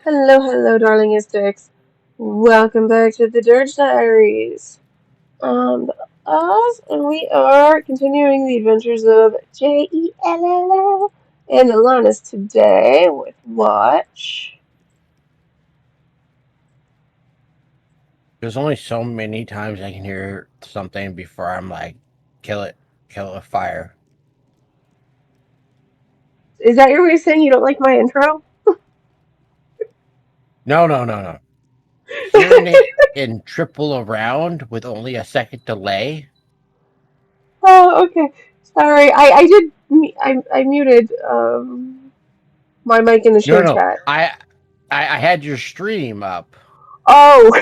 Hello, hello, darling Sticks. Welcome back to the Durge Diaries. Um, us, and we are continuing the adventures of Jell and Alanis today with Watch. There's only so many times I can hear something before I'm like, kill it with fire. Is that your way of saying you don't like my intro? No. Hearing it in triple around with only a second delay. Oh, okay. Sorry, I did. I muted my mic in the No, shared no. chat. I had your stream up. Oh,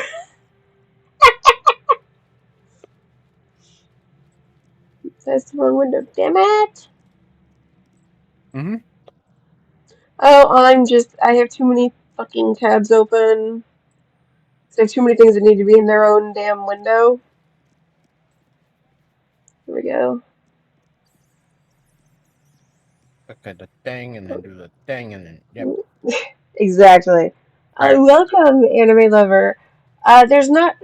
that's the wrong window. Damn it! Hmm. Oh, I have too many fucking tabs open. So I have too many things that need to be in their own damn window. Here we go. Okay, the thing and then do the thing and then yep. Exactly. All right. Welcome, anime lover. There's not.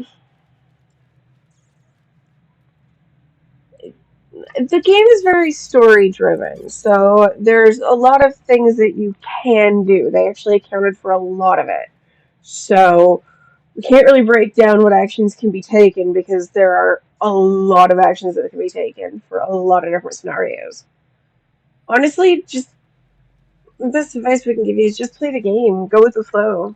The game is very story driven, so there's a lot of things that you can do. They actually accounted for a lot of it. So we can't really break down what actions can be taken because there are a lot of actions that can be taken for a lot of different scenarios. Honestly, just the best advice we can give you is just play the game. Go with the flow.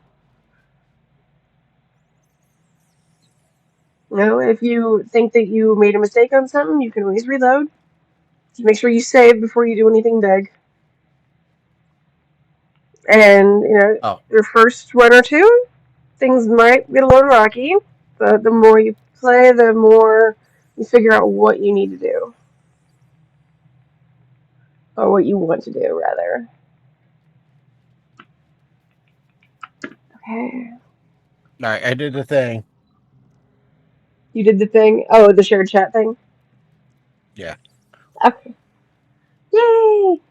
You know, if you think that you made a mistake on something, you can always reload. Just make sure you save before you do anything big. And, Oh, your first one or two, things might get a little rocky, but the more you play, the more you figure out what you need to do. Or what you want to do, rather. Okay. all right. I did the thing. You did the thing. Oh, the shared chat thing? Yeah. Okay. Yay!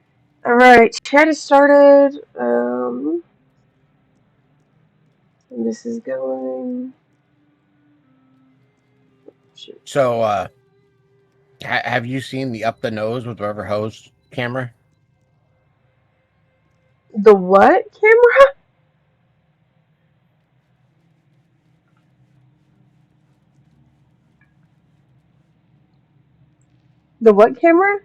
Alright, chat has started. And this is going. Shoot. So, have you seen the up the nose with rubber hose camera? The what camera? The what camera?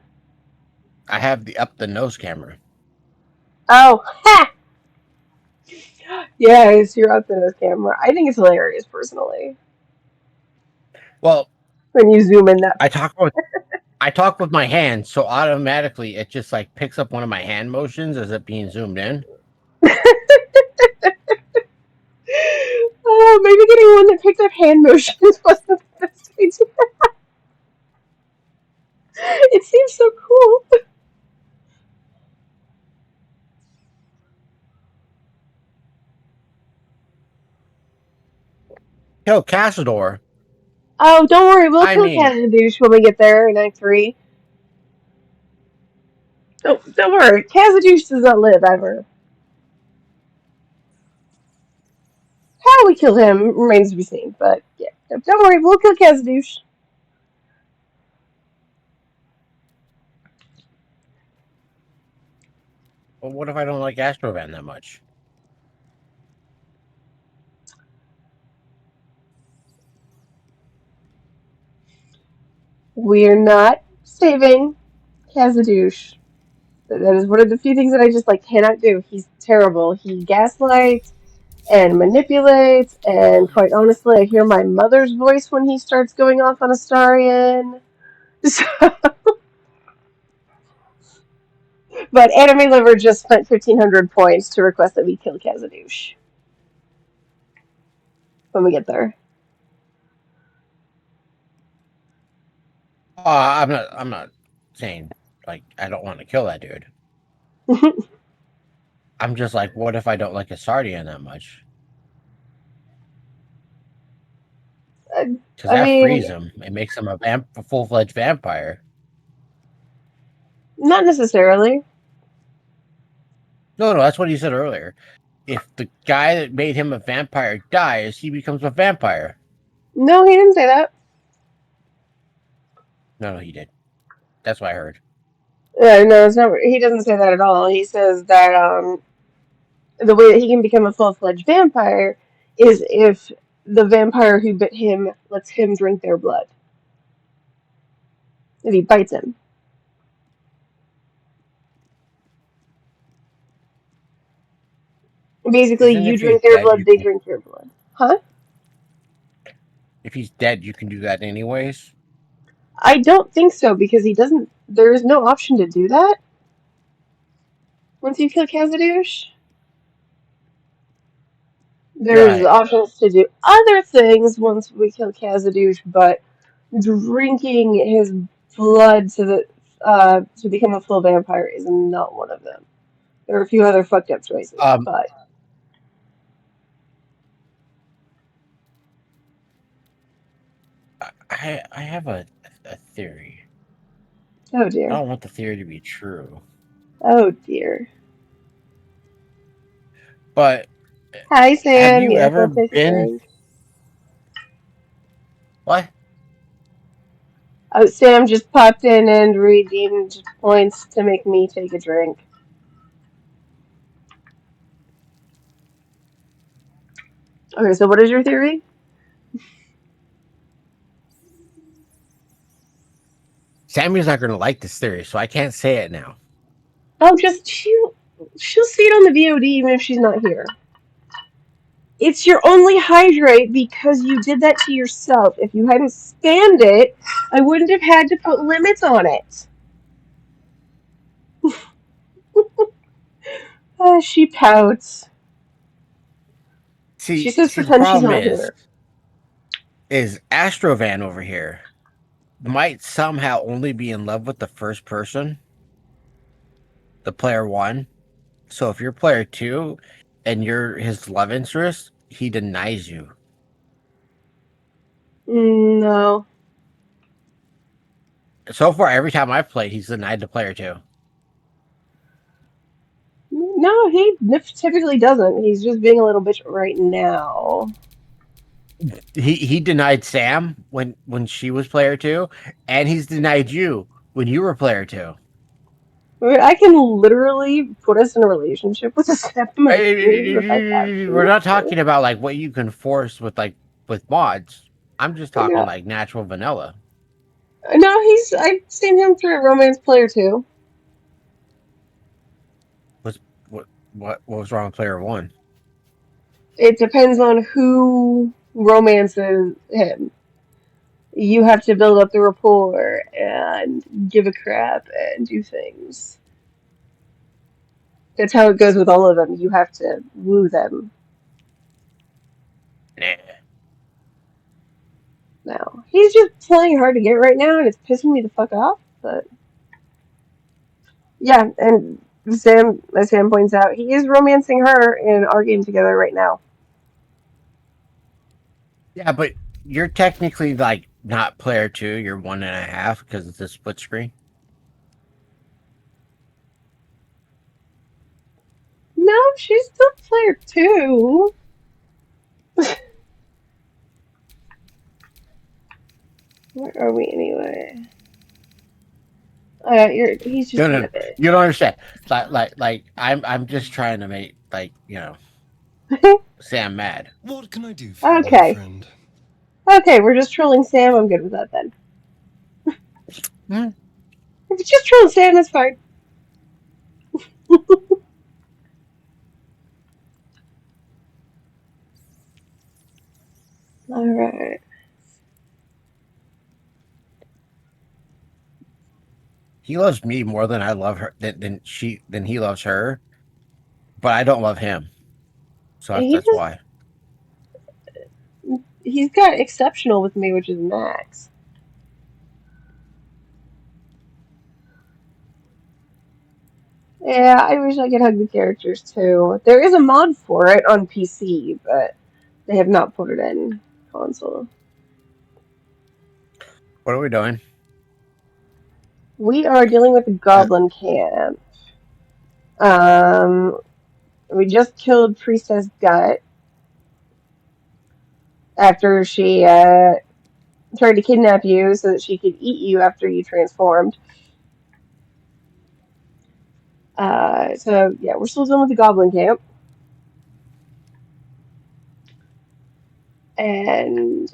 I have the up the nose camera. Oh, ha! Yes, you're up to this camera. I think it's hilarious, personally, Well, when you zoom in that. I talk with I talk with my hands, so automatically it just like picks up one of my hand motions as it being zoomed in. Oh, maybe getting one that picked up hand motions wasn't the best idea. It seems so cool. Yo, Castador. Oh, don't worry, we'll I kill mean, Kazadouche when we get there in Act 3. Don't worry, Kazadouche does not live ever. How we kill him remains to be seen, but yeah, don't worry, we'll kill Kazadouche. well, what if I don't like Astrovan that much? We're not saving Kazadouche. That is one of the few things that I just cannot do. He's terrible. He gaslights and manipulates, and quite honestly, I hear my mother's voice when he starts going off on Astarion. So, but Anime Lover just spent 1,500 points to request that we kill Kazadouche when we get there. I'm not saying like I don't want to kill that dude. I'm just like, what if I don't like Astardian that much? Because I that frees mean, him. It makes him a full fledged vampire. not necessarily. No, that's what he said earlier. if the guy that made him a vampire dies, he becomes a vampire. No, he didn't say that. No, he did. That's what I heard. No, it's not. He doesn't say that at all. He says that the way that he can become a full-fledged vampire is if the vampire who bit him lets him drink their blood. If he bites him. Basically, Isn't you if he's drink their dead, blood, you they can. drink your blood. Huh? If he's dead, you can do that anyways. I don't think so because he doesn't. There is no option to do that once you kill Khazad-dûm. You're There's right. options to do other things once we kill Khazad-dûm, but drinking his blood to become a full vampire is not one of them. There are a few other fucked up choices, Um, but I have a theory. oh I dear, don't want the theory to be true, oh dear. but Hi have Sam, you yes, ever I'll take a been drink. what? Oh, Sam just popped in and redeemed points to make me take a drink. Okay, so what is your theory? Sammy's not going to like this theory, so I can't say it now. Oh, just she'll see it on the VOD even if she's not here. It's your only hydrate because you did that to yourself. If you hadn't spammed it, I wouldn't have had to put limits on it. She pouts. She says See, the pretend she's problem not here. is Astrovan over here might somehow only be in love with the first person, the player one. So if you're player two and you're his love interest, he denies you. No. So far, every time I've played, he's denied the player two. No, he typically doesn't. He's just being a little bitch right now. He denied Sam when she was player two, and he's denied you when you were player two. I mean, I can literally put us in a relationship with a Sam and my peers if I have We're to. not talking about like what you can force with mods. I'm just talking Yeah. like natural vanilla. No, I've seen him through Romance Player 2. What's what was wrong with player one? It depends on who romances him. You have to build up the rapport and give a crap and do things. That's how it goes with all of them. You have to woo them Nah. now. He's just playing hard to get right now, and it's pissing me the fuck off. But yeah, and Sam, as Sam points out, he is romancing her in our game together right now. Yeah, but you're technically like not player two. You're 1.5 because it's a split screen. No, she's still player 2. Where are we anyway? He's just No, being no, a bitch. you don't understand. I'm just trying to make Sam mad. What can I do for you, my Okay. friend? Okay, we're just trolling Sam. I'm good with that then. Hmm? If it's just trolling Sam, that's fine. Alright. He loves me more than I love her than he loves her, but I don't love him. So He that's just why. he's got exceptional with me, which is Max. Yeah, I wish I could hug the characters too. There is a mod for it on PC, but they have not put it in console. What are we doing? We are dealing with the Uh, goblin camp. Um, We just killed Priestess Gut after she tried to kidnap you so that she could eat you after you transformed. So yeah, we're still done with the goblin camp. And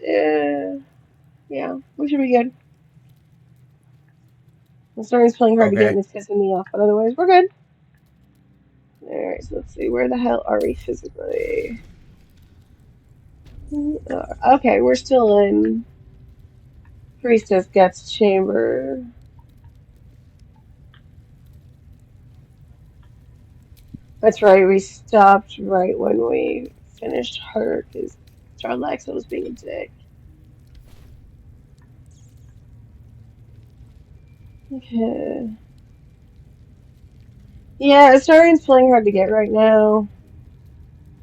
yeah, we should be good. The story's playing hard to get Okay. and it's pissing me off, but otherwise we're good. Alright, so let's see, where the hell are we physically? Okay, we're still in Priestess Gut's chamber. That's right, we stopped right when we finished her because Dror Ragzlin was being a dick. Okay. Yeah, Astarion's playing hard to get right now.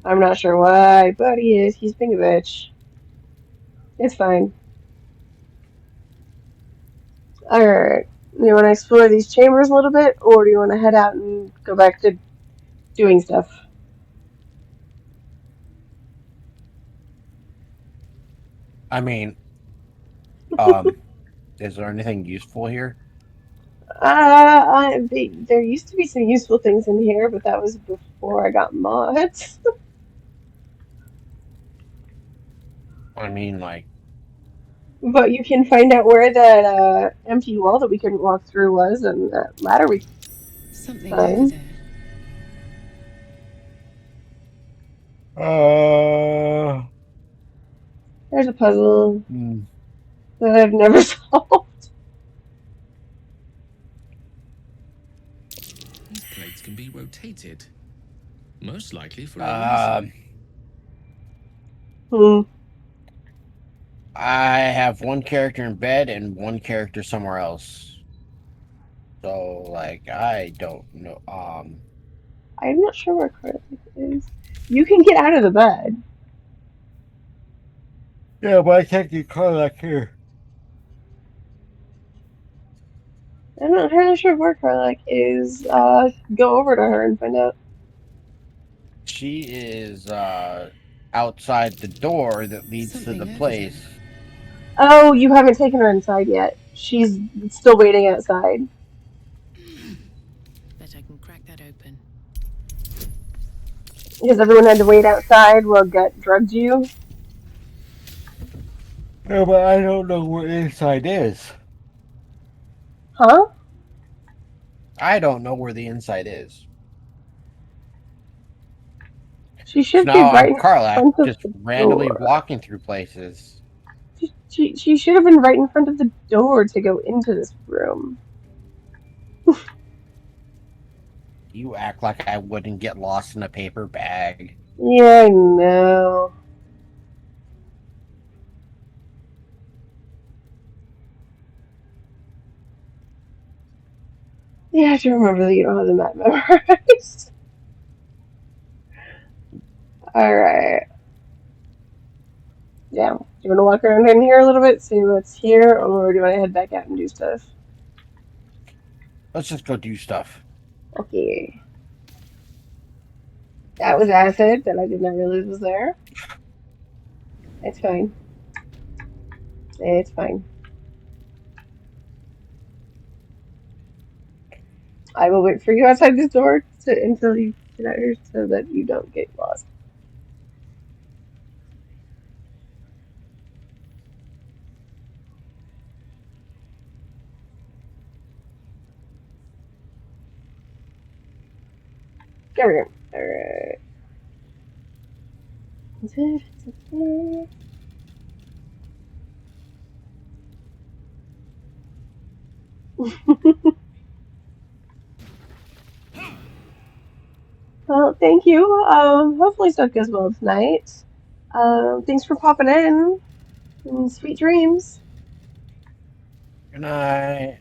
I'm not sure why, but he is. He's being a bitch. It's fine. Alright. You want to explore these chambers a little bit, or do you want to head out and go back to doing stuff? I mean, is there anything useful here? There used to be some useful things in here, but that was before I got mods. I mean, like, But you can find out where that empty wall that we couldn't walk through was, and that ladder we Something over climbed. there. There's a puzzle hmm. that I've never solved. These plates can be rotated. Most likely for a Uh, reason. Hmm. I have one character in bed and one character somewhere else. So, like, I don't know. I'm not sure where Cardiff is. You can get out of the bed. Yeah, but I can't get Carlac here. I'm not entirely sure where Carlac is. Go over to her and find out. She is outside the door that leads to the Something over there. place. Oh, you haven't taken her inside yet. She's still waiting outside. Bet I can crack that open. Because everyone had to wait outside while Gut drugged you. No, but I don't know where inside is. Huh? I don't know where the inside is. She So should be now right I'm in Carlac, front of just the randomly door. walking through places. She should have been right in front of the door to go into this room. You act like I wouldn't get lost in a paper bag. Yeah, I know. You have to remember that you don't have the map memorized. Alright. Yeah. Do you want to walk around in here a little bit, see what's here, or do you want to head back out and do stuff? Let's just go do stuff. Okay. That was acid that I did not realize was there. It's fine. It's fine. I will wait for you outside this door until you get out here so that you don't get lost. There we go. Alright. Well, thank you. Hopefully stuff goes well tonight. Thanks for popping in. And sweet dreams. Good night.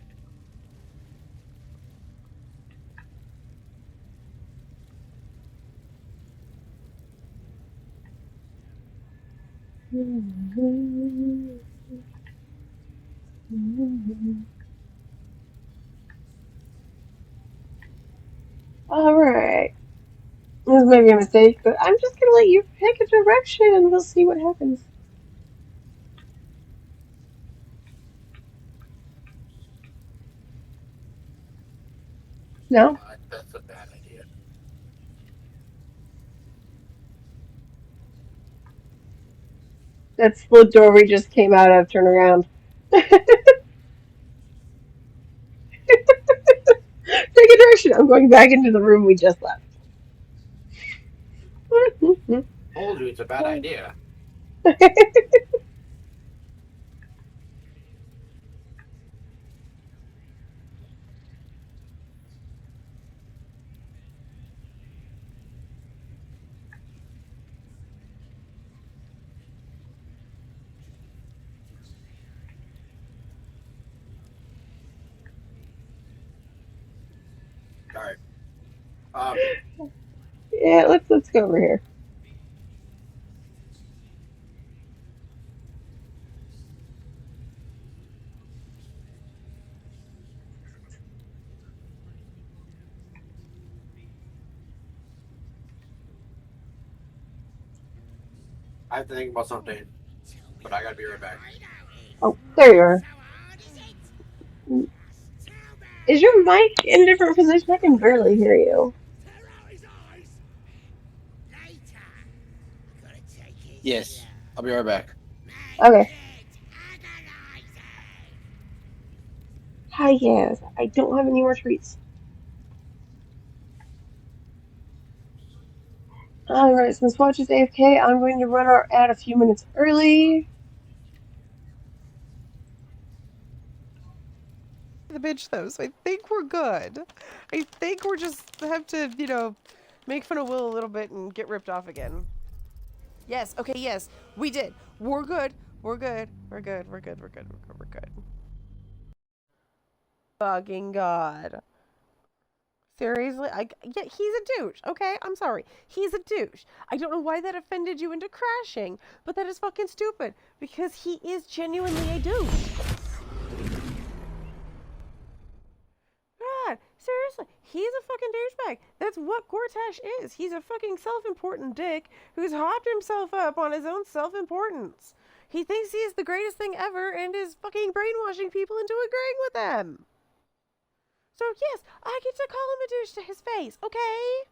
Alright. This may be a mistake, but I'm just gonna let you pick a direction and we'll see what happens. No? That's a bad idea. That's the door we just came out of. Turn around. Pick a direction. I'm going back into the room we just left. Told you it's a bad idea. All right. Yeah, let's go over here. I have to think about something, but I gotta be right back. Oh, there you are. Is your mic in a different position? I can barely hear you. Yes, I'll be right back. Okay. Hi, yes. I don't have any more treats. Alright, since Watch is AFK, I'm going to run our ad a few minutes early. The bitch though, so I think we're good. I think we're just have to, you know, make fun of Will a little bit and get ripped off again. Yes, okay, yes, we did. We're good. We're good. We're good. We're good. We're good. We're good. We're good. Fucking God. Seriously? Yeah, he's a douche, okay? I'm sorry. He's a douche. I don't know why that offended you into crashing, but that is fucking stupid because he is genuinely a douche. God, seriously, he's a fucking douchebag. That's what Gortash is. He's a fucking self-important dick who's hopped himself up on his own self-importance. He thinks he's the greatest thing ever and is fucking brainwashing people into agreeing with them. So yes, I get to call him a douche to his face, okay?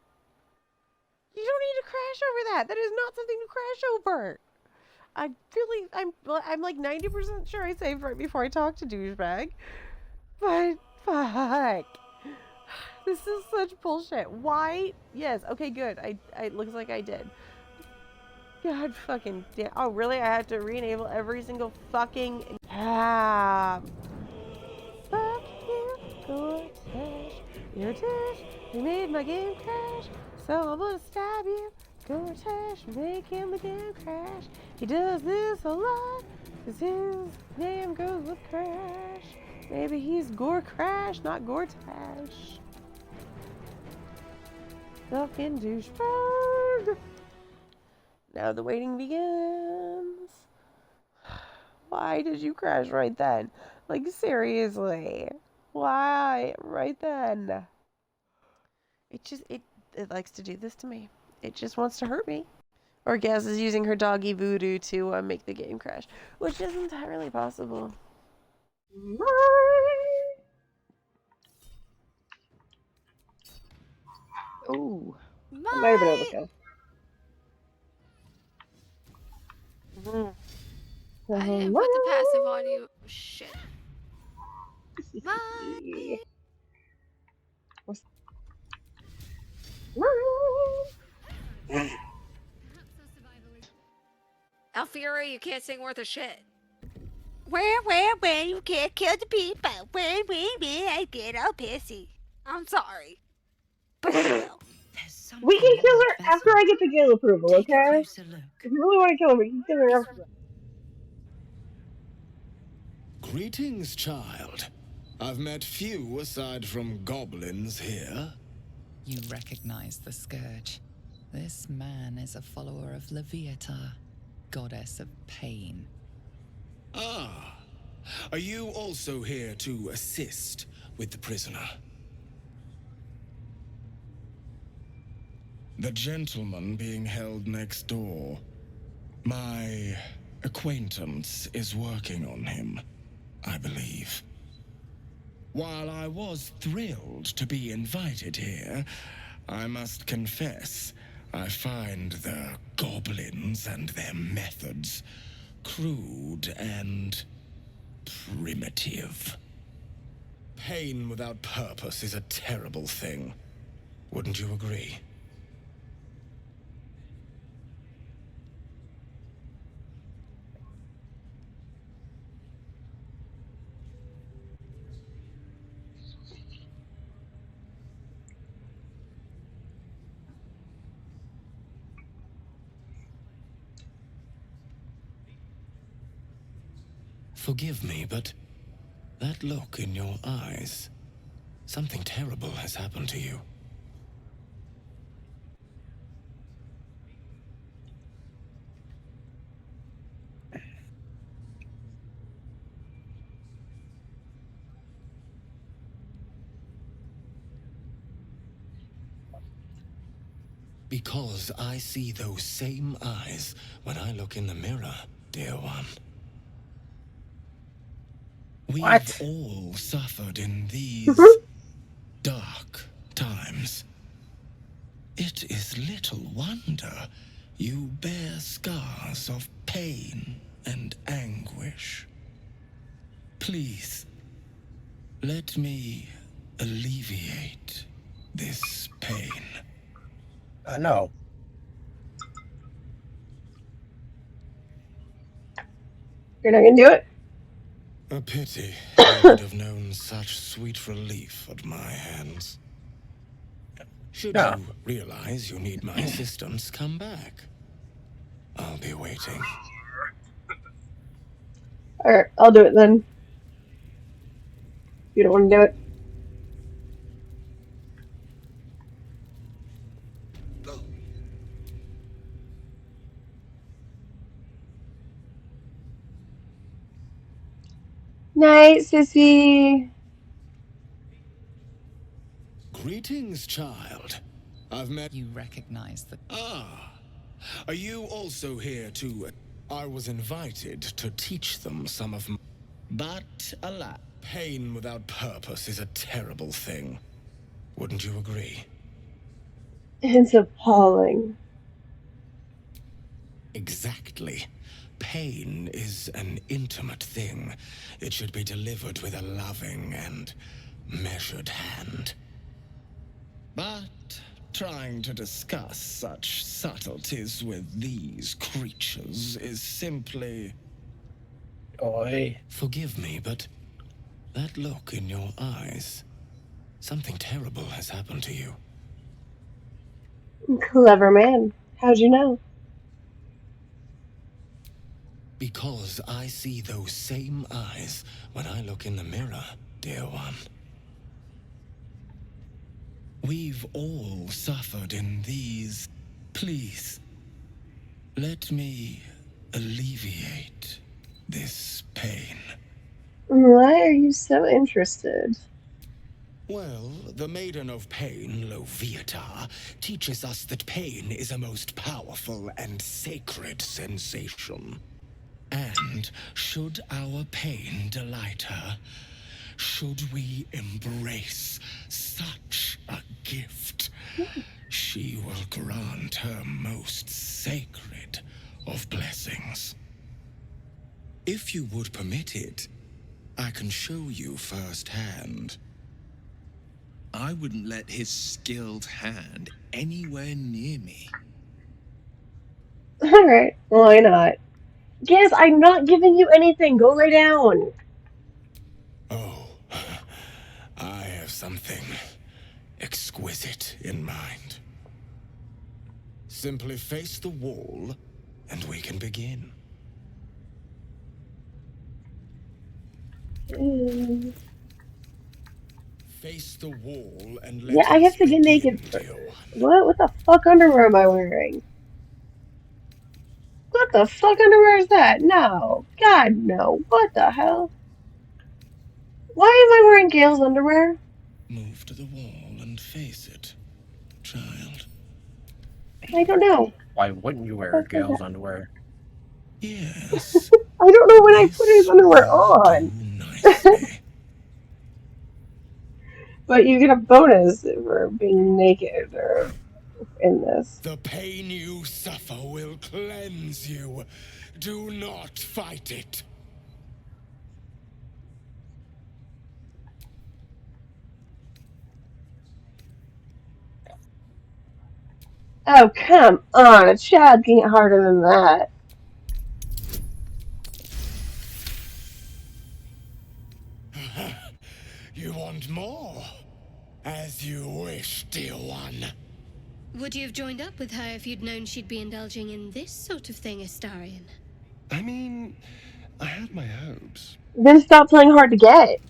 You don't need to crash over that. That is not something to crash over. I'm like 90% sure I saved right before I talked to douchebag. But fuck. This is such bullshit. Why? Yes, okay, good. It looks like I did. God fucking damn. Oh, really? I have to re-enable every single fucking tab. Fuck you, Gortash. You're a douche. You made my game crash. So I'm gonna stab you. Gortash, making the game crash. He does this a lot. Cause his name goes with Crash. Maybe he's Gore Crash, not Gortash. Fucking douchebag. Now the waiting begins. Why did you crash right then? Like, seriously. Why? Right then. It likes to do this to me. It just wants to hurt me. Or Gaz is using her doggy voodoo to make the game crash, which is entirely possible. Oh. I might have been able to kill. I didn't put the passive on you. Shit. Alfieri, you can't sing worth a shit. Where, you can't kill the people. Where, I get all pissy. I'm sorry. But you will. We can kill her after I get the guild approval, okay? If you really want to kill her, we can kill her after that. Greetings, child. I've met few aside from goblins here. You recognize the scourge. This man is a follower of Leviata, goddess of pain. Ah, are you also here to assist with the prisoner? The gentleman being held next door. My acquaintance is working on him, I believe. While I was thrilled to be invited here, I must confess, I find the goblins and their methods crude and primitive. Pain without purpose is a terrible thing. Wouldn't you agree? Forgive me, but that look in your eyes, something terrible has happened to you. Because I see those same eyes when I look in the mirror, dear one. We've What? all suffered in these dark times. It is little wonder you bear scars of pain and anguish. Please, let me alleviate this pain. No. You're not gonna do it? A pity I would have known such sweet relief at my hands. Should No. you realize you need my assistance, come back. I'll be waiting. Alright, I'll do it then. You don't want to do it? Night, sissy. Greetings, child. I've met... You recognize the... Ah, are you also here to... I was invited to teach them some of my... But, alas, pain without purpose is a terrible thing. Wouldn't you agree? It's appalling. Exactly. Pain is an intimate thing. It should be delivered with a loving and measured hand. But trying to discuss such subtleties with these creatures is simply... Oi. Forgive me, but that look in your eyes, something terrible has happened to you. Clever man. How'd you know? Because I see those same eyes when I look in the mirror, dear one. We've all suffered in these. Please, let me alleviate this pain. Why are you so interested? Well, the Maiden of Pain, Loviatar, teaches us that pain is a most powerful and sacred sensation. And should our pain delight her, should we embrace such a gift, she will grant her most sacred of blessings. If you would permit it, I can show you firsthand. I wouldn't let his skilled hand anywhere near me. Alright, why not? Yes, I'm not giving you anything. Go lay down. Oh, I have something exquisite in mind. Simply face the wall, and we can begin. Face the wall and let Yeah, I have to get naked begin, first. dear one. What the fuck underwear am I wearing? What the fuck underwear is that? No. God, no. What the hell? Why am I wearing Gail's underwear? Move to the wall and face it, child. I don't know. Why wouldn't you wear Gale's underwear? Yes, I don't know when I put his this underwear will do on. nicely. But you get a bonus for being naked or in this. The pain you suffer will cleanse you. Do not fight it. Oh, come on. A child can get harder than that. You want more? As you wish, dear one. Would you have joined up with her if you'd known she'd be indulging in this sort of thing, Astarion? I mean, I had my hopes. Then stop playing hard to get.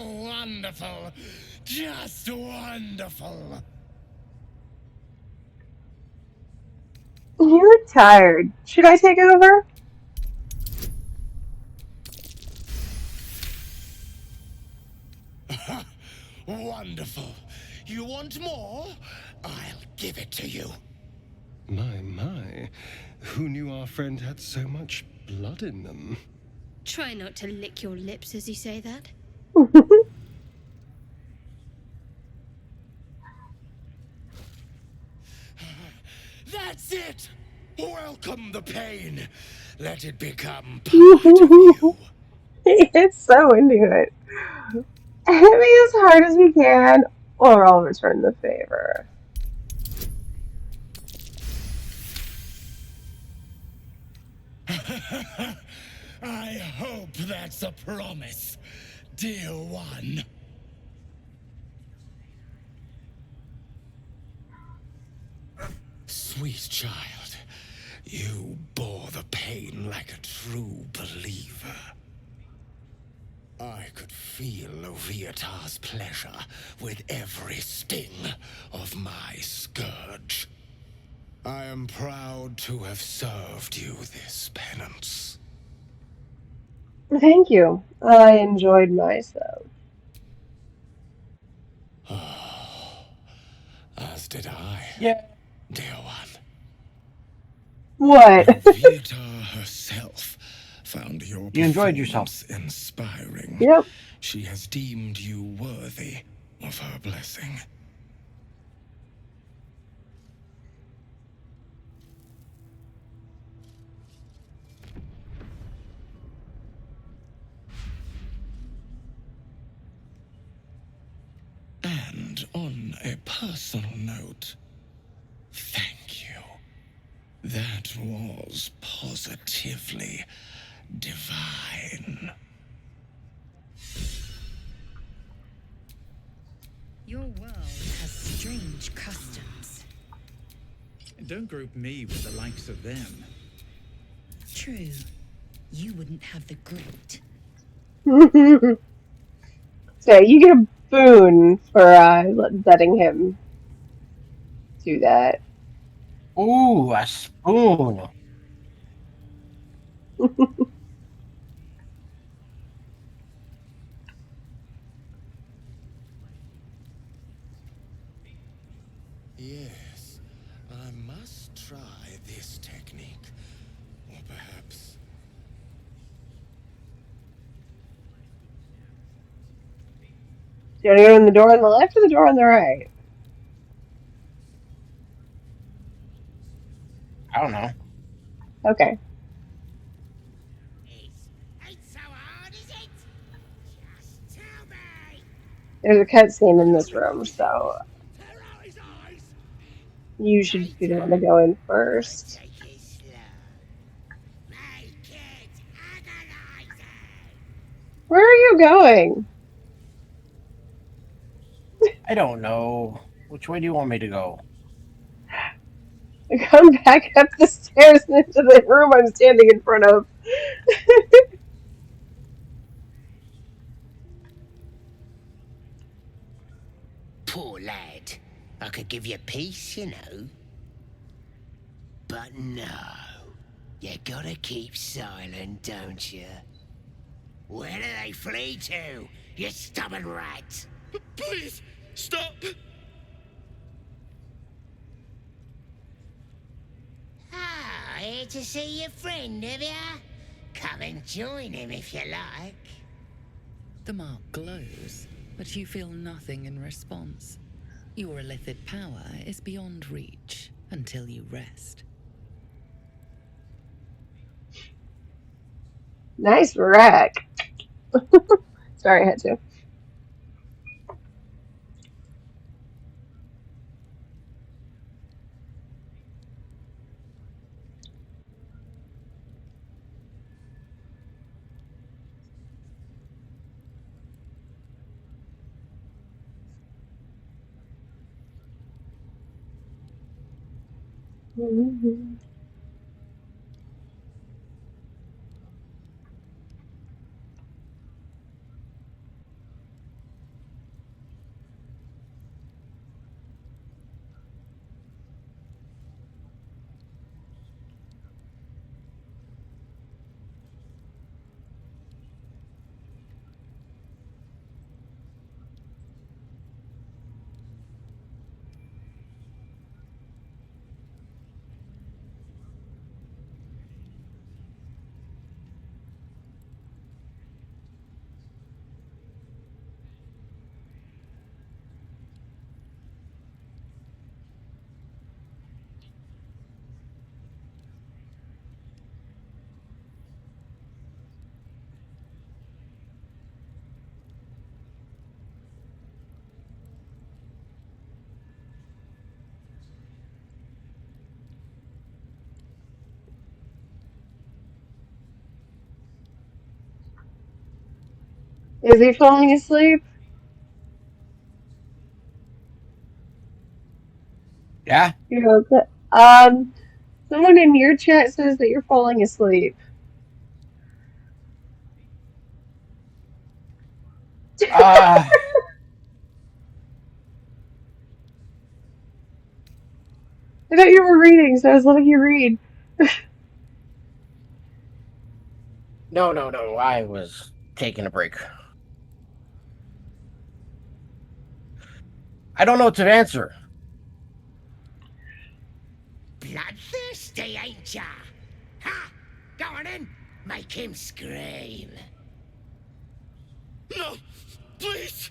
Wonderful. Just wonderful. You look tired. Should I take over? Wonderful. You want more? I'll give it to you. My. Who knew our friend had so much blood in them? Try not to lick your lips as you say that. That's it! Welcome the pain. Let it become part of you. It's so into it. Hit me as hard as you can, or I'll return the favor. I hope that's a promise, dear one. Sweet child, you bore the pain like a true believer. I could feel Loviatar's pleasure with every sting of my scourge. I am proud to have served you this penance. Thank you. I enjoyed myself. As did I, Yeah. dear one. What? Loviatar herself found your You enjoyed yourself. performance inspiring. Yep. She has deemed you worthy of her blessing. And on a personal note, thank you. That was positively divine. Your world has strange customs. Don't group me with the likes of them. True. You wouldn't have the grit. So you get a boon for letting him do that. Ooh, a spoon. Yes, I must try this technique. Or perhaps... Do you want to go in the door on the left or the door on the right? I don't know. Okay. It's so hard, is it? Just tell me. There's a cutscene in this room, so you should be the one to go in first. Take it slow. Make it agonizing. Where are you going? I don't know. Which way do you want me to go? Come back up the stairs and into the room I'm standing in front of. Poor lad. I could give you peace, you know. But no. You gotta keep silent, don't you? Where do they flee to, you stubborn rat? Please, stop! Ah, here to see your friend, have ya? Come and join him if you like. The mark glows, but you feel nothing in response. Your illithid power is beyond reach until you rest. Nice wreck. Sorry, I had to. Mm-hmm. Is he falling asleep? Yeah. You're okay. Someone in your chat says that you're falling asleep. Uh, I thought you were reading, so I was letting you read. no. I was taking a break. I don't know what to answer. Bloodthirsty, ain't ya? Ha! Go on in. Make him scream. No! Please!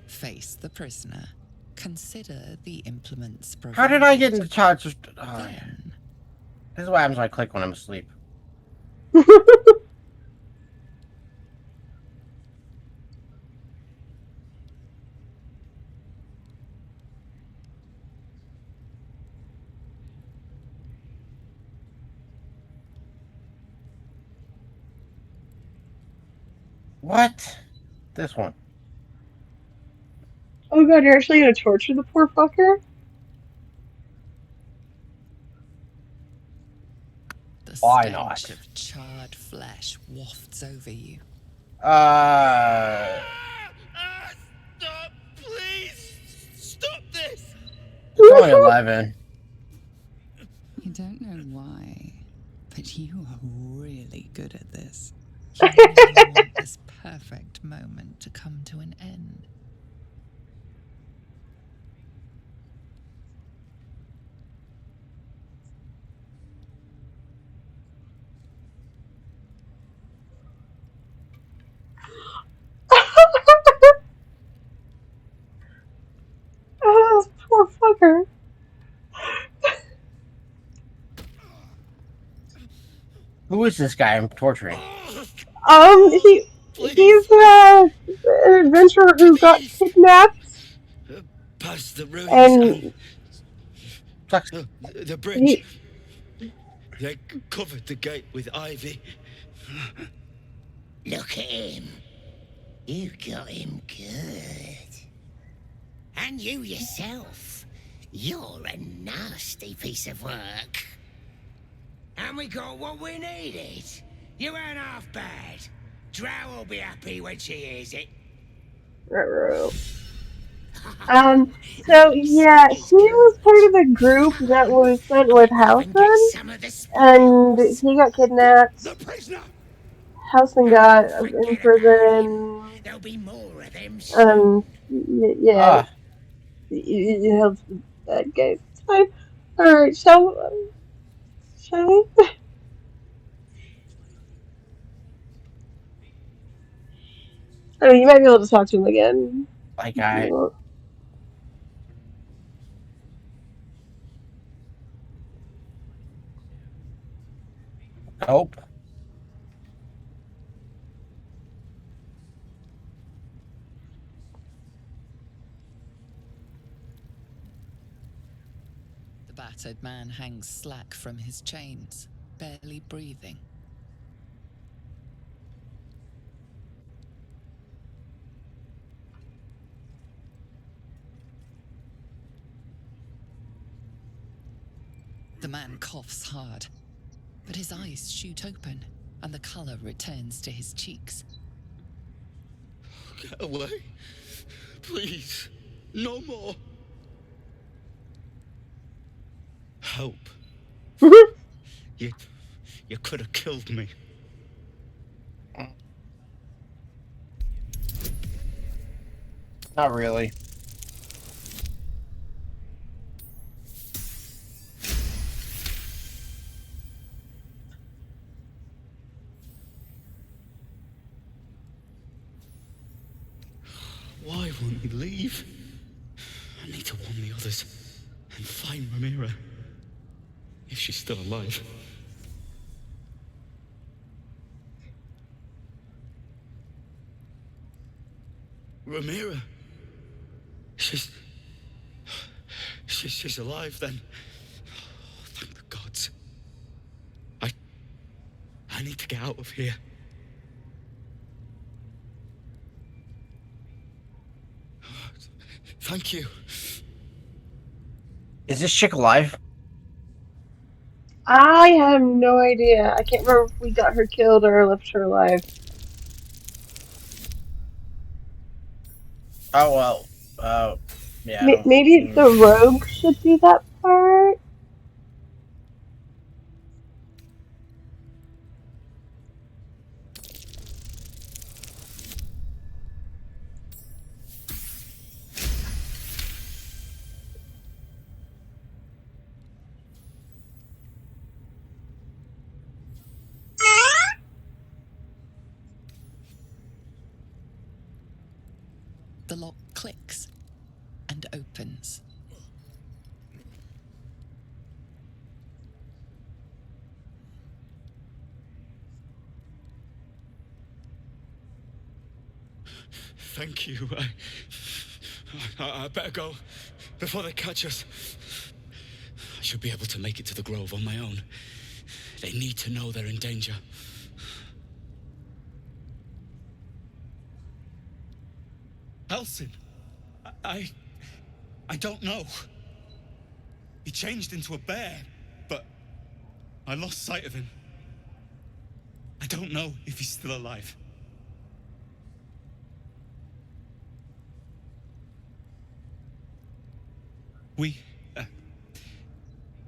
Face the prisoner. Consider the implements provided. How did I get into charge? Then, This is what happens when I click when I'm asleep. What? This one. Oh god, you're actually gonna torture the poor fucker? the Why stench not? of charred flesh wafts over you. Stop! Please! Stop this! It's only 11. You don't know why, but you are really good at this. You really want this perfect moment to come to an end. Oh, this poor fucker. Who is this guy I'm torturing? He's an adventurer who got kidnapped. Past the ruins And the bridge. he, They covered the gate with ivy. Look at him. You got him good. And you yourself. You're a nasty piece of work. And we got what we needed. You weren't half bad. Drow will be happy when she hears it. So yeah, he was part of the group that was sent with Halsin, and he got kidnapped. The prisoner! Halsin got in prison. There'll be more of them Um, yeah, Ah, you helped the bad guys. It's fine. Alright, shall we? I mean, you might be able to talk to him again. like If you I want. hope. The battered man hangs slack from his chains, barely breathing. The man coughs hard, but his eyes shoot open, and the color returns to his cheeks. Get away. Please. No more. Help. You could have killed me. Not really. Why won't he leave? I need to warn the others and find Ramira. If she's still alive. Ramira. She's alive then. Oh, thank the gods. I need to get out of here. Thank you. Is this chick alive? I have no idea. I can't remember if we got her killed or left her alive. Oh well. Yeah. I don't- Maybe the rogue should do that part? The lock clicks and opens. Thank you. I better go before they catch us. I should be able to make it to the grove on my own. They need to know they're in danger. Halsin, I don't know. He changed into a bear, but I lost sight of him. I don't know if he's still alive.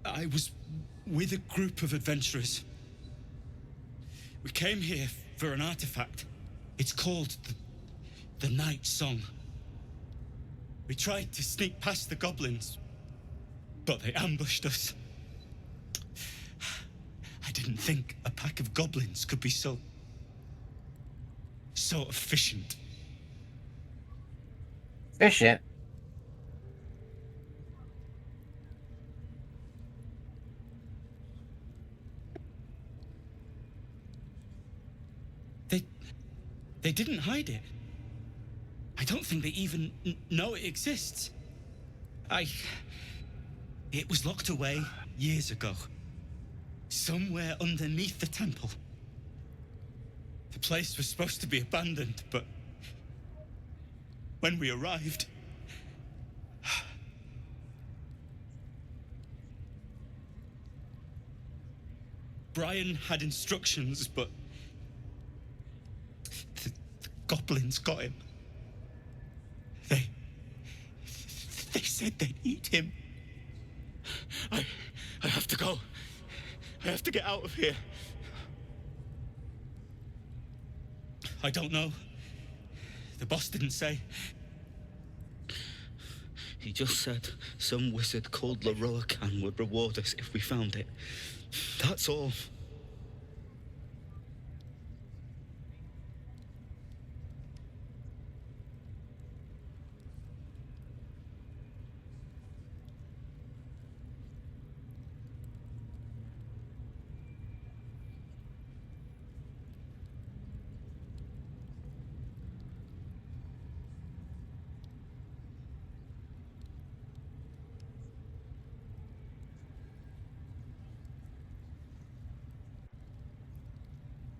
I was with a group of adventurers. We came here for an artifact. It's called the Night Song. We tried to sneak past the goblins, but they ambushed us. I didn't think a pack of goblins could be so efficient. Efficient? They didn't hide it. I don't think they even know it exists. It was locked away years ago. Somewhere underneath the temple. The place was supposed to be abandoned, but when we arrived, Brian had instructions, but the goblins got him. They said they'd eat him. I have to go. I have to get out of here. I don't know. The boss didn't say. He just said some wizard called Leroacan would reward us if we found it. That's all.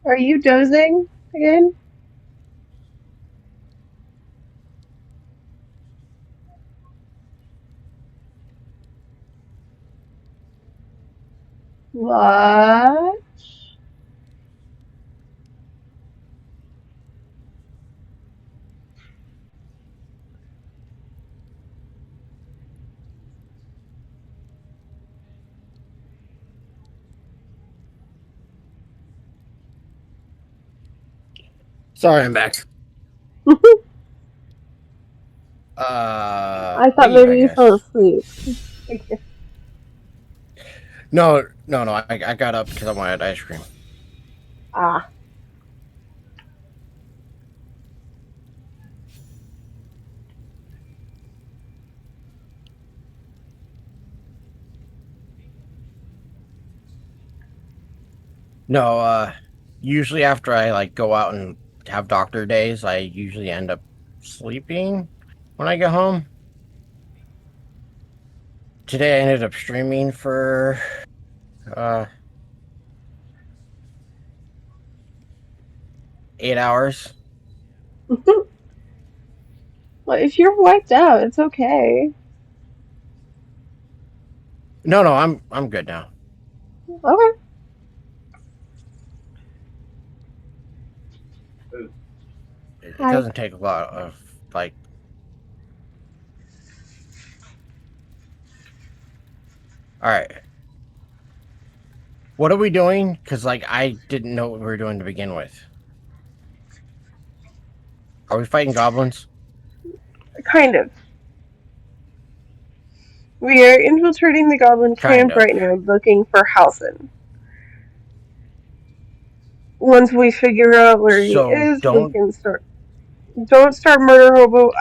Are you dozing again? What? Sorry, I'm back. I thought Leave, maybe I you fell guess. asleep. No. I got up because I wanted ice cream. Ah. No, usually after I like go out and have doctor days, I usually end up sleeping when I get home. Today I ended up streaming for 8 hours. Well, if you're wiped out, it's okay. No, I'm good now. Okay. It Hi. doesn't take a lot of like. All right. What are we doing? Because like I didn't know what we were doing to begin with. Are we fighting goblins? Kind of. We are infiltrating the goblin Kind camp of. right now, looking for Halsin. Once we figure out where he So is, we don't. can start. Don't start murder hobo.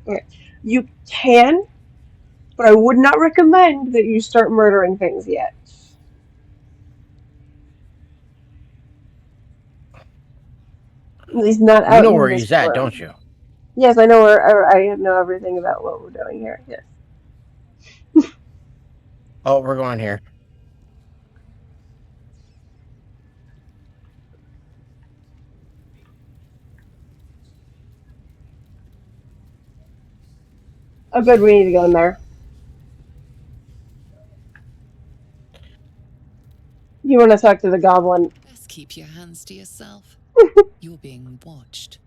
Okay. You can, but I would not recommend that you start murdering things yet. At least not You out know in where this he's at, room. don't you? Yes, I know where. I know everything about what we're doing here. Yes. Oh, we're going here. Oh, good. We need to go in there. You want to talk to the goblin? Best keep your hands to yourself. You're being watched.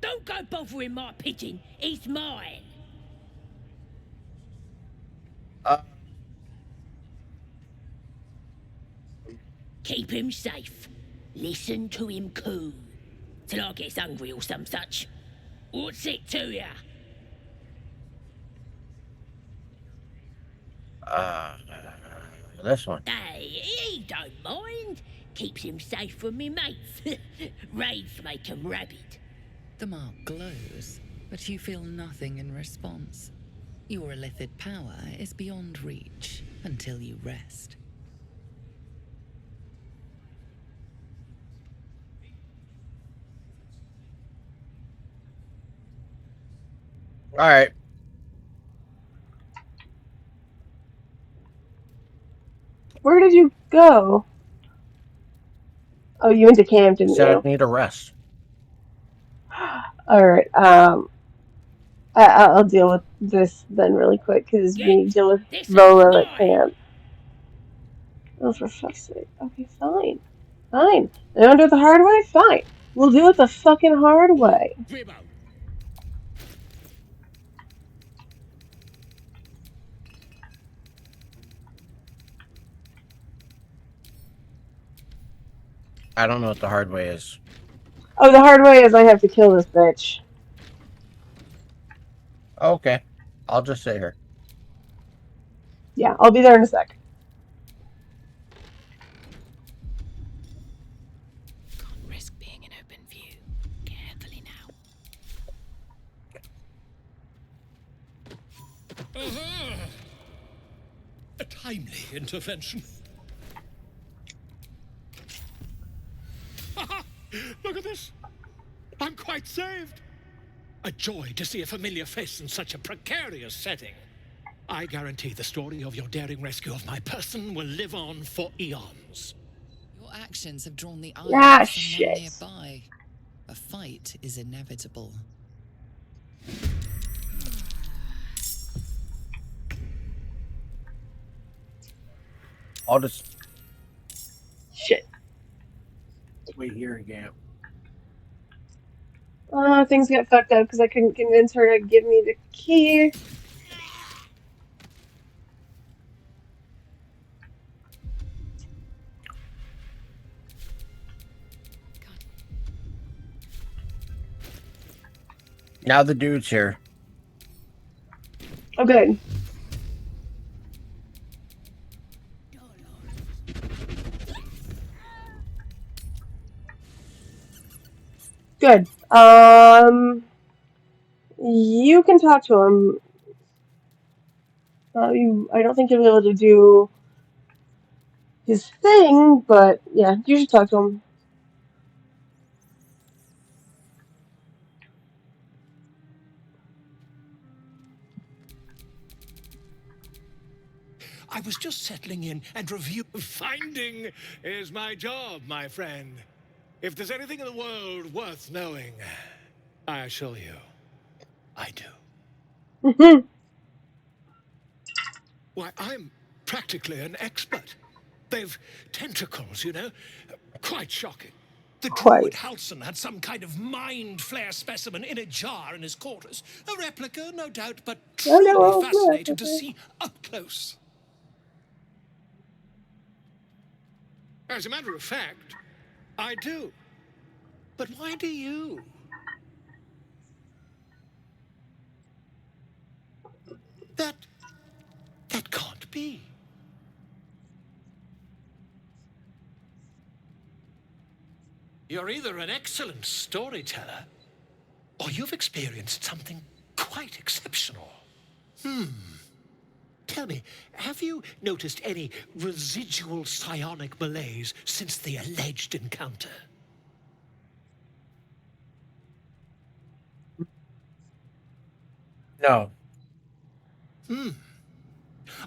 Don't go bothering my pigeon. He's mine. Keep him safe. Listen to him coo. Till I gets hungry or some such. What's it to ya? This one. Hey, he don't mind. Keeps him safe from me mates. Raids make 'em rabid. The mark glows, but you feel nothing in response. Your illithid power is beyond reach until you rest. All right. Where did you go? Oh, you went to camp, didn't Said you? I need a rest. All right. I'll deal with this then really quick because we need to deal with Volo at camp. Oh, for fuck's sake. Okay, fine. Fine. They don't do it the hard way? Fine. We'll do it the fucking hard way. I don't know what the hard way is. Oh, the hard way is I have to kill this bitch. Okay. I'll just sit here. Yeah, I'll be there in a sec. Can't risk being in open view. Carefully now. A timely intervention. Look at this. I'm quite saved. A joy to see a familiar face in such a precarious setting. I guarantee the story of your daring rescue of my person will live on for eons. Your actions have drawn the ire Ah, of someone shit. nearby. A fight is inevitable. I'll just Shit. wait here again. Things got fucked up because I couldn't convince her to give me the key. Now the dude's here. Oh, good. Good. You can talk to him. I don't think you'll be able to do his thing, but yeah, you should talk to him. I was just settling in and review. Finding is my job, my friend. If there's anything in the world worth knowing, I assure you, I do. Why, I'm practically an expert. They've tentacles, you know? Quite shocking. The druid Halsin had some kind of mind flare specimen in a jar in his quarters. A replica, no doubt, but truly fascinating to see up close. As a matter of fact, I do. But why do you? That can't be. You're either an excellent storyteller, or you've experienced something quite exceptional. Tell me, have you noticed any residual psionic malaise since the alleged encounter? No.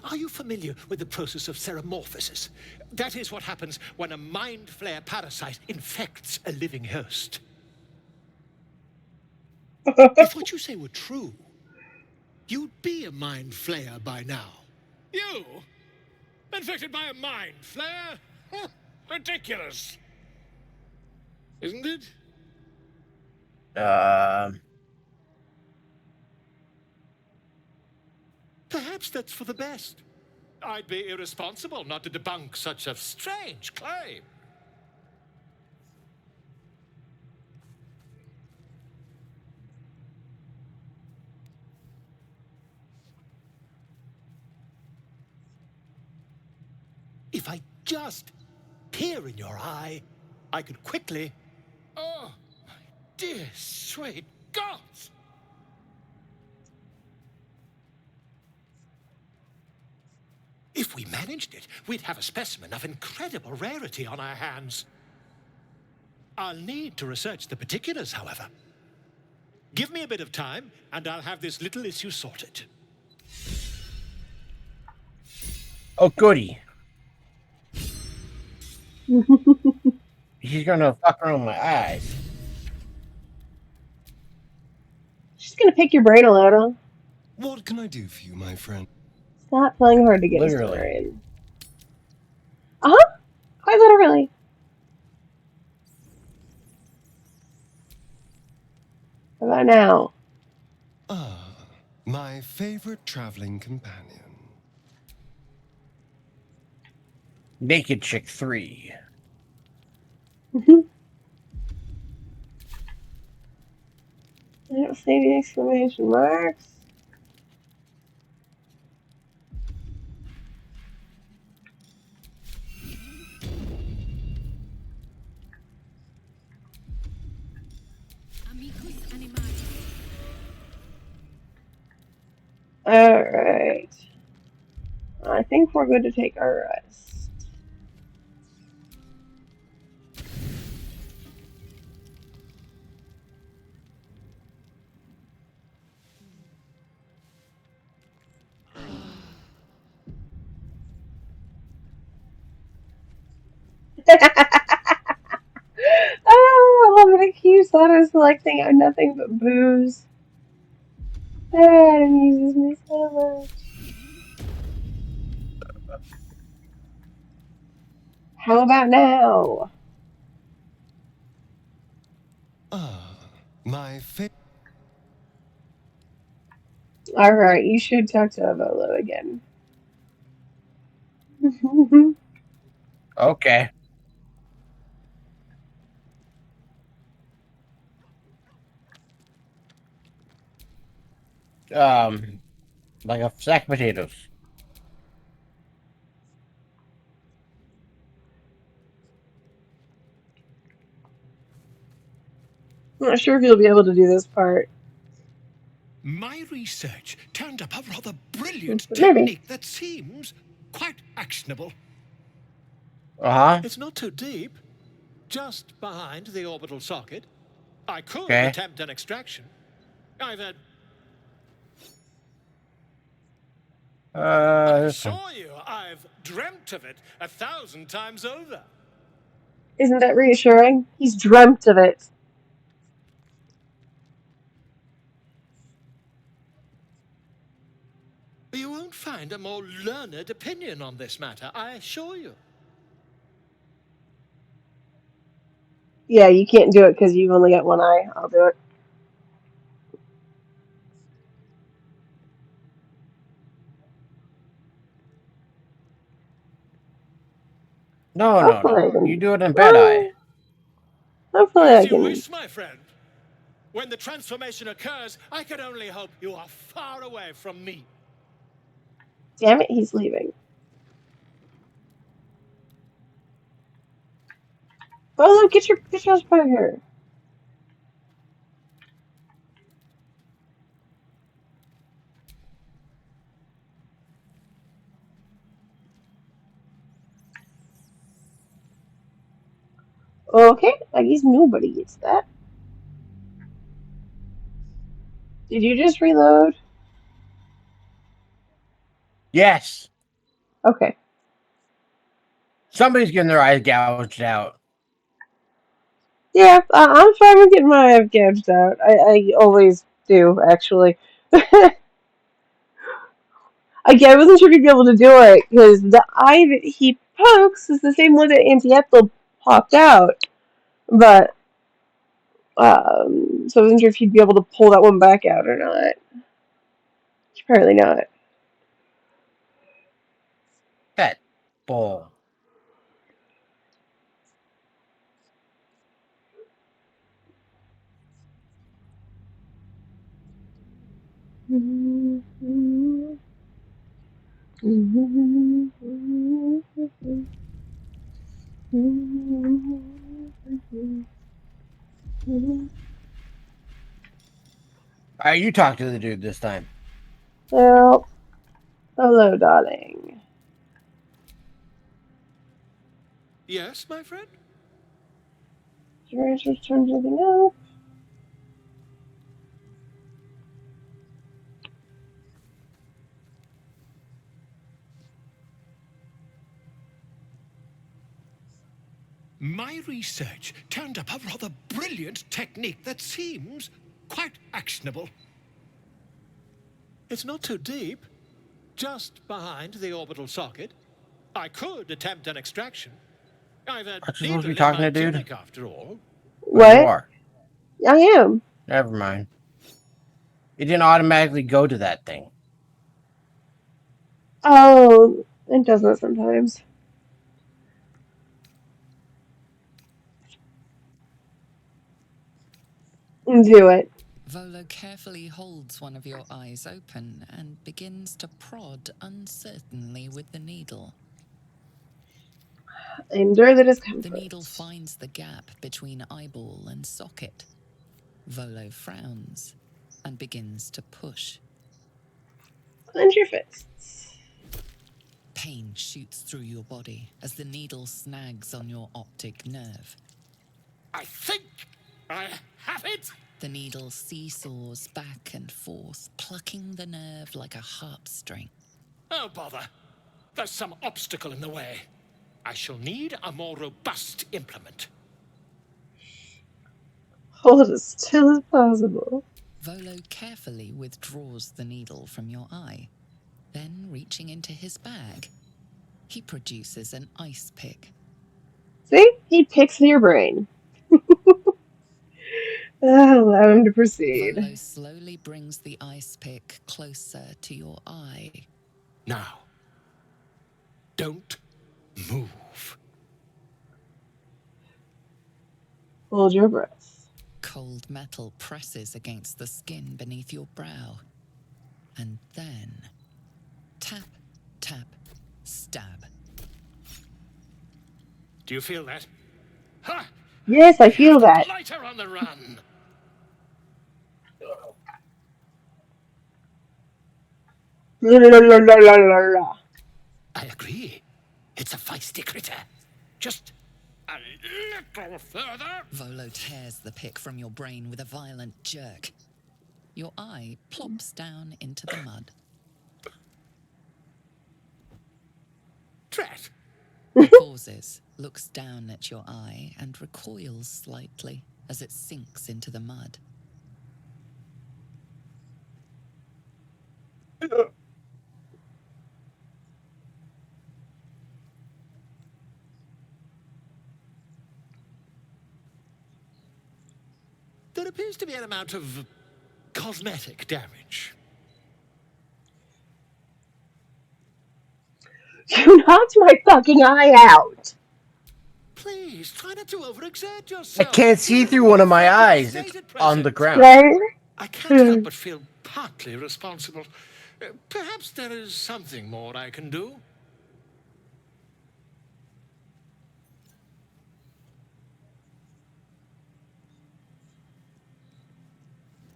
Are you familiar with the process of ceremorphosis? That is what happens when a mind flare parasite infects a living host. If what you say were true, you'd be a mind flayer by now. You? Infected by a mind flare? Ridiculous. Isn't it? Perhaps that's for the best. I'd be irresponsible not to debunk such a strange claim. If I just peer in your eye, I could quickly... Oh, my dear sweet gods! If we managed it, we'd have a specimen of incredible rarity on our hands. I'll need to research the particulars, however. Give me a bit of time, and I'll have this little issue sorted. Oh, goody. He's gonna fuck around my eyes. She's gonna pick your brain out, huh? What can I do for you, my friend? Stop playing hard to get, Literally. Astarion. Uh-huh. Quite literally. How about now? Ah, my favorite traveling companion. Naked Chick 3. I don't see any exclamation marks. Alright. I think we're going to take our rest. Oh, I love it. Keeps auto selecting out nothing but booze. That amuses me so much. How about now? My Alright, you should talk to Volo again. Okay. Like a sack of potatoes. I'm not sure if you'll be able to do this part. My research turned up a rather brilliant Maybe. technique that seems quite actionable. Uh-huh. It's not too deep. Just behind the orbital socket. I could Okay. attempt an extraction. I assure you, I've dreamt of it 1,000 times over. Isn't that reassuring? He's dreamt of it. You won't find a more learned opinion on this matter, I assure you. Yeah, you can't do it because you've only got one eye. I'll do it. No. You do it in bed eye. Hopefully As I you can. wish, my friend. When the transformation occurs, I can only hope you are far away from me. Damn it, he's leaving. Volo, get your ass out of here. Okay, I guess nobody gets that. Did you just reload? Yes. Okay. Somebody's getting their eyes gouged out. Yeah, I'm fine with getting my eye gouged out. I always do, actually. I wasn't sure if you'd be able to do it, because the eye that he pokes is the same one that Antiethel popped out. But, so I wasn't sure if he'd be able to pull that one back out or not. Apparently not. That bull. Alright, you talk to the dude this time. Well, hello, darling. Yes, my friend? Should I just turn something up? My research turned up a rather brilliant technique that seems quite actionable. It's not too deep. Just behind the orbital socket. I could attempt an extraction. I've a Aren't you supposed to be needle in talking my to dude? tunic, after all. What? Oh, you are. I am. Never mind. It didn't automatically go to that thing. Oh, it doesn't sometimes. Do it. Volo carefully holds one of your eyes open and begins to prod uncertainly with the needle. Endure the discomfort. The needle finds the gap between eyeball and socket. Volo frowns and begins to push. Clench your fists. Pain shoots through your body as the needle snags on your optic nerve. I think I have it! The needle seesaws back and forth, plucking the nerve like a harp string. Oh, bother. There's some obstacle in the way. I shall need a more robust implement. Hold as still as possible. Volo carefully withdraws the needle from your eye. Then, reaching into his bag, he produces an ice pick. See? He picks your brain. Allow him to proceed. Volo slowly brings the ice pick closer to your eye. Now, don't move. Hold your breath. Cold metal presses against the skin beneath your brow. And then, tap, tap, stab. Do you feel that? Ha! Yes, I feel that. Lighter on the run. I agree. It's a feisty critter. Just a little further. Volo tears the pick from your brain with a violent jerk. Your eye plops down into the mud. Drat. He pauses, looks down at your eye, and recoils slightly as it sinks into the mud. There appears to be an amount of cosmetic damage. You knocked my fucking eye out. Please, try not to overexert I yourself. can't see through one of my eyes. It's on the ground. I can't help but feel partly responsible. Perhaps there is something more I can do.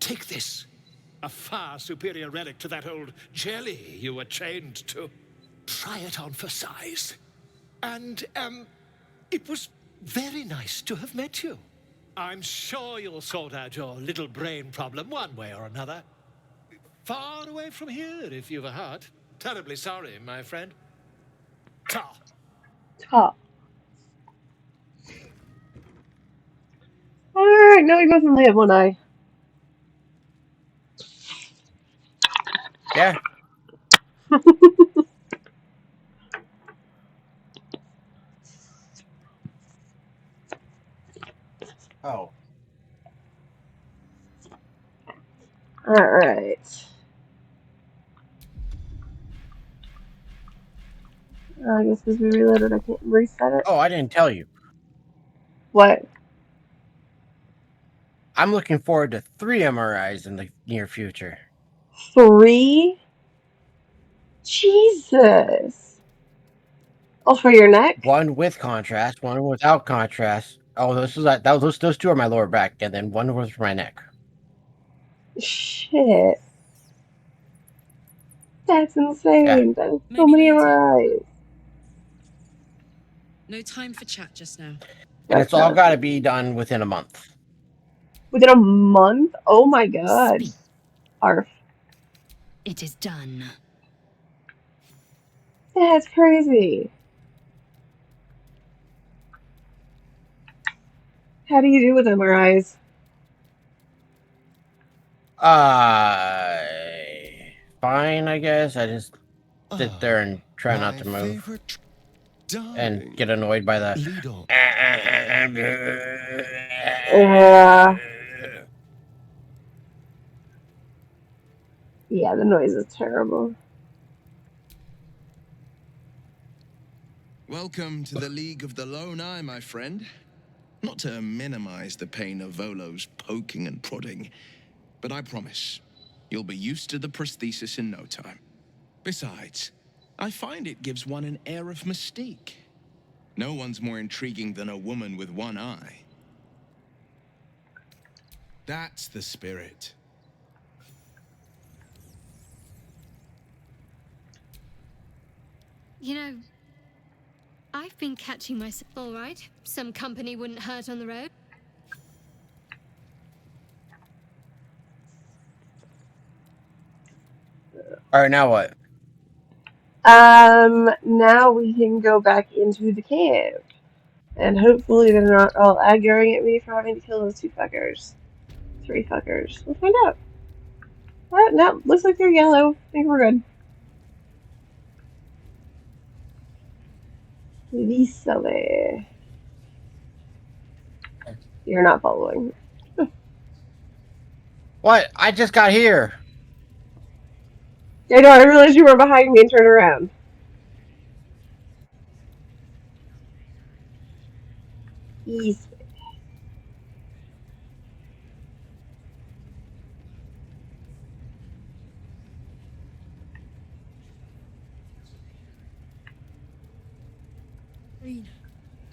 Take this. A far superior relic to that old jelly you were chained to. Try it on for size. And, it was very nice to have met you. I'm sure you'll sort out your little brain problem one way or another. Far away from here, if you've a heart. Terribly sorry, my friend. Ta. Ta. Alright, now he doesn't only have one eye. Yeah. Oh. Alright. I guess as we reloaded, I can't reset it. Oh, I didn't tell you. What? I'm looking forward to 3 MRIs in the near future. 3? Jesus. Oh, for your neck? 1 with contrast, 1 without contrast. Oh, those 2 are my lower back, and then 1 was for my neck. Shit. That's insane. Yeah. That is so many MRIs. No time for chat just now. And it's all got to be done within a month. Within a month? Oh my god. Arf. It is done. That's crazy. How do you do with MRIs? Fine, I guess. I just sit there and try not to move. And get annoyed by the... Yeah, the noise is terrible. Welcome to the League of the Lone Eye, my friend. Not to minimize the pain of Volo's poking and prodding, but I promise you'll be used to the prosthesis in no time. Besides, I find it gives one an air of mystique. No one's more intriguing than a woman with one eye. That's the spirit. You know, I've been catching myself. All right, some company wouldn't hurt on the road. All right, now what? Now we can go back into the cave. And hopefully they're not all aggroing at me for having to kill those 2 fuckers. 3 fuckers. We'll find out. No, looks like they're yellow. I think we're good. Visale. You're not following. What? I just got here. I know, I realized you were behind me and turned around. Easy.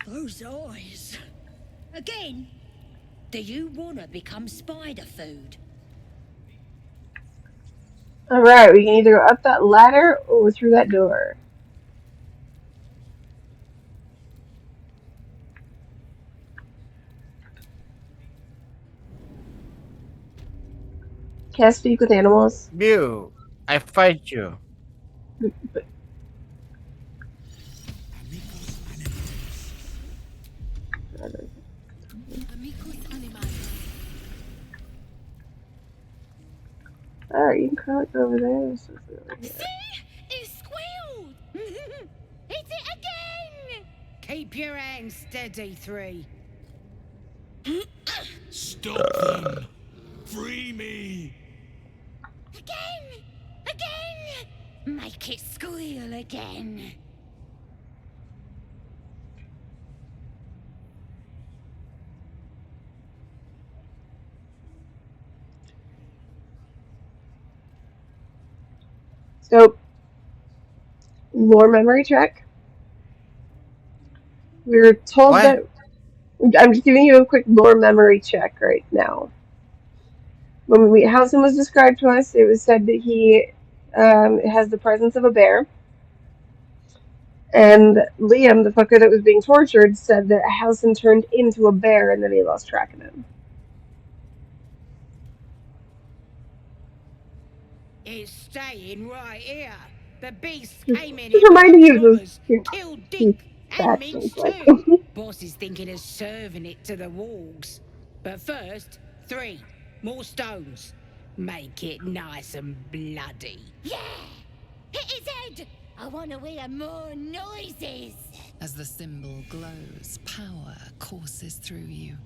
Those eyes. Again? Do you want to become spider food? Alright, we can either go up that ladder or through that door. Can't speak with animals. Mew, I fight you. Alright, you can curl it over there. This is over here. It squealed! Hit it again! Keep your hands steady, 3. Stop them! Free me! Again! Again! Make it squeal again. So, lore memory check. We were told What? that. I'm just giving you a quick lore memory check right now. When Halsin was described to us, it was said that he has the presence of a bear. And Liam, the fucker that was being tortured, said that Halsin turned into a bear and then he lost track of him. It's staying right here. The beast Just came in just here reminding with you of those robbers, two killed Dick and Minch factions. Like, too. Boss is thinking of serving it to the wargs. But first, 3 more stones. Make it nice and bloody. Yeah! Hit his head! I want to hear more noises! As the symbol glows, power courses through you.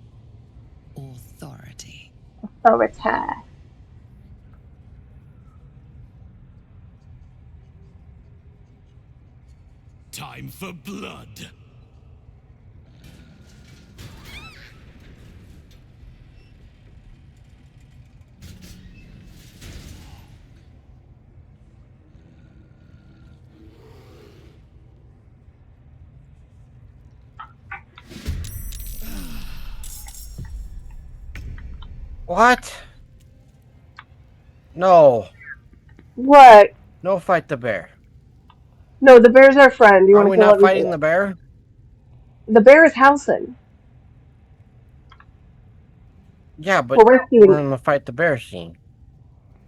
Authority. Authority. Time for blood! What? No. What? No, fight the bear. No, the bear's our friend. You Are want to we kill not everything fighting the bear? The bear is Halsin. Yeah, but We're rescuing. we're gonna fight the bear scene.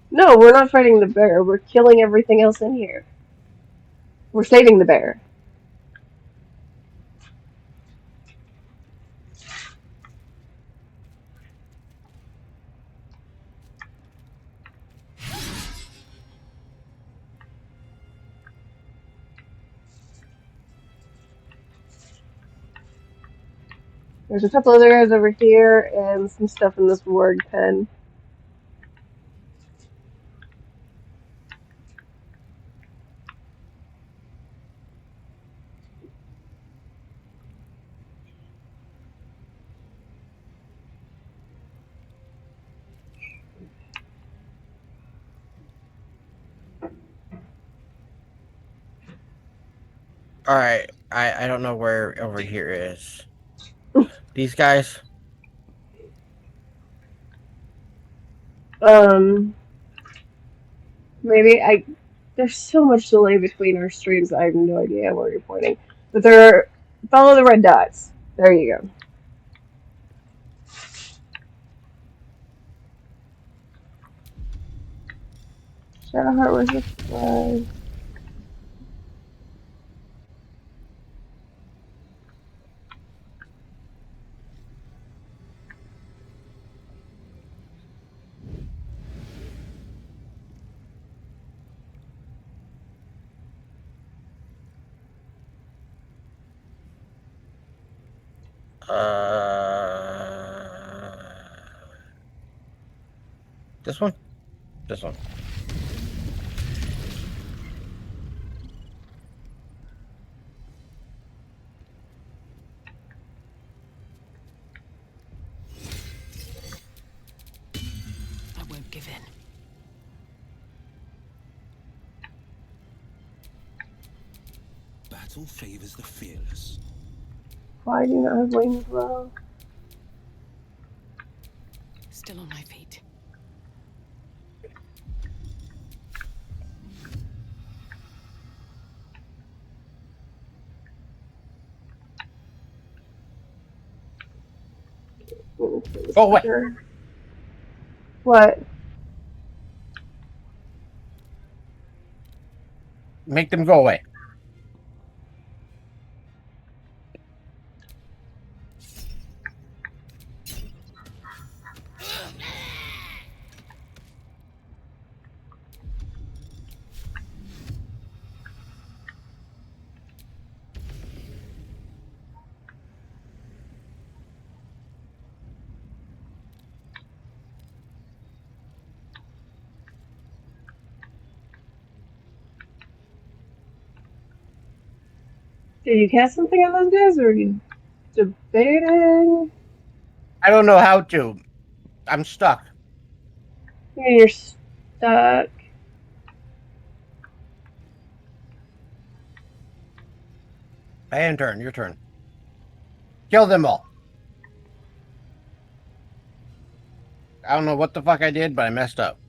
No, we're not fighting the bear. We're killing everything else in here. We're saving the bear. There's a couple other guys over here and some stuff in this ward pen. All right, I don't know where over here is. These guys. Maybe there's so much delay between our streams. I have no idea where you're pointing. But follow the red dots. There you go. Shadowheart, where's the flag? This one? This one. I won't give in. Battle favors the fearless. Why do you not have wings, well? Still on my feet. Go away. What? Make them go away. Did you cast something on those guys, or are you debating? I don't know how to. I'm stuck. Yeah, you're stuck. And turn. Your turn. Kill them all. I don't know what the fuck I did, but I messed up.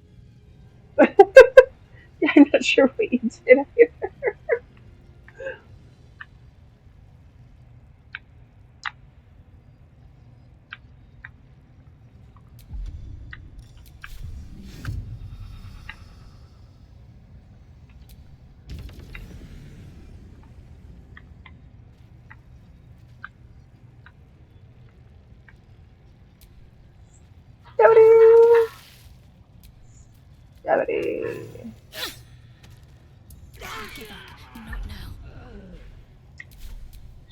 I'm not sure what you did either.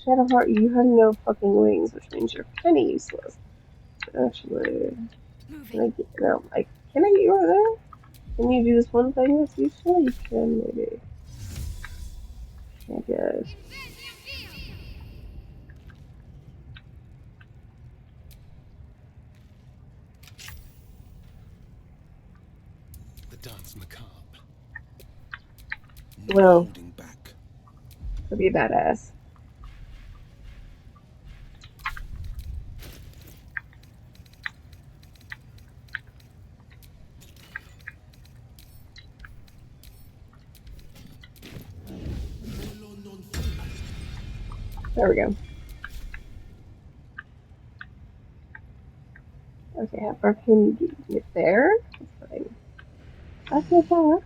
Shadowheart, you have no fucking wings, which means you're kind of useless. Actually, can I get you over there? Can you do this one thing that's useful? You can, maybe. I guess. The dance macabre. Well, that'd be badass. There we go. Okay, how far can you get there? That's fine. That's no problem.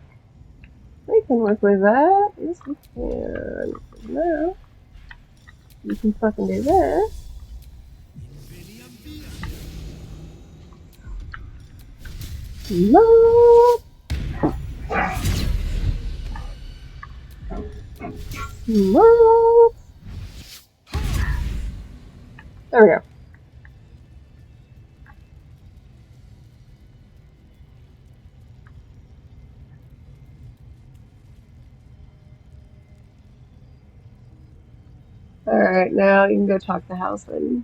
We can work with that. Yes, we can. No. You can fucking do this. No. No. There we go. Alright, now you can go talk to Halsin.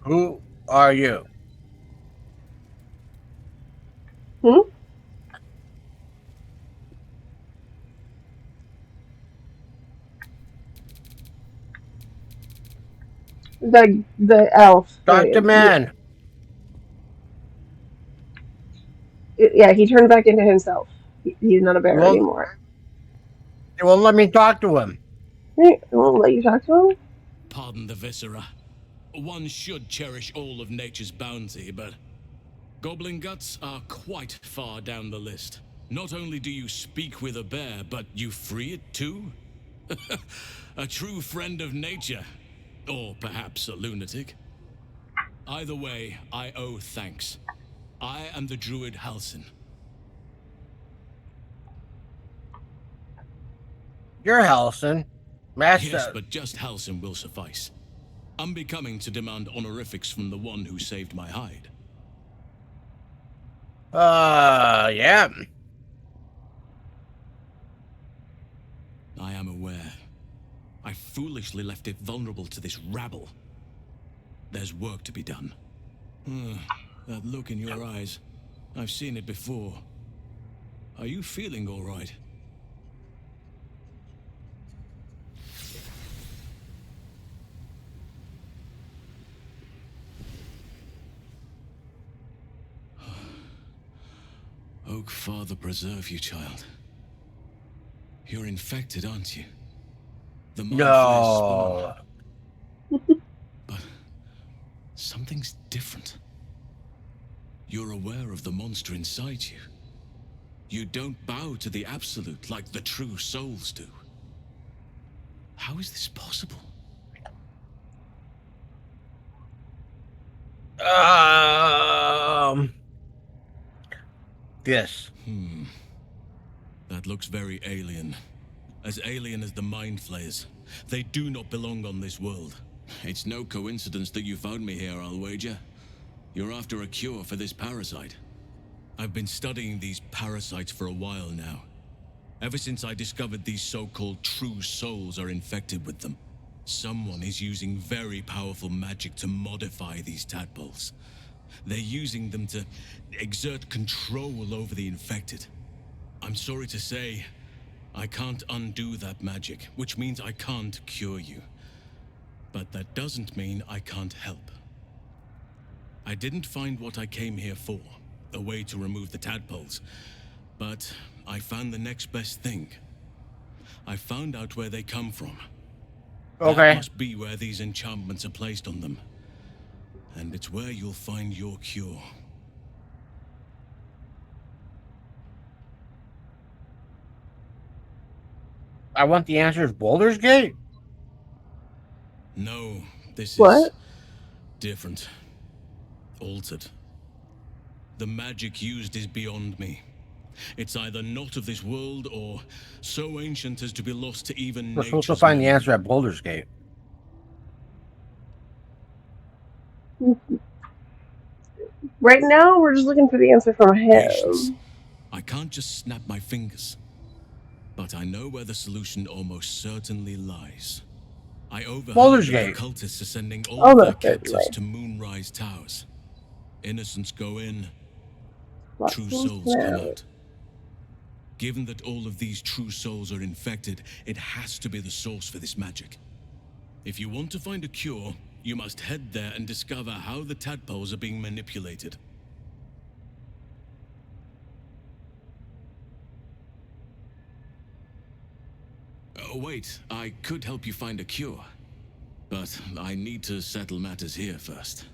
Who are you? Hmm? The elf. Dr. Man. Yeah, he turned back into himself. He's not a bear anymore. They won't let me talk to him. They won't let you talk to him? Pardon the viscera. One should cherish all of nature's bounty, but goblin guts are quite far down the list. Not only do you speak with a bear, but you free it too? A true friend of nature. Or perhaps a lunatic. Either way, I owe thanks. I am the druid Halsin. You're Halsin. Master. Yes, but just Halsin will suffice. Unbecoming to demand honorifics from the one who saved my hide. Yeah. I am aware. I foolishly left it vulnerable to this rabble. There's work to be done. That look in your eyes. I've seen it before. Are you feeling all right? Oak Father preserve you, child. You're infected, aren't you? The No. But something's different. You're aware of the monster inside you. You don't bow to the absolute like the true souls do. How is this possible? Yes. That looks very alien. As alien as the Mind Flayers. They do not belong on this world. It's no coincidence that you found me here, I'll wager. You're after a cure for this parasite. I've been studying these parasites for a while now. Ever since I discovered these so-called true souls are infected with them. Someone is using very powerful magic to modify these tadpoles. They're using them to exert control over the infected. I'm sorry to say, I can't undo that magic, which means I can't cure you. But that doesn't mean I can't help. I didn't find what I came here for, a way to remove the tadpoles, but I found the next best thing. I found out where they come from. Okay. That must be where these enchantments are placed on them. And it's where you'll find your cure. I want the answers Baldur's Gate? No, this What? is different. Altered. The magic used is beyond me. It's either not of this world or so ancient as to be lost to even We're supposed to nature's find the memory. answer at Baldur's Gate. Right now, we're just looking for the answer from Patience. him. I can't just snap my fingers. But I know where the solution almost certainly lies. I overheard Baldur's that Gate. the cultists are sending all Oh, of their that's captives certainly. to Moonrise Towers. Innocents go in, Lots true of souls come snow. out. Given that all of these true souls are infected, it has to be the source for this magic. If you want to find a cure, you must head there and discover how the tadpoles are being manipulated. Oh, wait, I could help you find a cure. But I need to settle matters here first.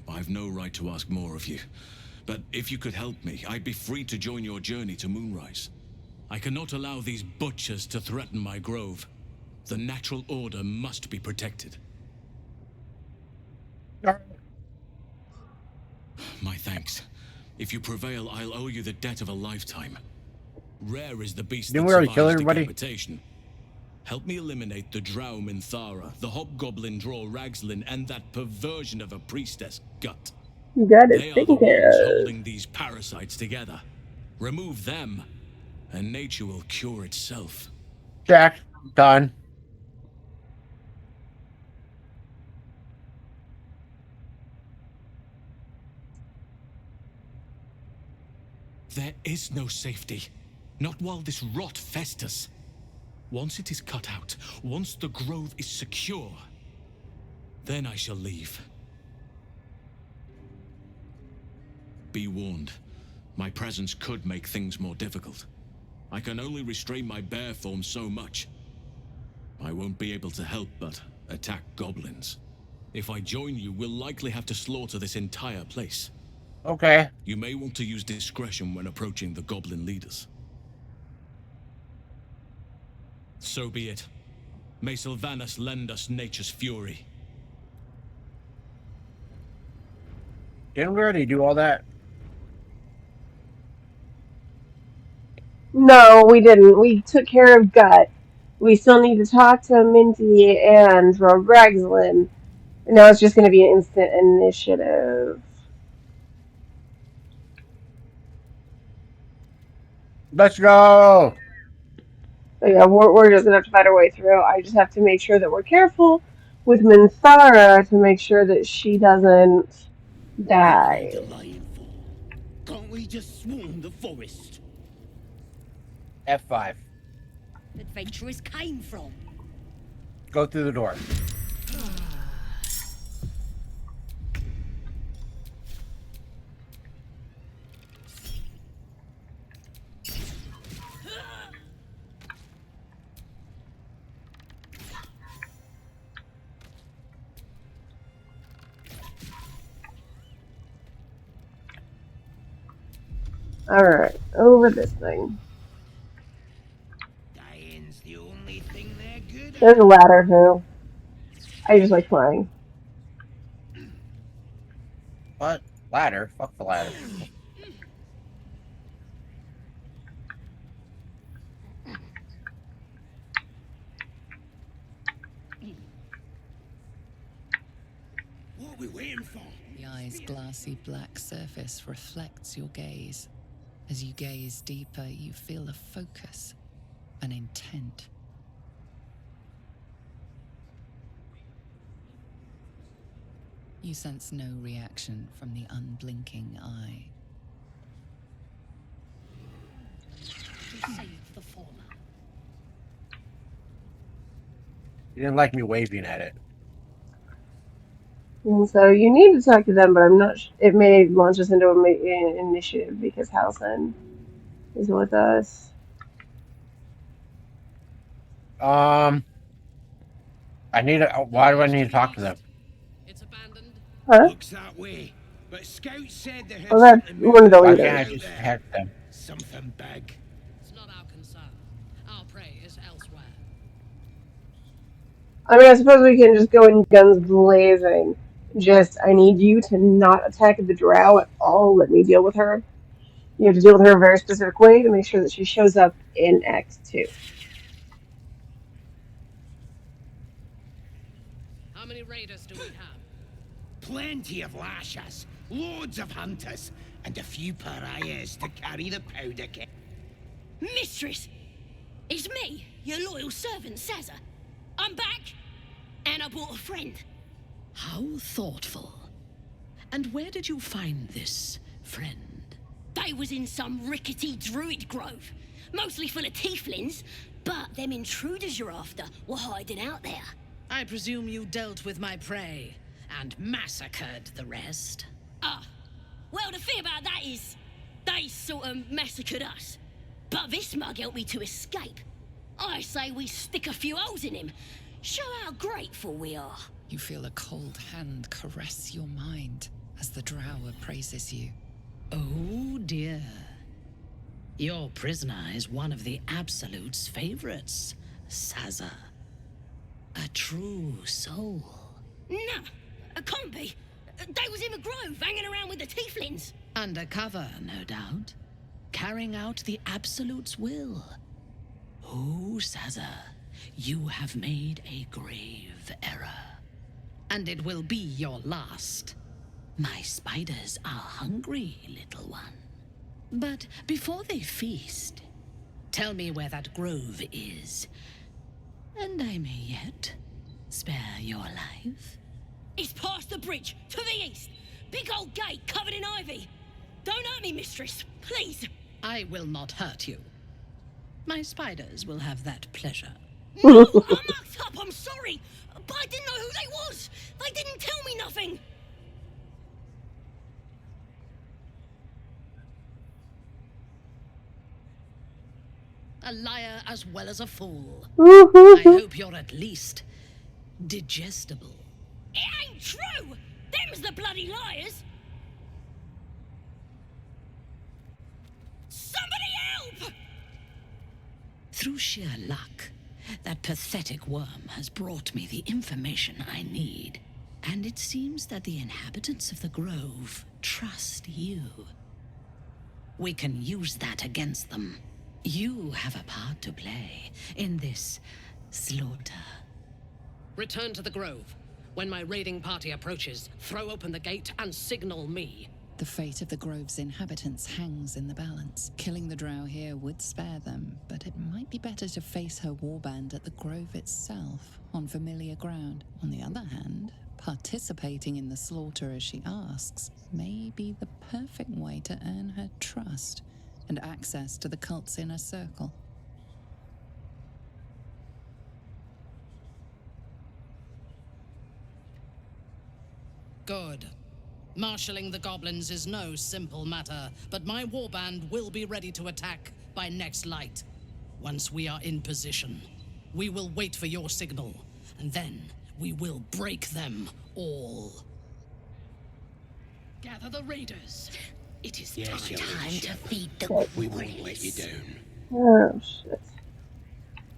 I've no right to ask more of you. But if you could help me, I'd be free to join your journey to Moonrise. I cannot allow these butchers to threaten my grove. The natural order must be protected. My thanks. If you prevail, I'll owe you the debt of a lifetime. Rare is the beast Didn't that we already kill survives everybody? decapitation. Help me eliminate the drow Minthara, the hobgoblin Dror Ragzlin, and that perversion of a priestess gut. That is They are the taken care ones of. holding these parasites together. Remove them, and nature will cure itself. Jack, done. There is no safety. Not while this rot festers. Once it is cut out, once the grove is secure, Then I shall leave. Be warned, my presence could make things more difficult. I can only restrain my bear form so much. I won't be able to help but attack goblins. If I join you, we'll likely have to slaughter this entire place. Okay. You may want to use discretion when approaching the goblin leaders. So be it. May Sylvanus lend us nature's fury. Didn't we already do all that? No, we didn't. We took care of Gut. We still need to talk to Minty and Dror Ragzlin. And now it's just going to be an instant initiative. Let's go! So yeah, we're just going to have to fight our way through. I just have to make sure that we're careful with Minthara to make sure that she doesn't die. Can't we just swarm the forest? F5. Adventurers came from. Go through the door. Alright, over this thing. There's a ladder too. I just like flying. What? Ladder? Fuck the ladder. What are we waiting for? The eye's glassy black surface reflects your gaze. As you gaze deeper, you feel a focus, an intent. You sense no reaction from the unblinking eye. Save the former. You didn't like me waving at it. And so you need to talk to them, but I'm not. It may launch us into an initiative because Halsin is with us. I need to. Why do I need to talk to them? Huh? Looks that way. But Scout said they had Well, that's something one of the Why leaders. can't I just attack them? Something big. It's not our concern. Our prey is elsewhere. I mean, I suppose we can just go in guns blazing. Just, I need you to not attack the drow at all. Let me deal with her. You have to deal with her a very specific way to make sure that she shows up in Act 2. How many raiders do we have? Plenty of lashers, loads of hunters, and a few pariahs to carry the powder keg. Mistress! It's me, your loyal servant, Sazza. I'm back, and I brought a friend. How thoughtful. And where did you find this friend? They was in some rickety druid grove, mostly full of tieflings, but them intruders you're after were hiding out there. I presume you dealt with my prey and massacred the rest? Well, the thing about that is, they sort of massacred us. But this mug helped me to escape. I say we stick a few holes in him. Show how grateful we are. You feel a cold hand caress your mind as the drow appraises you. Oh dear. Your prisoner is one of the Absolute's favorites, Sazza. A true soul. Nah, it can't be. They was in the grove, hanging around with the tieflings. Undercover, no doubt. Carrying out the Absolute's will. Oh, Sazza, you have made a grave error. And it will be your last. My spiders are hungry, little one. But before they feast, tell me where that grove is. And I may yet spare your life. It's past the bridge, to the east. Big old gate covered in ivy. Don't hurt me, mistress, please. I will not hurt you. My spiders will have that pleasure. No, I'm mucked up, I'm sorry. But I didn't know who they was. They didn't tell me nothing! A liar as well as a fool. I hope you're at least digestible. It ain't true! Them's the bloody liars! Somebody help! Through sheer luck, that pathetic worm has brought me the information I need. And it seems that the inhabitants of the Grove trust you. We can use that against them. You have a part to play in this slaughter. Return to the Grove. When my raiding party approaches, throw open the gate and signal me. The fate of the Grove's inhabitants hangs in the balance. Killing the Drow here would spare them, but it might be better to face her warband at the Grove itself, on familiar ground. On the other hand, participating in the slaughter as she asks may be the perfect way to earn her trust and access to the cult's inner circle. Good. Marshalling the goblins is no simple matter, but my warband will be ready to attack by next light. Once we are in position, we will wait for your signal, and then we will break them all. Gather the raiders. It is Time to feed the We won't let you down. Oh, shit.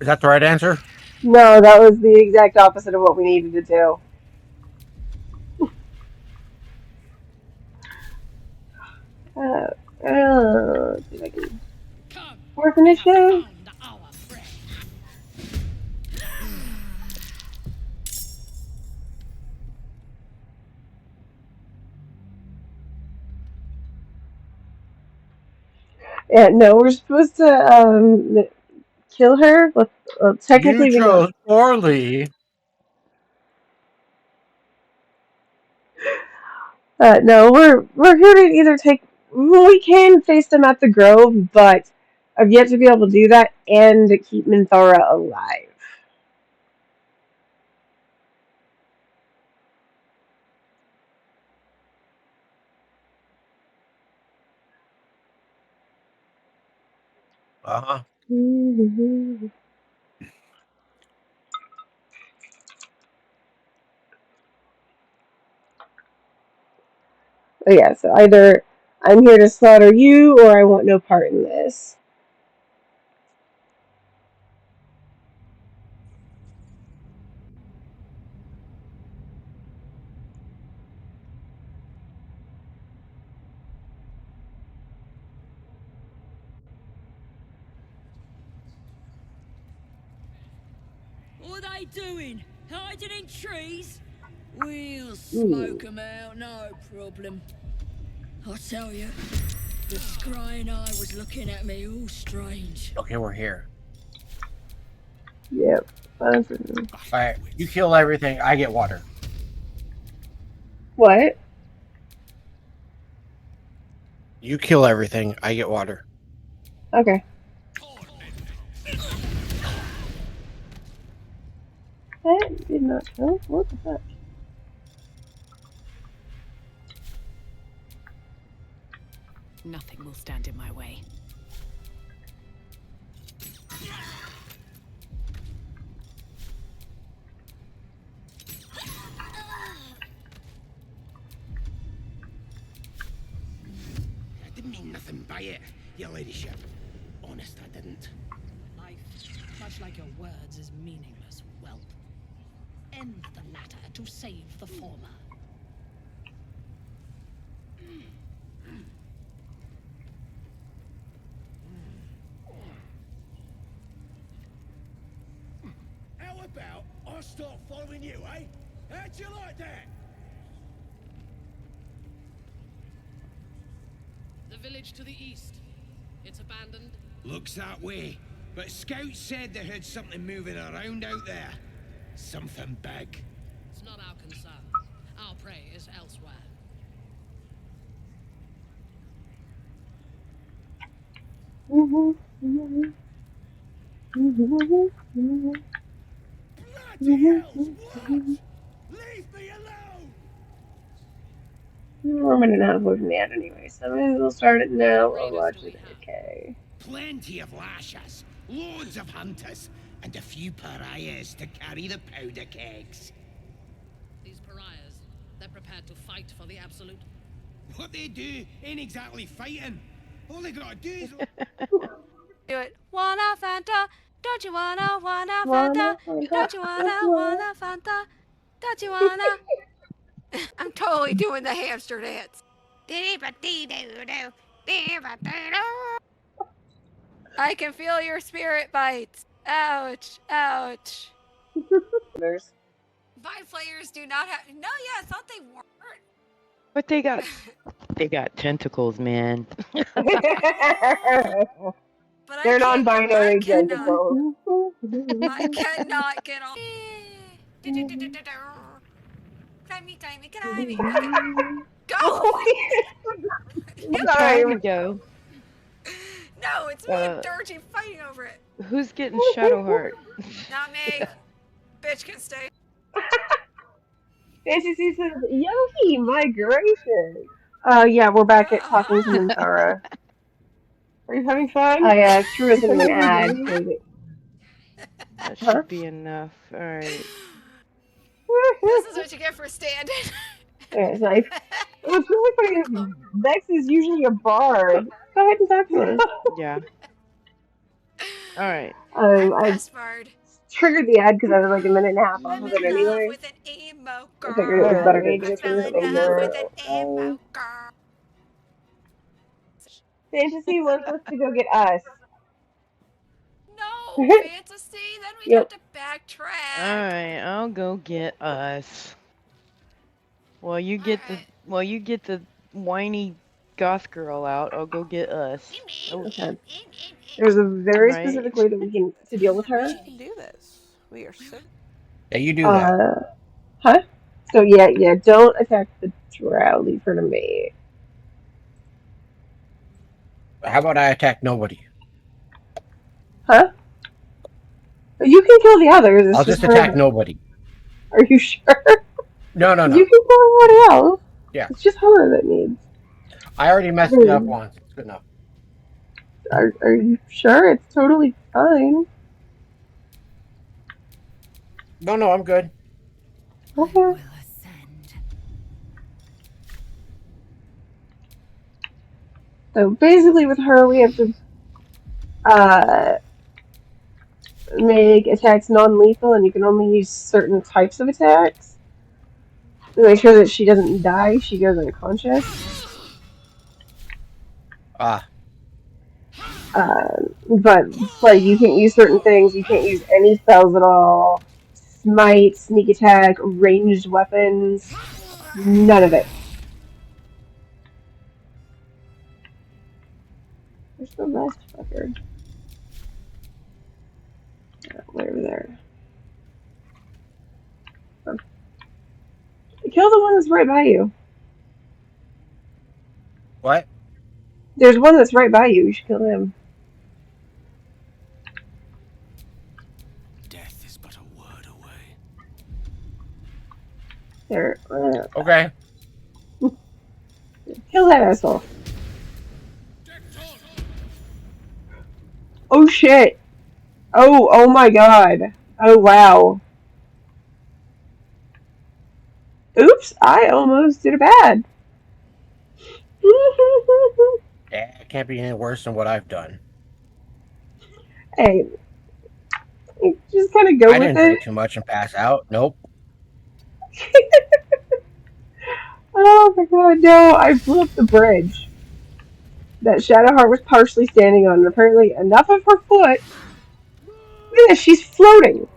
Is that the right answer? No, that was the exact opposite of what we needed to do. See if I can fourth initiative. Yeah, no, we're supposed to kill her. Well, technically, You we know. chose poorly. No, we're here to either take. Well, we can face them at the Grove, but I've yet to be able to do that and to keep Minthara alive. Uh-huh. But yeah, so either I'm here to slaughter you, or I want no part in this. What are they doing? Hiding in trees? We'll smoke 'em out, no problem. I tell you, the scrying eye was looking at me all strange. Okay, we're here. Yep. Alright, you kill everything, I get water. What? You kill everything, I get water. Okay. That did not kill. What the fuck? Nothing will stand in my way. I didn't mean nothing by it, your ladyship. Honest, I didn't. Life, much like your words, is meaningless, whelp. End the latter to save the former. How about I start following you, eh? How'd you like that? The village to the east. It's abandoned. Looks that way. But scouts said they heard something moving around out there. Something big. It's not our concern. Our prey is elsewhere. Bloody hell! What? Leave me alone! We're a minute and a half away from the end anyway, so I might as well start it now while watching it. Okay. Plenty of lashers, loads of hunters, and a few pariahs to carry the powder kegs. These pariahs, they're prepared to fight for the absolute. What they do ain't exactly fighting. All they gotta do is... Do it. Wanna Fanta? Don't you wanna Fanta? Don't you wanna Fanta? Don't you wanna? I'm totally doing the hamster dance. I can feel your spirit bites. Ouch, ouch. Mind flayers do not have. No, yeah, I thought they weren't. But they got tentacles, man. But They're non-binary tentacles. tentacles. I cannot get on. Climb me. Okay. Go! There we go. No, it's me and Durge fighting over it. Who's getting Shadowheart? Not me. Bitch can stay. Fantasy says, Yogi, migration. Yeah, we're back at talking to Minthara. Are you having fun? I threw us into an ad. That should be enough. Alright. This is what you get for standing. Yeah, it's nice. What's really funny is Vex is usually a bard. Go ahead and talk to her. Yeah. Alright. I triggered the ad because I was like a minute and a half off of it anyway. I figured it was better to get through it before. Fantasy wants us to go get us. No, Fantasy, then we have to backtrack. Alright, I'll go get us. While you get the whiny goth girl out, I'll go get us. Okay. There's a very specific way that we can to deal with her. We can do this. We are so. Yeah, you do that. Huh? So yeah, don't attack the drow. Leave her to me. How about I attack nobody? Huh? You can kill the others. I'll just attack nobody. Are you sure? No. You can kill everybody else. Yeah. It's just her that needs. I already messed it up once. It's good enough. Are you sure? It's totally fine. No, I'm good. Okay. So basically with her we have to make attacks non-lethal, and you can only use certain types of attacks. To make sure that she doesn't die, she goes unconscious. But like you can't use certain things, you can't use any spells at all. Smite, sneak attack, ranged weapons, none of it. Where's the last fucker? Way over there. Oh. Kill the one that's right by you. What? There's one that's right by you. You should kill him. Death is but a word away. There. Okay. Kill that asshole. Oh shit. Oh my god. Oh wow. Oops, I almost did a bad. Yeah, it can't be any worse than what I've done. Hey, just kind of go with it. I didn't drink too much and pass out. Nope. Oh my god, no, I blew up the bridge that Shadowheart was partially standing on, and apparently enough of her foot. Look at this, she's floating.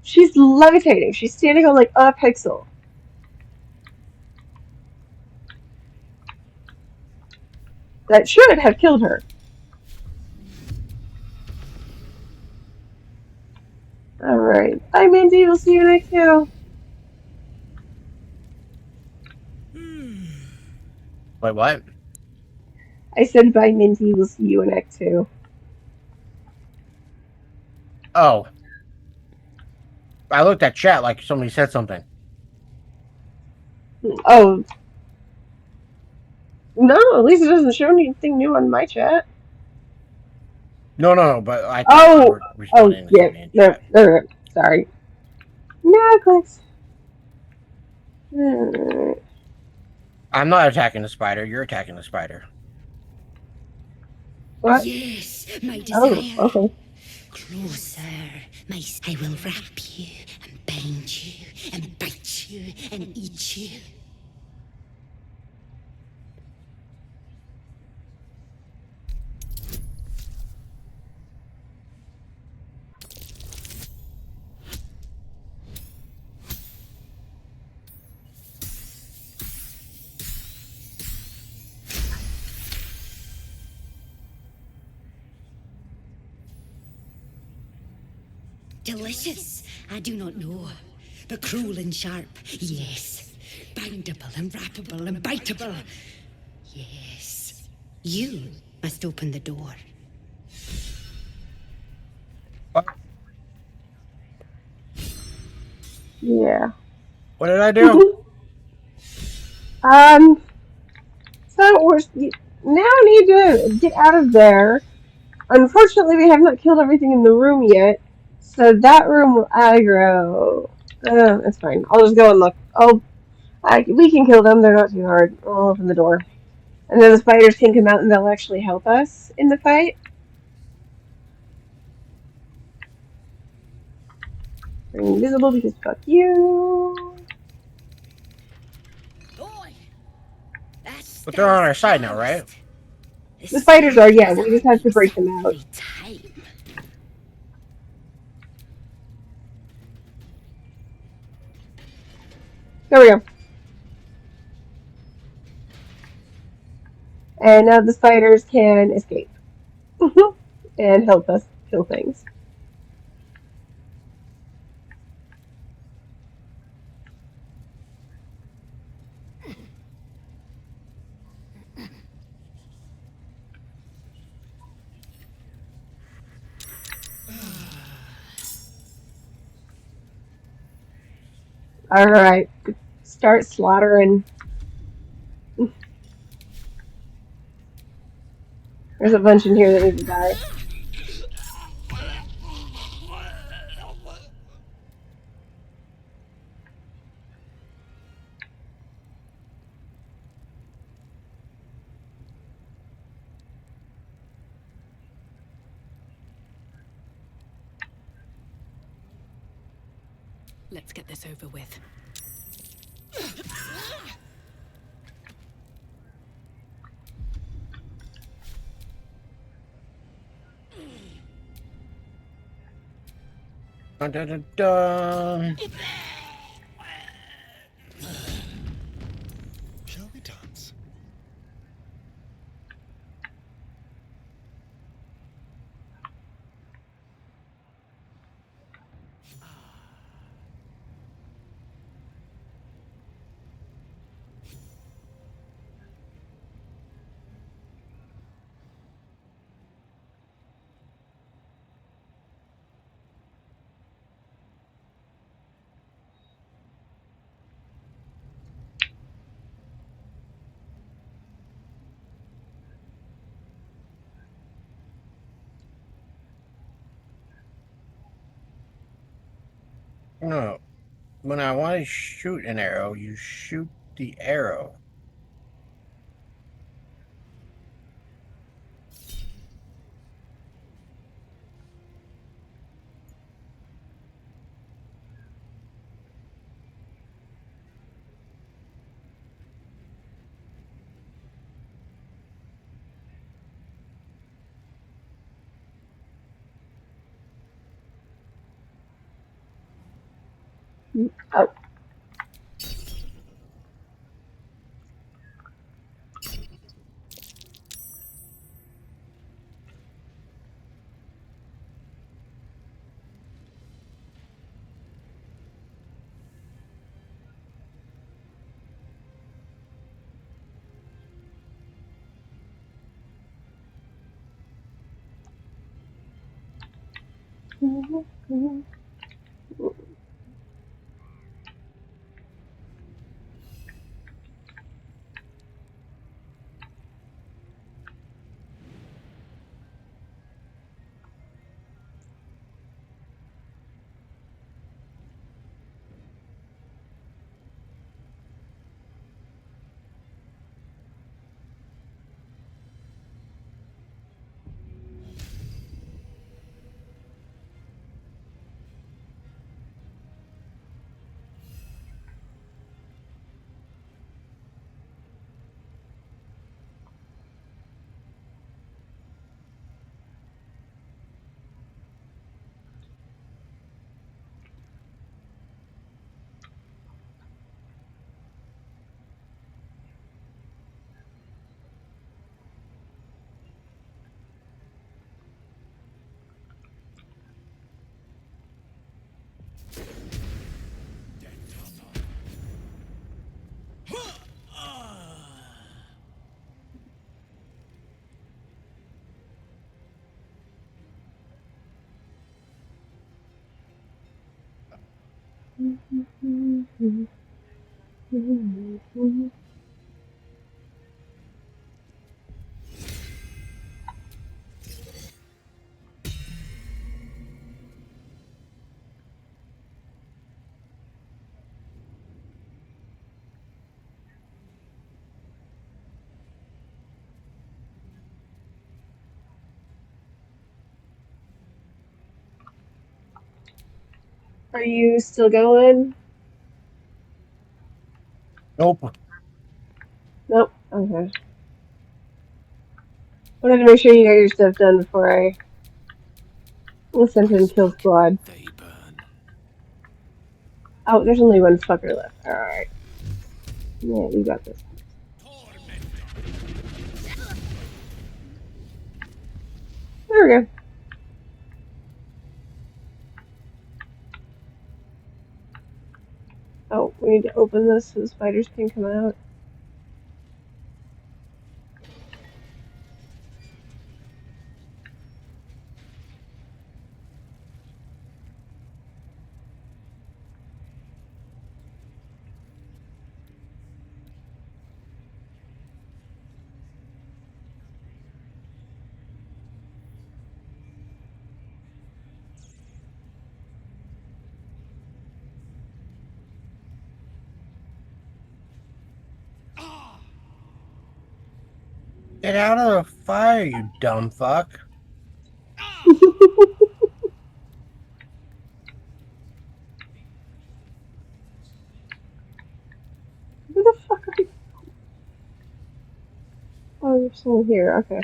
She's levitating. She's standing on like a pixel. That should have killed her. Alright. Bye, Mindy. We'll see you next video. Wait, what? I said bye, Minty. We'll see you in Act 2. Oh. I looked at chat like somebody said something. Oh, no, at least it doesn't show anything new on my chat. No, but I thought you were responding to Yeah, something in no, chat. no, sorry. Necklace. Alright. I'm not attacking the spider. You're attacking the spider. What? Yes, my Oh, desire. okay. Closer, I will wrap you and bind you and bite you and eat you. Delicious, I do not know, but cruel and sharp, yes. Bindable and wrappable and biteable, yes. You must open the door. Yeah. What did I do? So now need to get out of there. Unfortunately, we have not killed everything in the room yet, so that room will aggro. That's fine. I'll just go and look. We can kill them. They're not too hard. I'll open the door, and then the spiders can come out, and they'll actually help us in the fight. They're invisible because fuck you. But they're on our side now, right? The spiders are, yeah. We just have to break them out. There we go. And now the spiders can escape and help us kill things. Alright. Start slaughtering. There's a bunch in here that need to die. Let's get this over with. Dun, dun, dun, dun. Shall we dance? No. When I want to shoot an arrow, you shoot the arrow. Oh. Are you still going? Nope. Nope. Okay. Wanted to make sure you got your stuff done before I sent in Kill Squad. Oh, there's only one fucker left. Alright. Yeah, you got this. There we go. Oh, we need to open this so the spiders can come out. Get out of the fire, you dumb fuck. Who the fuck are you? Oh, you're still here. Okay.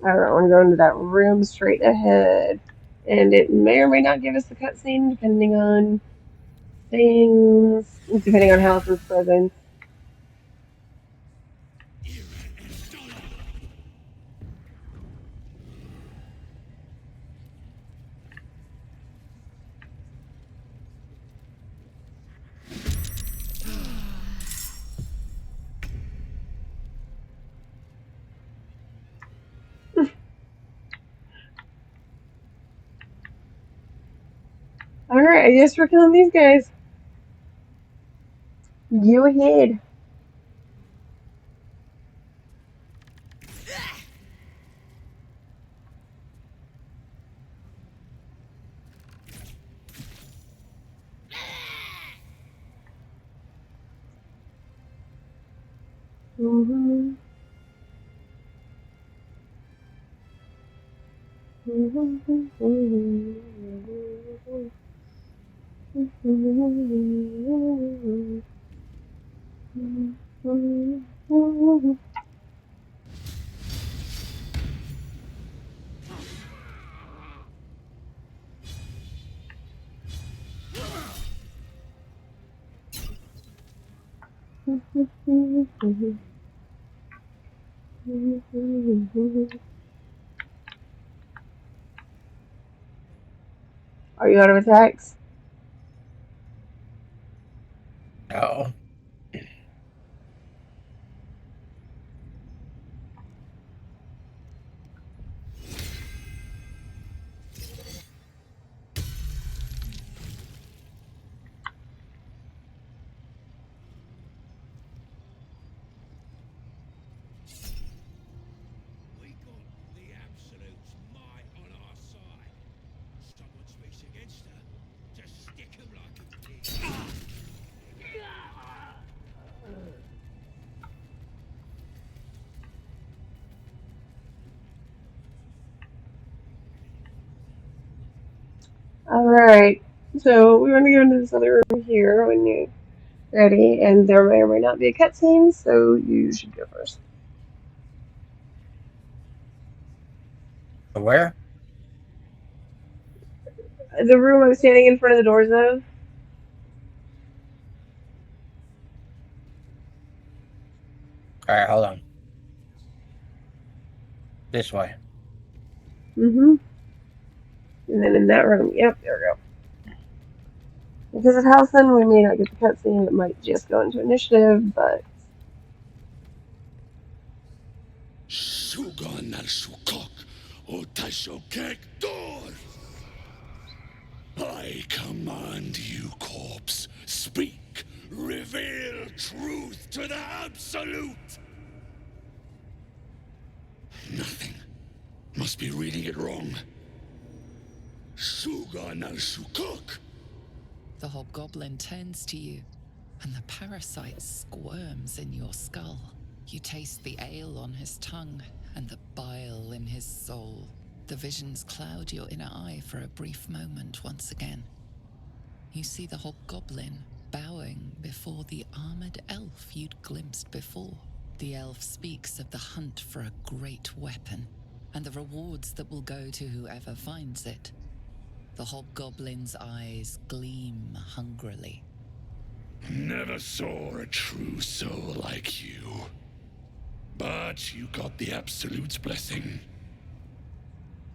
Alright, I'm going to that room straight ahead. And it may or may not give us the cutscene, depending on things, depending on Halsin's presence. Alright, I guess we're killing these guys. You ahead. Mm-hmm. Are you out of attacks? No. Alright. So we want to go into this other room here when you're ready, and there may or may not be a cutscene, so you should go first. Where? The room I'm standing in front of the doors of. Alright, hold on. This way. Mm-hmm. And then in that room, yep, there we go. Because of Halsin, we may not get the cutscene. It might just go into initiative, but Sugan al Shukok, Otashokek Dor. I command you, corpse. Speak. Reveal truth to the Absolute. Nothing. Must be reading it wrong. Sugan al Shukok. The hobgoblin turns to you, and the parasite squirms in your skull. You taste the ale on his tongue and the bile in his soul. The visions cloud your inner eye for a brief moment once again. You see the hobgoblin bowing before the armored elf you'd glimpsed before. The elf speaks of the hunt for a great weapon and the rewards that will go to whoever finds it. The hobgoblin's eyes gleam hungrily. Never saw a true soul like you. But you got the Absolute's blessing.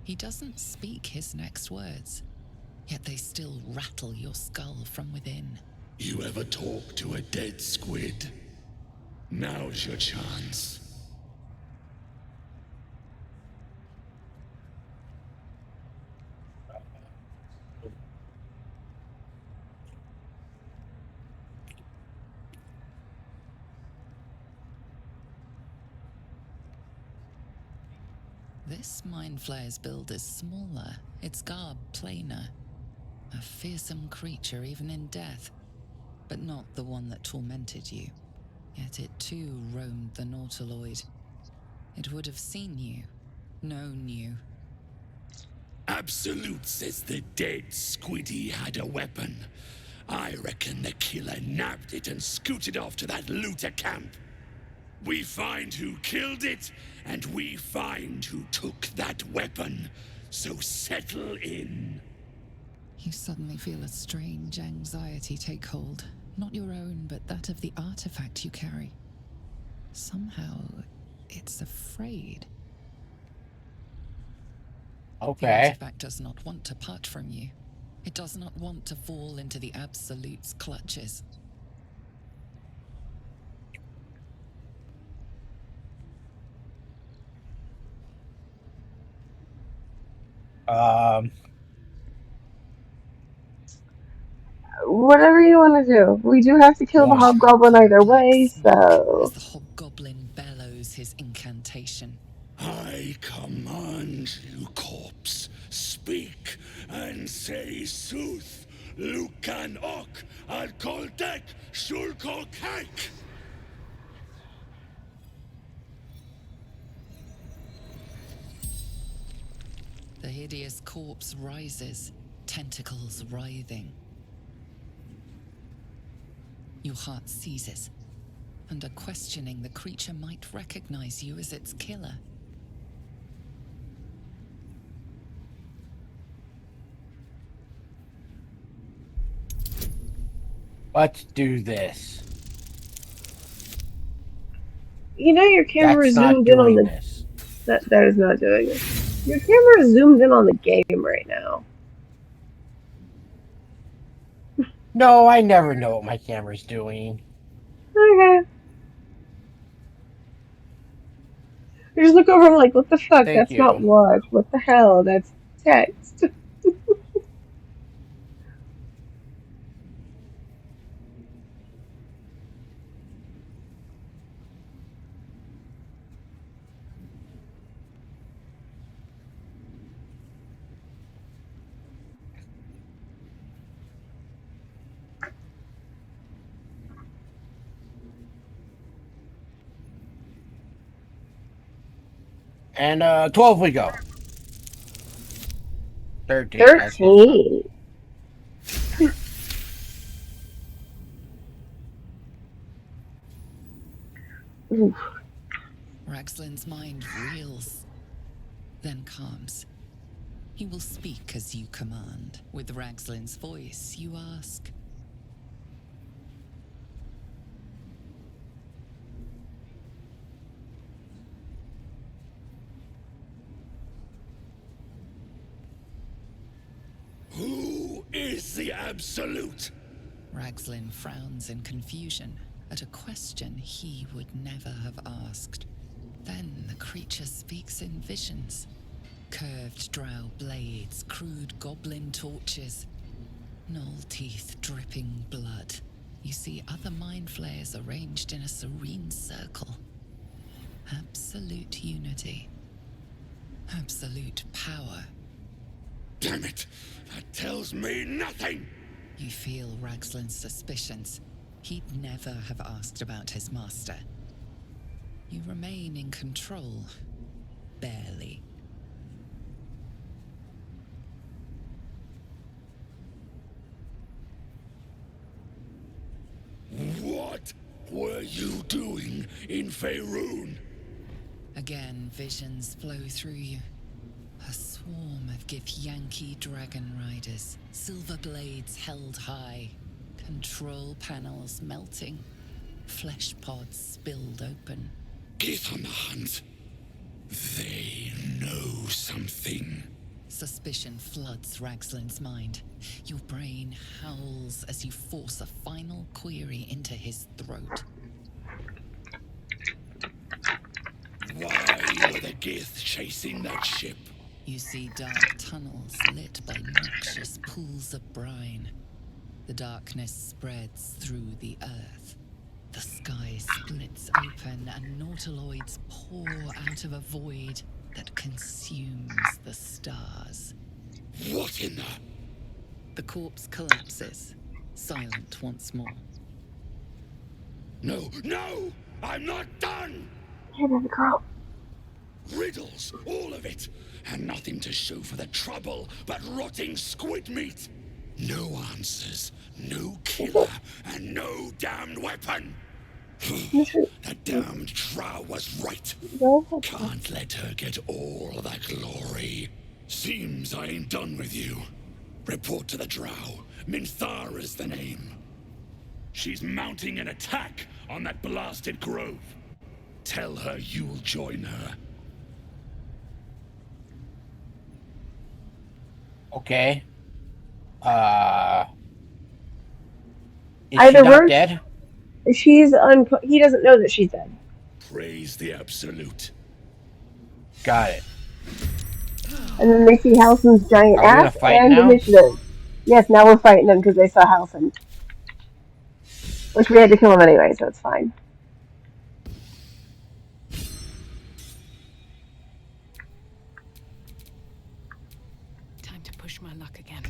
He doesn't speak his next words, yet they still rattle your skull from within. You ever talk to a dead squid? Now's your chance. This Mind Flayer's build is smaller, its garb plainer. A fearsome creature even in death, but not the one that tormented you. Yet it too roamed the Nautiloid. It would have seen you, known you. Absolute says the dead squiddy had a weapon. I reckon the killer nabbed it and scooted off to that looter camp. We find who killed it, and we find who took that weapon. So settle in. You suddenly feel a strange anxiety take hold. Not your own, but that of the artifact you carry. Somehow, it's afraid. The Okay. artifact does not want to part from you. It does not want to fall into the Absolute's clutches. Whatever you want to do. We do have to kill the hobgoblin either way, so... As the hobgoblin bellows his incantation. I command you, corpse. Speak and say sooth. Lucan ok al koldek shulkok hek. The hideous corpse rises, tentacles writhing. Your heart seizes, and questioning the creature might recognize you as its killer. Let's do this. You know your camera is That's not zoomed in on doing the... this. That is not doing it. Your camera is zoomed in on the game right now. No, I never know what my camera's doing. Okay. I just look over and I'm like, what the fuck? Thank That's you. not watch. What the hell? That's text. And 12 we go. 13. 13. Ragzlin's mind reels, then calms. He will speak as you command. With Ragzlin's voice, you ask. Who is the Absolute? Ragzlin frowns in confusion at a question he would never have asked. Then the creature speaks in visions. Curved drow blades, crude goblin torches, gnoll teeth dripping blood. You see other mind flayers arranged in a serene circle. Absolute unity. Absolute power. Damn it! That tells me nothing! You feel Ragzlin's suspicions. He'd never have asked about his master. You remain in control. Barely. What were you doing in Faerun? Again, visions flow through you. A swarm of Githyanki dragon riders, silver blades held high, control panels melting, flesh pods spilled open. Githyanki. They know something. Suspicion floods Ragzlin's mind. Your brain howls as you force a final query into his throat. Why were the Gith chasing that ship? You see dark tunnels lit by noxious pools of brine. The darkness spreads through the earth. The sky splits open and nautiloids pour out of a void that consumes the stars. What in the... The corpse collapses, silent once more. No, no! I'm not done! Hey, baby girl. Riddles, all of it, and nothing to show for the trouble but rotting squid meat. No answers, no killer, and no damned weapon. That damned Drow was right. Can't let her get all the glory. Seems I ain't done with you. Report to the Drow. Minthara's the name. She's mounting an attack on that blasted grove. Tell her you'll join her. Okay. Is Either she not we're dead? She's he doesn't know that she's dead. Praise the Absolute. Got it. And then they see Halsin's giant Are we gonna axe fight and now? initiative. Yes, now we're fighting them because they saw Halsin. Which we had to kill him anyway, so it's fine. Time to push my luck again.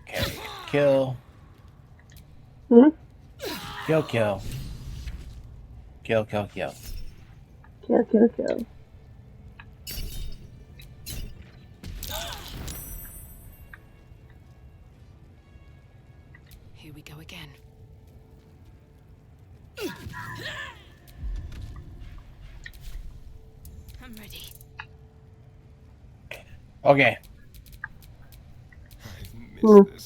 Okay. Kill. Hmm? Kill, kill. Kill, kill, kill. Kill, kill, kill. Here we go again. I'm ready. Okay.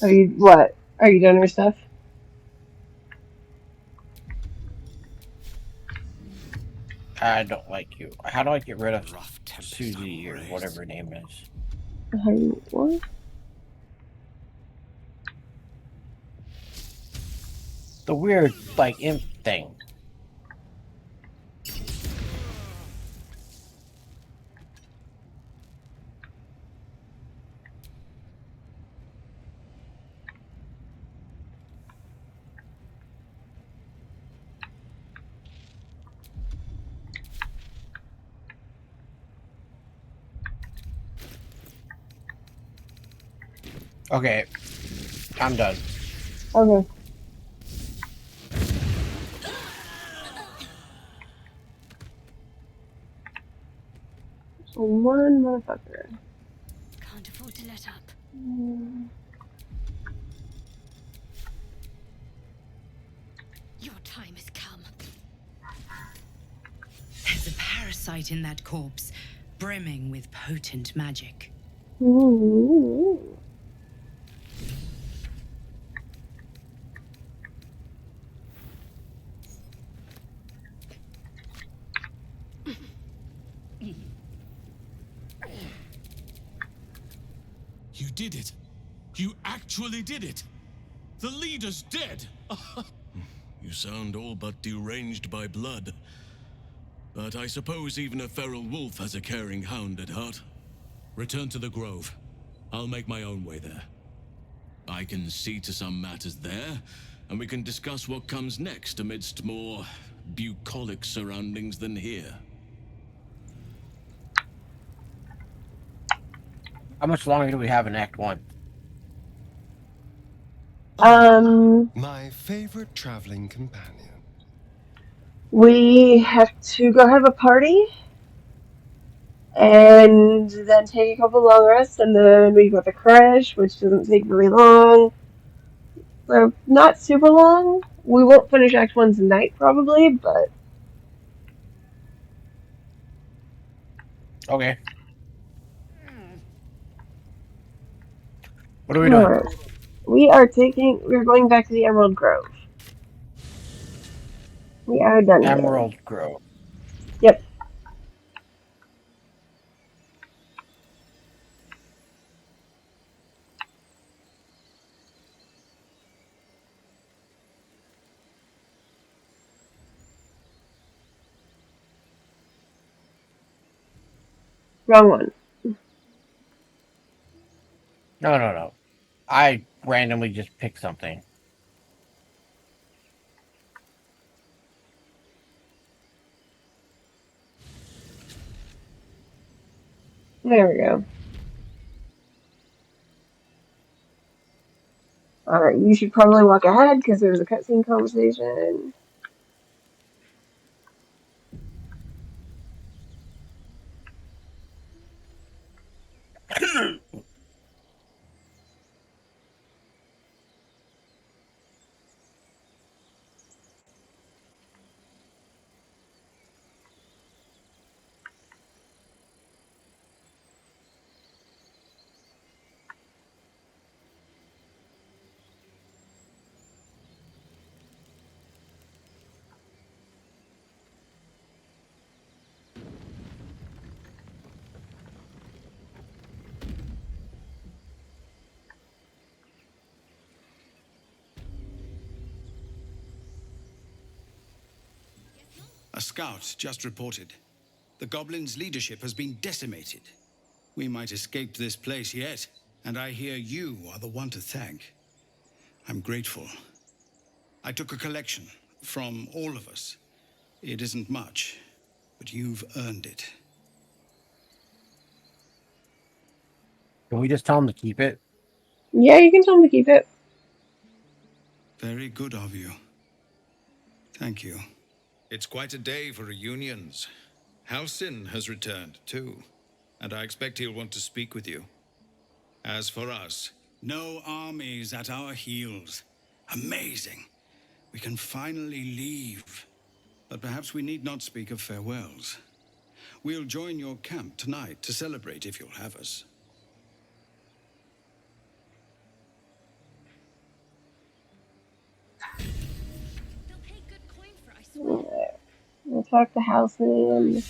Are you what? Are you done your stuff? I don't like you. How do I get rid of Susie or whatever her name is? What? The weird, like, imp thing. Okay, I'm done. Okay. So one motherfucker. Can't afford to let up. Your time has come. There's a parasite in that corpse, brimming with potent magic. Ooh. You did it. You actually did it. The leader's dead. You sound all but deranged by blood. But I suppose even a feral wolf has a caring hound at heart. Return to the grove. I'll make my own way there. I can see to some matters there, and we can discuss what comes next amidst more bucolic surroundings than here. How much longer do we have in Act 1? My favorite traveling companion. We have to go have a party, and then take a couple long rests, and then we go to crash, which doesn't take very long. So not super long. We won't finish Act 1 tonight, probably, but Okay. What are we doing? alright. We're going back to the Emerald Grove. We are done here. Emerald Grove. Yep. Wrong one. No. I randomly just picked something. There we go. Alright, you should probably walk ahead because there's a cutscene conversation. A scout just reported. The goblins' leadership has been decimated. We might escape this place yet, and I hear you are the one to thank. I'm grateful. I took a collection from all of us. It isn't much, but you've earned it. Can we just tell him to keep it? Yeah, you can tell him to keep it. Very good of you. Thank you. It's quite a day for reunions. Halsin has returned, too, and I expect he'll want to speak with you. As for us... No armies at our heels. Amazing. We can finally leave. But perhaps we need not speak of farewells. We'll join your camp tonight to celebrate if you'll have us. We'll talk to Halsin.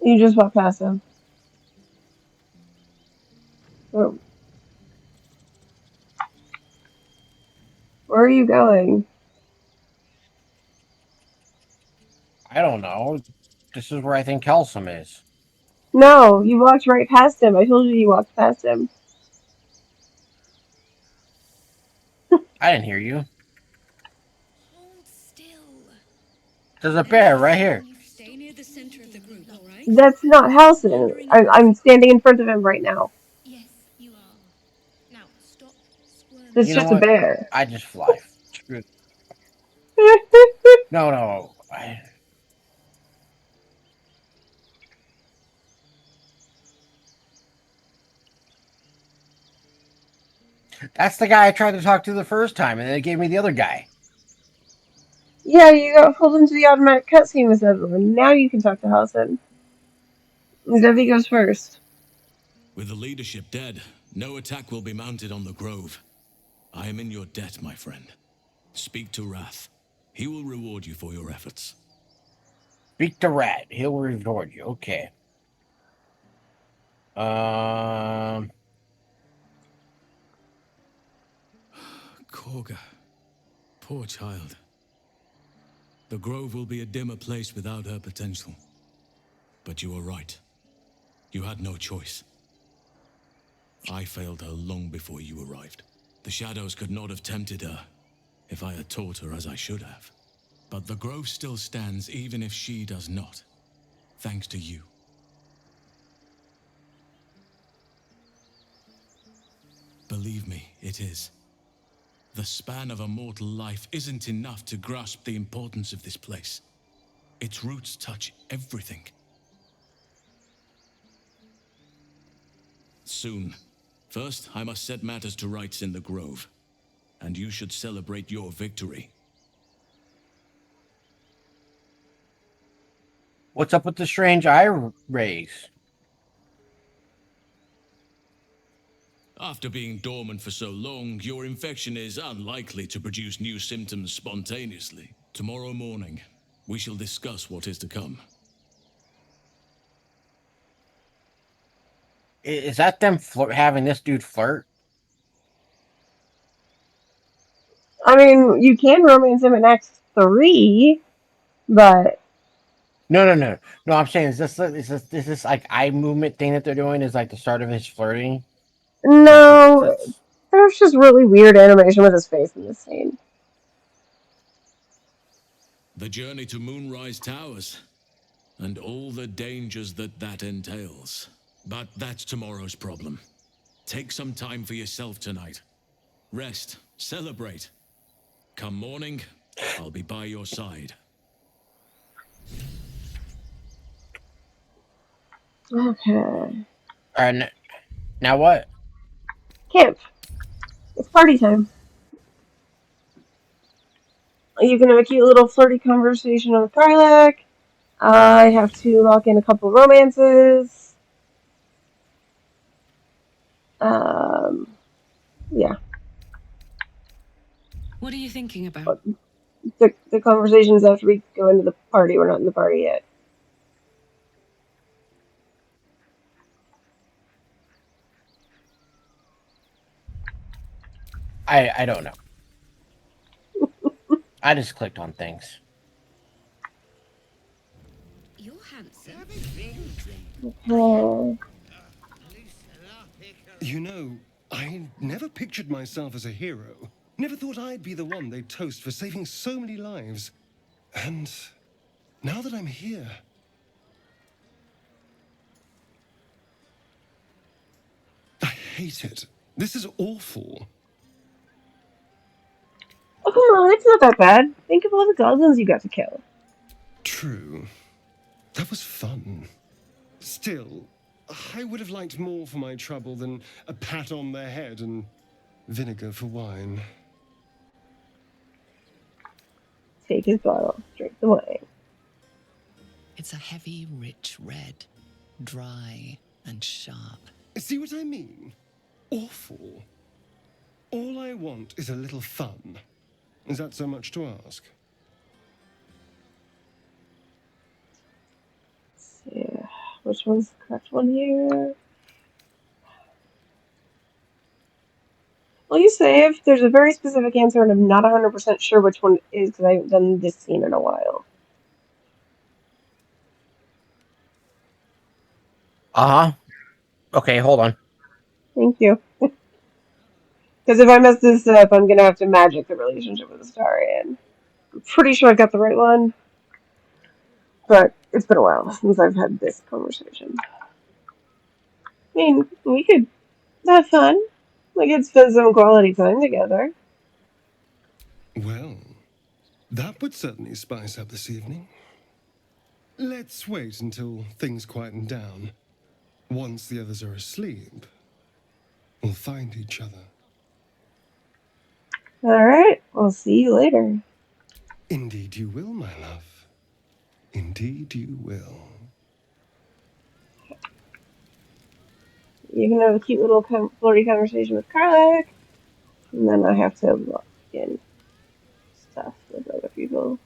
You just walk past him. Oh. Where are you going? I don't know. This is where I think Halsin is. No, you walked right past him. I told you walked past him. I didn't hear you. There's a bear right here. Stay near the center of the group, all right? That's not Halsin. I'm standing in front of him right now. Yes, you are. Now stop squirming. It's You know just a what? bear. I just fly. Screw. No. That's the guy I tried to talk to the first time, and they gave me the other guy. Yeah, you got pulled into the automatic cutscene with Zevlor. Now you can talk to Halsin. Zevi goes first. With the leadership dead, no attack will be mounted on the grove. I am in your debt, my friend. Speak to Wrath. He will reward you for your efforts. Speak to Rat. He'll reward you. Okay. Korga. Poor child. The grove will be a dimmer place without her potential. But you were right. You had no choice. I failed her long before you arrived. The shadows could not have tempted her if I had taught her as I should have. But the grove still stands even if she does not. Thanks to you. Believe me, it is. The span of a mortal life isn't enough to grasp the importance of this place. Its roots touch everything. Soon. First, I must set matters to rights in the grove. And you should celebrate your victory. What's up with the strange eye rays? After being dormant for so long, your infection is unlikely to produce new symptoms spontaneously. Tomorrow morning, we shall discuss what is to come. Is that them having this dude flirt? I mean, you can romance him in Act 3, but... No. I'm saying, is this like eye movement thing that they're doing is like the start of his flirting? No, there's just really weird animation with his face in this scene. The journey to Moonrise Towers, and all the dangers that entails. But that's tomorrow's problem. Take some time for yourself tonight. Rest, celebrate. Come morning, I'll be by your side. Okay. And now what? Camp. It's party time. You can have a cute little flirty conversation with Karlak. I have to lock in a couple romances. Yeah. What are you thinking about? The conversations after we go into the party. We're not in the party yet. I don't know. I just clicked on things. You're handsome. Okay. You know, I never pictured myself as a hero. Never thought I'd be the one they'd toast for saving so many lives. And now that I'm here... I hate it. This is awful. Oh, come on, it's not that bad. Think of all the goblins you got to kill. True. That was fun. Still, I would have liked more for my trouble than a pat on the head and vinegar for wine. Take his bottle, drink the wine. It's a heavy, rich red, dry and sharp. See what I mean? Awful. All I want is a little fun. Is that so much to ask? Yeah. Which one's the correct one here? Well, you save. There's a very specific answer, and I'm not 100% sure which one it is because I haven't done this scene in a while. Okay, hold on. Thank you. Because if I mess this up, I'm gonna have to magic the relationship with Astarion. I'm pretty sure I got the right one, but It's been a while since I've had this conversation. I mean, we could have fun. We could spend some quality time together. Well, that would certainly spice up this evening. Let's wait until things quieten down. Once the others are asleep, we'll find each other. Alright, I'll see you later. Indeed you will, my love. Indeed you will. You can have a cute little flirty conversation with Karlach, and then I have to look in stuff with other people.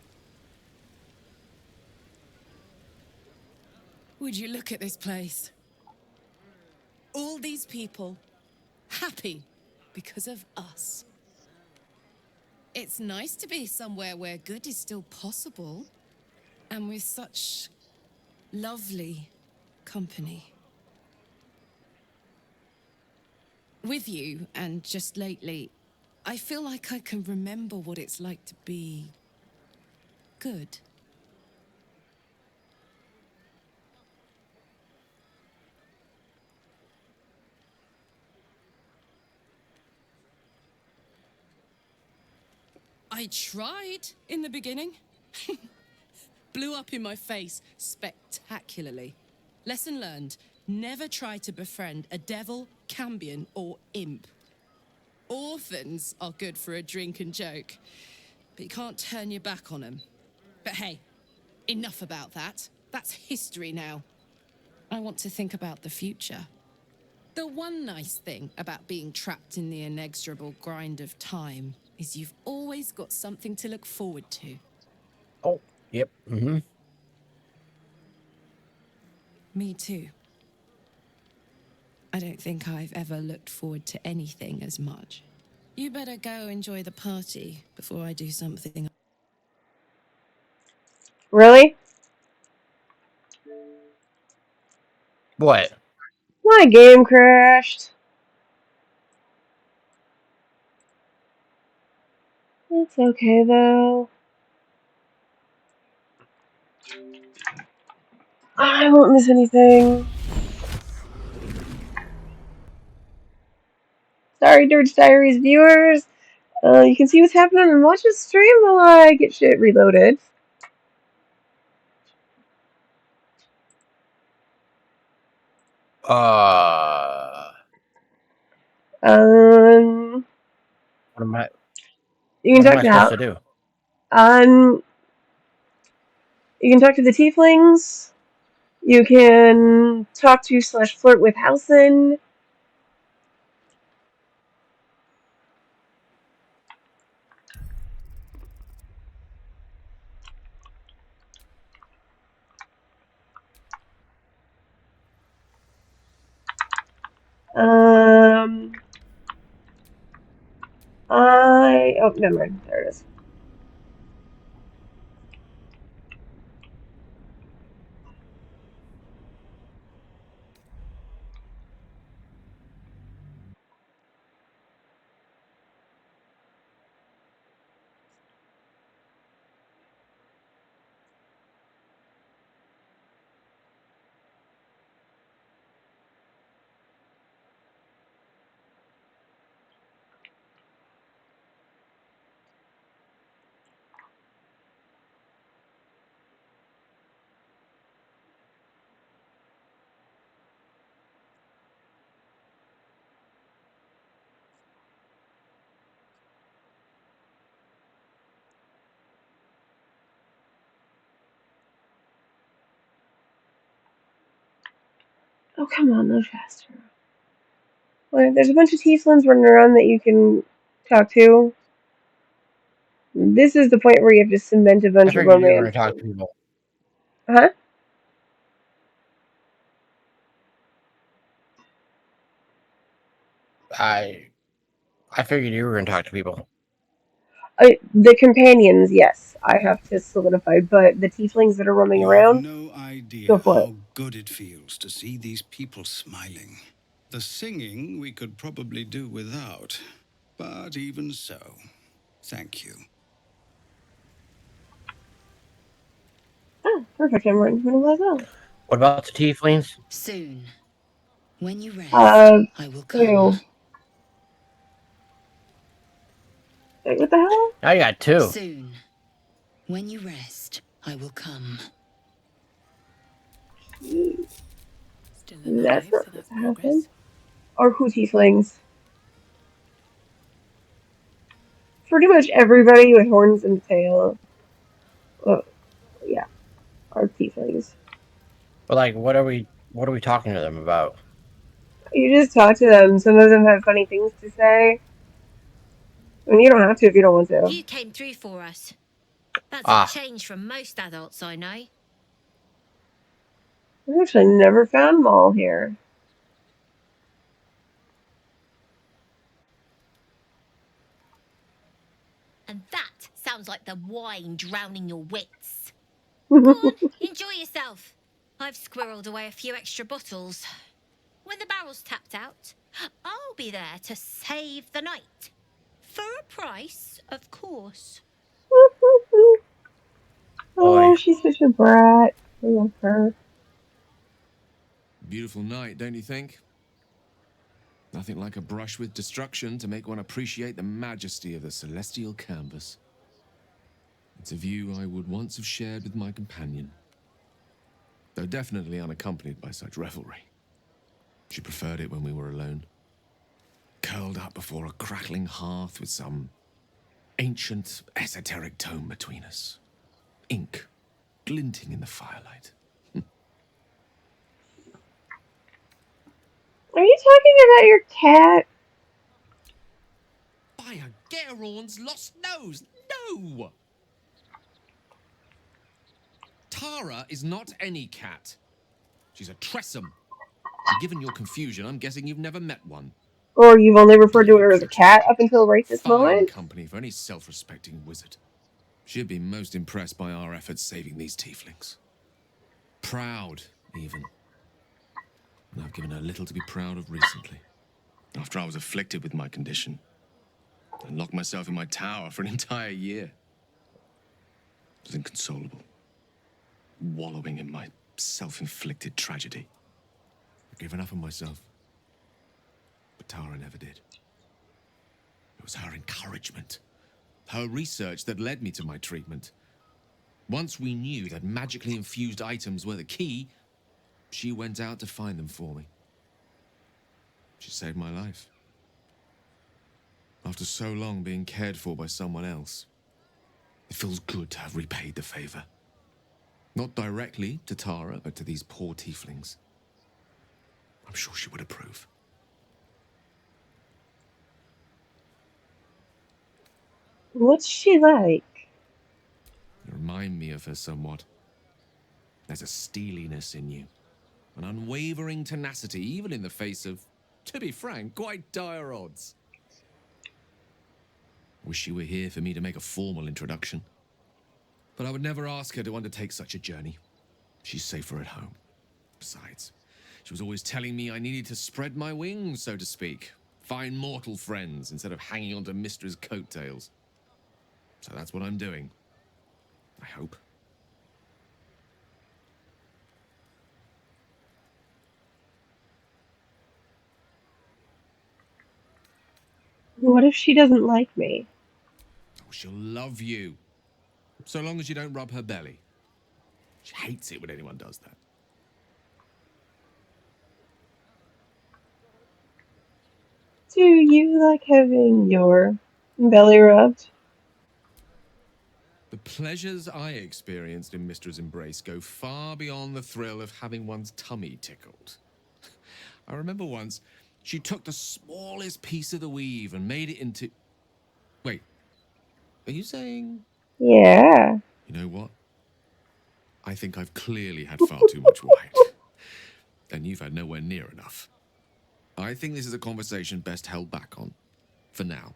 Would you look at this place? All these people happy because of us. It's nice to be somewhere where good is still possible, and with such lovely company. With you, and just lately, I feel like I can remember what it's like to be good. I tried in the beginning. Blew up in my face spectacularly. Lesson learned, never try to befriend a devil, cambion, or imp. Orphans are good for a drink and joke, but you can't turn your back on them. But hey, enough about that. That's history now. I want to think about the future. The one nice thing about being trapped in the inexorable grind of time is you've always got something to look forward to. Oh, yep. Mm-hmm. Me too. I don't think I've ever looked forward to anything as much. You better go enjoy the party before I do something. Really? What? My game crashed. It's okay though. I won't miss anything. Sorry, Durge Diaries viewers. You can see what's happening and watch the stream while I get shit reloaded. What am I? You can What am talk I to supposed to do? You can talk to the tieflings. You can talk to / flirt with Halsin. Oh, never mind. There it is. Oh, come on, no faster. Wait, there's a bunch of tieflings running around that you can talk to. This is the point where you have to cement a I bunch of figured you were going romance. to talk to people. Huh? I figured you were going to talk to people. The companions, yes, I have to solidify, but the tieflings that are roaming You have around, no idea go for it. how good it feels to see these people smiling. The singing we could probably do without, but even so, thank you. Oh, Perfect, I'm ready for the myself. What about the tieflings? Soon. When you rest, Uh, I will come. ew. Wait, what the hell? Now you got two. Soon. When you rest, I will come. Still That's alive, not so supposed that's to happen. progress. Or who tieflings? Pretty much everybody with horns and tail. Yeah, are tieflings. But like, what are we talking to them about? You just talk to them. Some of them have funny things to say. I mean, you don't have to if you don't want to. You came through for us. That's a Ah, change from most adults I know. I've actually never found Maul here. And that sounds like the wine drowning your wits. Go on, enjoy yourself. I've squirreled away a few extra bottles. When the barrel's tapped out, I'll be there to save the night. For a price, of course. Oh, she's such a brat. I love her. Beautiful night, don't you think? Nothing like a brush with destruction to make one appreciate the majesty of the celestial canvas. It's a view I would once have shared with my companion, though definitely unaccompanied by such revelry. She preferred it when we were alone, curled up before a crackling hearth with some ancient, esoteric tome between us. Ink glinting in the firelight. Are you talking about your cat? By a Gerorn's lost nose! No! Tara is not any cat. She's a Tressum. And given your confusion, I'm guessing you've never met one. Or you've only referred to her as a cat up until right this Fine moment? company for any self-respecting wizard. She'd be most impressed by our efforts saving these tieflings. Proud, even. And I've given her little to be proud of recently. After I was afflicted with my condition, I locked myself in my tower for an entire year. I was inconsolable, wallowing in my self-inflicted tragedy. I'd given up on myself, but Tara never did. It was her encouragement, her research that led me to my treatment. Once we knew that magically infused items were the key, she went out to find them for me. She saved my life. After so long being cared for by someone else, it feels good to have repaid the favor. Not directly to Tara, but to these poor tieflings. I'm sure she would approve. What's she like? You remind me of her somewhat. There's a steeliness in you, an unwavering tenacity, even in the face of, to be frank, quite dire odds. Wish she were here for me to make a formal introduction. But I would never ask her to undertake such a journey. She's safer at home. Besides, she was always telling me I needed to spread my wings, so to speak. Find mortal friends instead of hanging onto Mistra's coattails. So that's what I'm doing. I hope. What if she doesn't like me? Oh, she'll love you. So long as you don't rub her belly. She hates it when anyone does that. Do you like having your belly rubbed? The pleasures I experienced in Mistra's embrace go far beyond the thrill of having one's tummy tickled. I remember once, she took the smallest piece of the weave and made it into... Wait, are you saying... Yeah. You know what? I think I've clearly had far too much wine. And you've had nowhere near enough. I think this is a conversation best held back on. For now.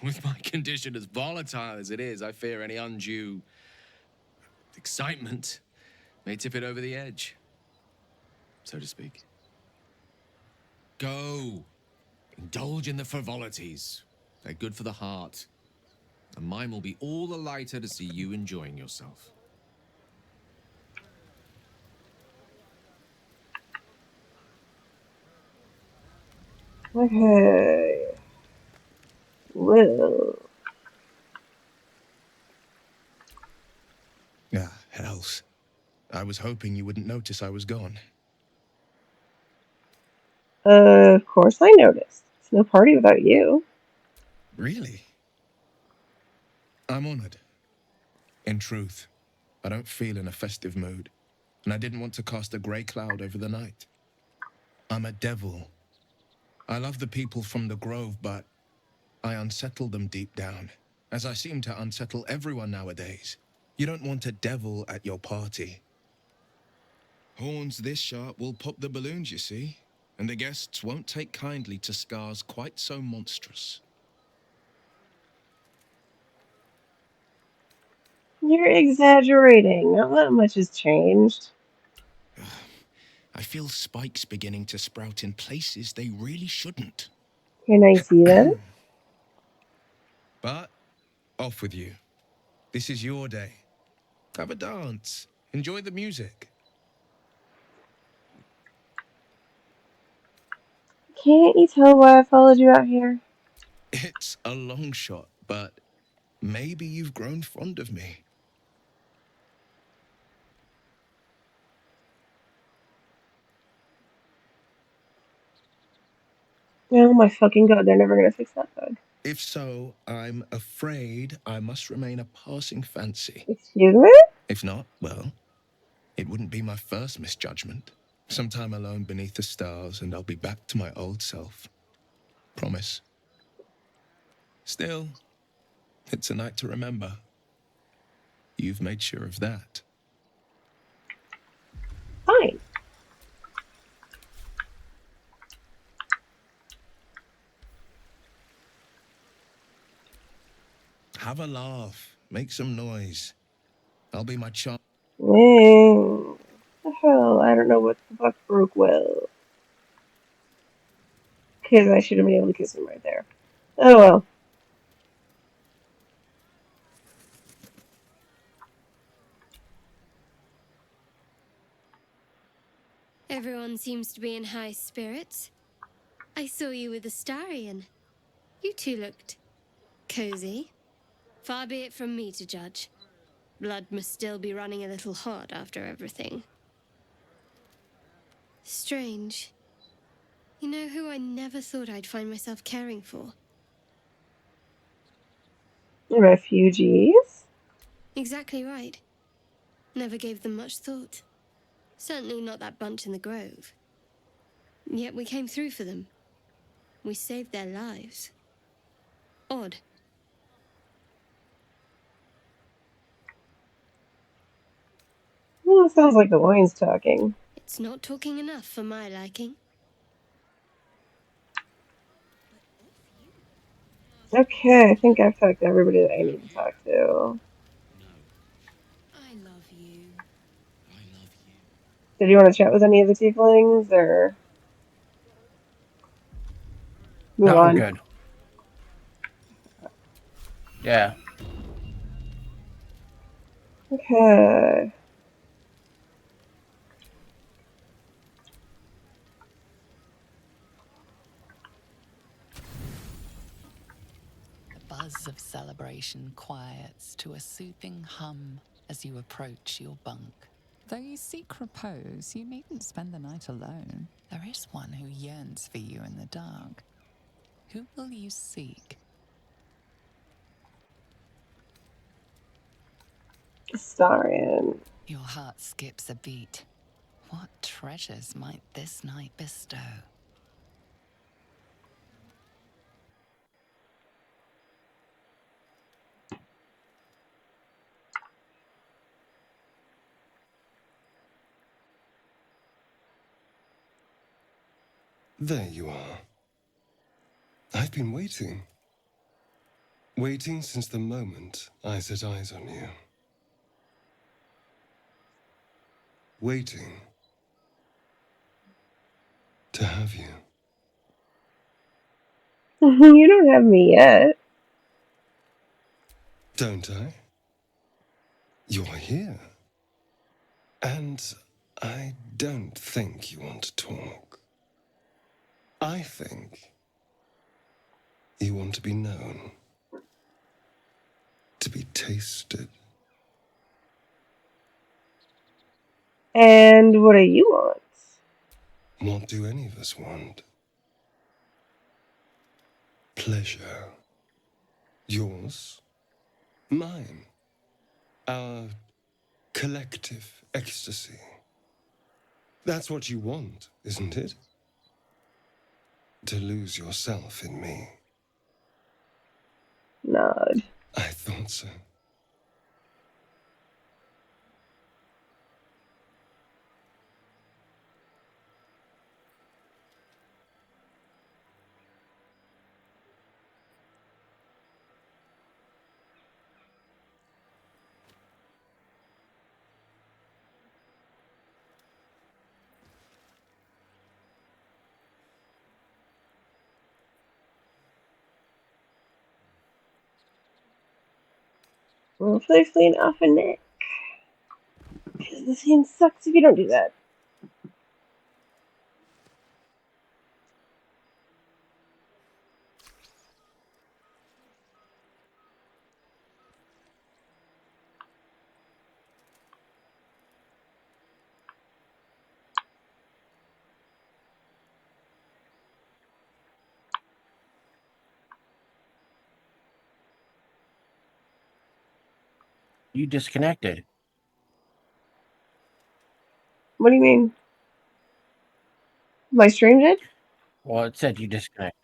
With my condition as volatile as it is, I fear any undue excitement may tip it over the edge, so to speak. Go. Indulge in the frivolities. They're good for the heart. And mine will be all the lighter to see you enjoying yourself. Okay. Well. Ah, hells. I was hoping you wouldn't notice I was gone. Of course I noticed. It's no party without you. Really? I'm honored. In truth, I don't feel in a festive mood, and I didn't want to cast a grey cloud over the night. I'm a devil. I love the people from the Grove, but I unsettle them deep down, as I seem to unsettle everyone nowadays. You don't want a devil at your party. Horns this sharp will pop the balloons, you see, and the guests won't take kindly to scars quite so monstrous. You're exaggerating. Not that much has changed. I feel spikes beginning to sprout in places they really shouldn't. Can I see them? But off with you. This is your day. Have a dance. Enjoy the music. Can't you tell why I followed you out here? It's a long shot, but maybe you've grown fond of me. Oh my fucking god, they're never gonna fix that bug. If so, I'm afraid I must remain a passing fancy. Excuse me? If not, well, it wouldn't be my first misjudgment. Some time alone beneath the stars, and I'll be back to my old self. Promise. Still, it's a night to remember. You've made sure of that. Fine. Have a laugh. Make some noise. I'll be my charm. What the hell? I don't know what the fuck broke well. Because I should have been able to kiss him right there. Oh well. Everyone seems to be in high spirits. I saw you with Astarion. You two looked cozy. Far be it from me to judge. Blood must still be running a little hot after everything. Strange. You know who I never thought I'd find myself caring for? Refugees? Exactly right. Never gave them much thought. Certainly not that bunch in the Grove. Yet we came through for them. We saved their lives. Odd. Well, it sounds like the wine's talking. It's not talking enough for my liking. Okay, I think I've talked to everybody that I need to talk to. I love you. Did you want to chat with any of the tieflings, or move No, I'm on? good. Yeah. Okay. The buzz of celebration quiets to a soothing hum as you approach your bunk. Though you seek repose, you needn't spend the night alone. There is one who yearns for you in the dark. Who will you seek? Astarion. Your heart skips a beat. What treasures might this night bestow? There you are. I've been waiting. Waiting since the moment I set eyes on you. Waiting to have you. You don't have me yet. Don't I? You're here. And I don't think you want to talk. I think You want to be known. To be tasted. And what do you want? What do any of us want? Pleasure. Yours. Mine. Our collective ecstasy. That's what you want, isn't it? To lose yourself in me. Nod. I thought so. Well, play fleeing off a neck. Because this game sucks if you don't do that. You disconnected. What do you mean? My stream did? Well, it said you disconnected.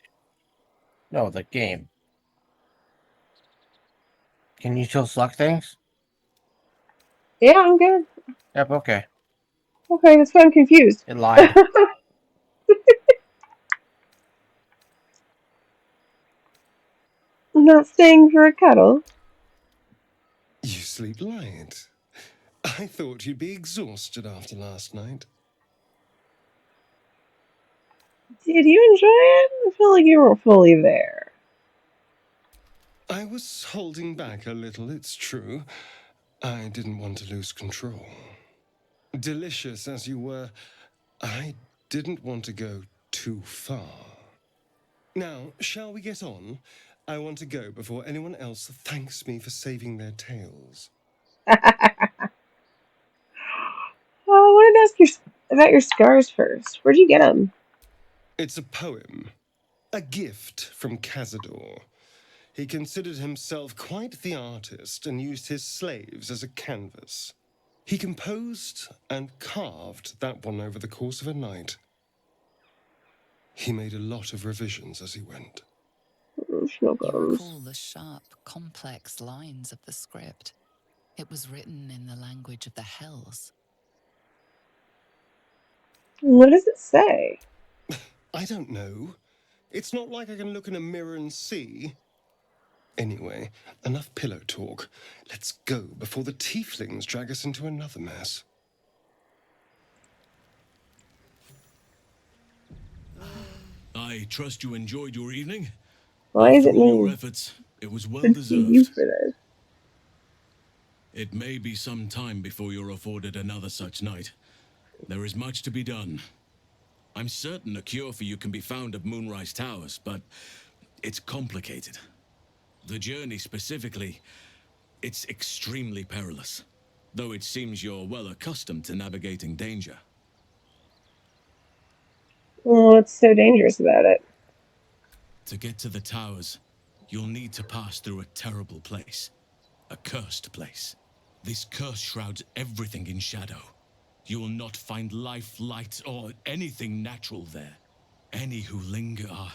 No, the game. Can you still select things? Yeah, I'm good. Yep, okay. Okay, that's why I'm confused. It lied. I'm not staying for a cuddle. You sleep light. I thought you'd be exhausted after last night. Did you enjoy it? I feel like you weren't fully there. I was holding back a little, it's true. I didn't want to lose control. Delicious as you were, I didn't want to go too far. Now, shall we get on? I want to go before anyone else thanks me for saving their tails. I wanted to ask you about your scars first. Where'd you get them? It's a poem. A gift from Cazador. He considered himself quite the artist and used his slaves as a canvas. He composed and carved that one over the course of a night. He made a lot of revisions as he went. You recall the sharp, complex lines of the script. It was written in the language of the Hells. What does it say? I don't know. It's not like I can look in a mirror and see. Anyway, enough pillow talk. Let's go before the tieflings drag us into another mess. I trust you enjoyed your evening. Why is After it all me? your efforts, it was well Should see you deserved. for this. It may be some time before you're afforded another such night. There is much to be done. I'm certain a cure for you can be found at Moonrise Towers, but it's complicated. The journey specifically, it's extremely perilous, though it seems you're well accustomed to navigating danger. Well, what's so dangerous about it? To get to the towers, you'll need to pass through a terrible place. A cursed place. This curse shrouds everything in shadow. You will not find life, light, or anything natural there. Any who linger are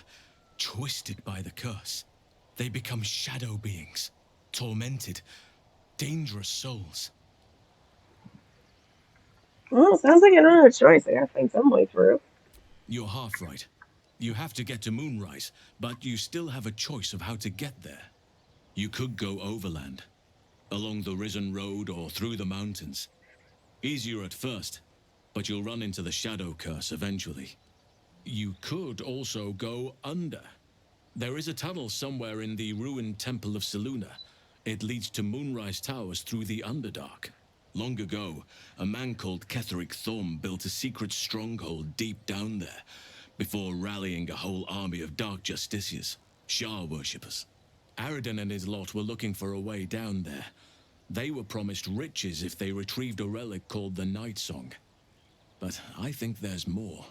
twisted by the curse. They become shadow beings, tormented, dangerous souls. Well, it sounds like I don't have a choice. I gotta find some way through. You're half right. You have to get to Moonrise, but you still have a choice of how to get there. You could go overland, along the Risen Road or through the mountains. Easier at first, but you'll run into the shadow curse eventually. You could also go under. There is a tunnel somewhere in the ruined Temple of Selûne. It leads to Moonrise Towers through the Underdark. Long ago, a man called Ketheric Thorm built a secret stronghold deep down there, before rallying a whole army of dark justiciars. Shah worshippers. Aradin and his lot were looking for a way down there. They were promised riches if they retrieved a relic called the Night Song. But I think there's more.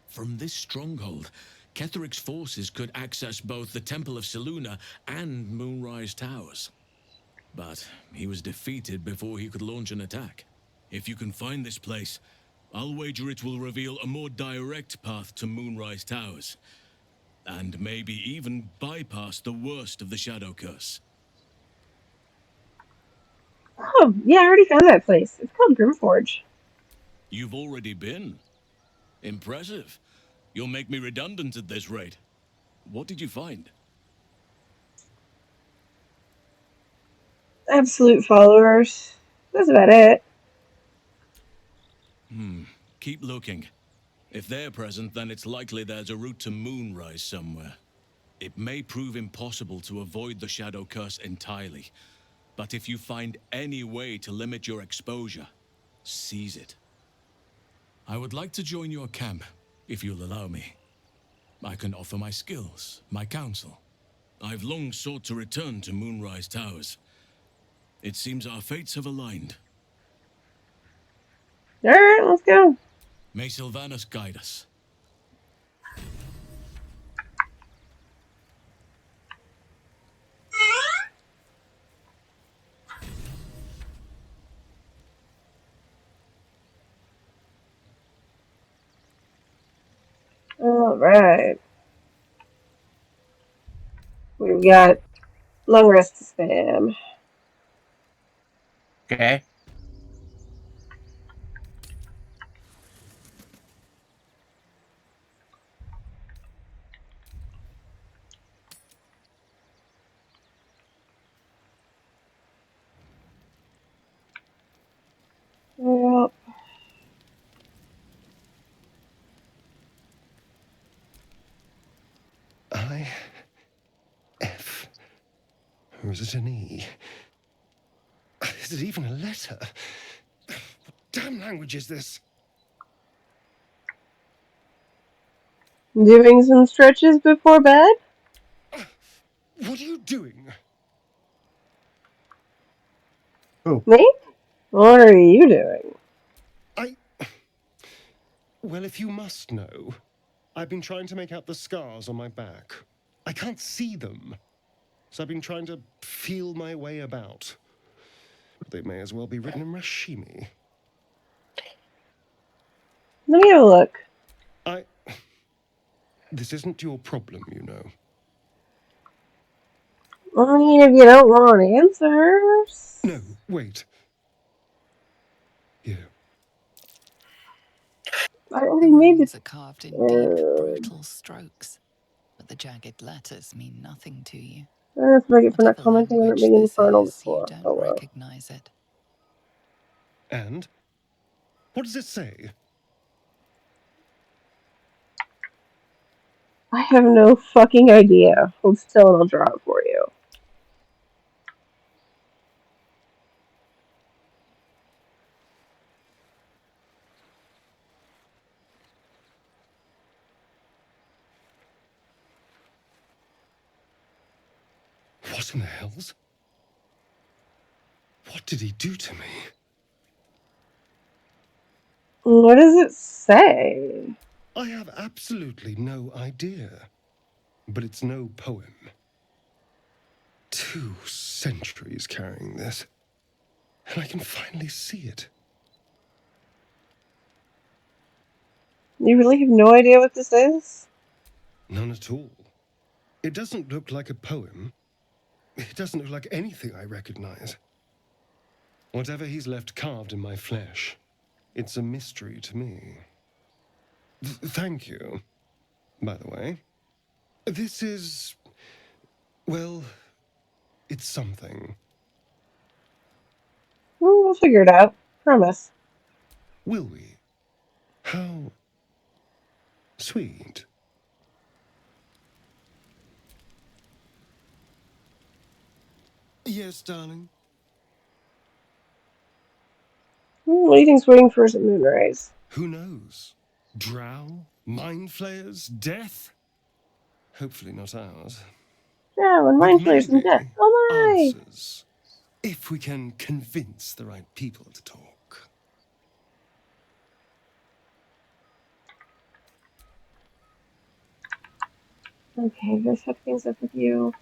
From this stronghold, Ketheric's forces could access both the Temple of Selûne and Moonrise Towers. But he was defeated before he could launch an attack. If you can find this place, I'll wager it will reveal a more direct path to Moonrise Towers. And maybe even bypass the worst of the Shadow Curse. Oh, yeah, I already found that place. It's called Grimforge. You've already been? Impressive. You'll make me redundant at this rate. What did you find? Absolute followers. That's about it. Keep looking. If they're present, then it's likely there's a route to Moonrise somewhere. It may prove impossible to avoid the Shadow Curse entirely, but if you find any way to limit your exposure, seize it. I would like to join your camp, if you'll allow me. I can offer my skills, my counsel. I've long sought to return to Moonrise Towers. It seems our fates have aligned. Alright, let's go. May Sylvanas guide us. Alright. We've got long rest to spam. Okay. Yep. I... F... Or is it an E? Is it even a letter? What damn language is this? Doing some stretches before bed? What are you doing? Oh. Me? What are you doing? Well, if you must know, I've been trying to make out the scars on my back. I can't see them, so I've been trying to feel my way about. They may as well be written in Rashimi. Let me have a look. This isn't your problem, you know. I mean, if you don't want answers. No, wait. Here. I already made Runes are carved in deep, brutal strokes, but the jagged letters mean nothing to you. That's what I get for not Whatever commenting on it language being this infernal is, you before. don't Oh well. recognize it. And? What does it say? I have no fucking idea. Hold still and I'll draw it for you. What in the hells? What did he do to me? What does it say? I have absolutely no idea. But it's no poem. 2 centuries carrying this. And I can finally see it. You really have no idea what this is? None at all. It doesn't look like a poem. It doesn't look like anything I recognize. Whatever he's left carved in my flesh, it's a mystery to me. Thank you, by the way. This is... well, it's something. We'll figure it out. Promise. Will we? How... sweet. Yes, darling. What do you think's waiting for us at Moonrise? Who knows? Drow? Mind flayers? Death? Hopefully not ours. Yeah, when mind flayers and death. Oh my! Answers, if we can convince the right people to talk. Okay, let's hook things up with you.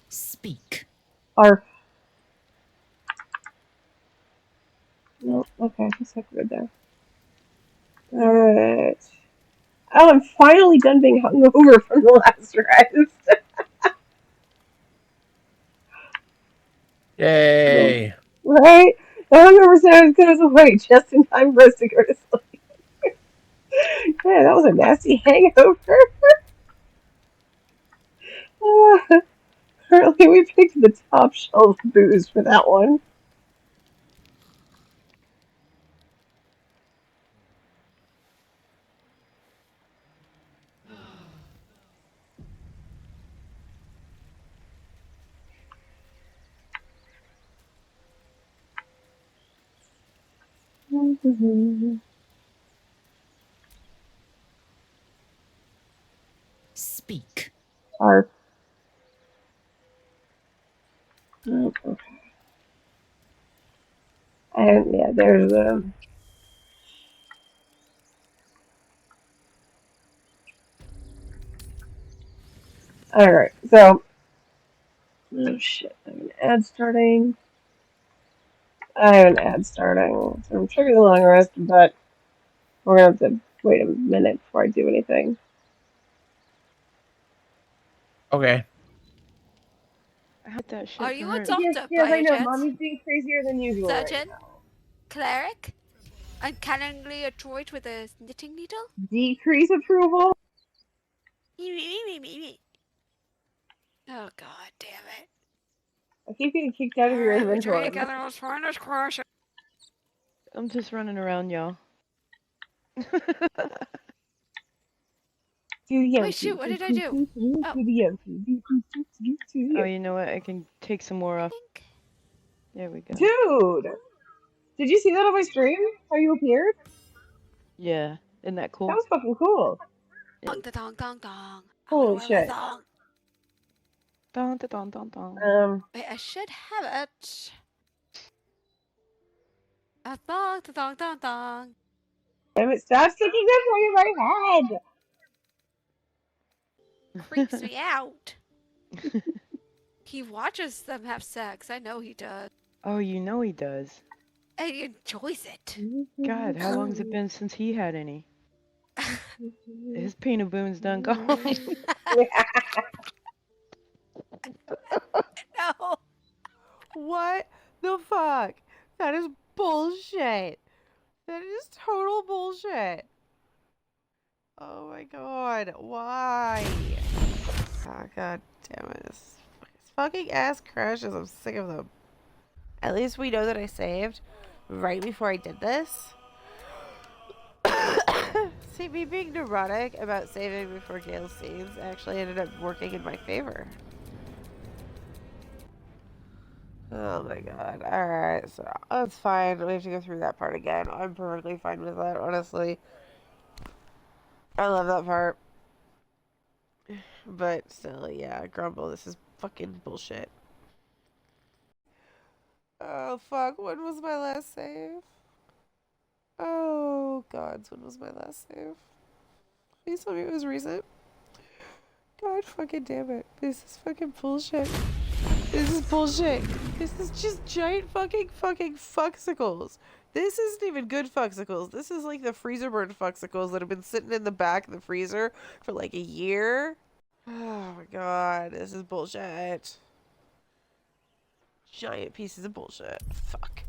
Speak. Arf. No, okay, let's hook good there. Alright. Oh, I'm finally done being hungover from the last rest. Yay! Right? The hungover sound goes away just in time for us to go to sleep. Yeah, that was a nasty hangover. Apparently we picked the top shelf booze for that one. Speak. Arf. Oh, okay. And yeah, there's the. Alright, so. Oh shit, I have an ad starting. I have an ad starting. So I'm triggering the long rest, but we're gonna have to wait a minute before I do anything. Okay. I had that shit Are for you a her. doctor Yes, by I any know. chance? Mommy's being crazier than usual Surgeon? right now. Cleric? Uncannily adroit with a knitting needle? Decrease approval? Oh god damn it. I keep getting kicked out of your Alright, we inventory. drink and then let's find this question. I'm just running around, y'all. Wait, shoot, what did I do? Oh. Oh, you know what? I can take some more off. There we go. Dude! Did you see that on my stream? How you appeared? Yeah, isn't that That cool? was fucking cool. Dong da dong dong dong. Holy shit. Dun, dun, dun, dun, dun. Wait, I should have it. A dong da dong dong dong. Damn it, stop sticking that point in my head! Creeps me out. He watches them have sex. I know he does. Oh, you know he does. And he enjoys it. God, how long's it been since he had any? His peanut boon's done gone. No. What the fuck? That is bullshit. That is total bullshit. Oh my god, why? Oh god damn it. This fucking ass crashes. I'm sick of them. At least we know that I saved right before I did this. See, me being neurotic about saving before Gale saves actually ended up working in my favor. Oh my god. Alright, so that's fine. We have to go through that part again. I'm perfectly fine with that, honestly. I love that part. But still, yeah, Grumble, this is fucking bullshit. Oh fuck, when was my last save? Oh god, when was my last save? Please tell me it was recent. God fucking damn it. This is fucking bullshit. This is bullshit. This is just giant fucking fucksicles. This isn't even good fucksicles. This is like the freezer burn fucksicles that have been sitting in the back of the freezer for like a year. Oh my god, this is bullshit. Giant pieces of bullshit. Fuck.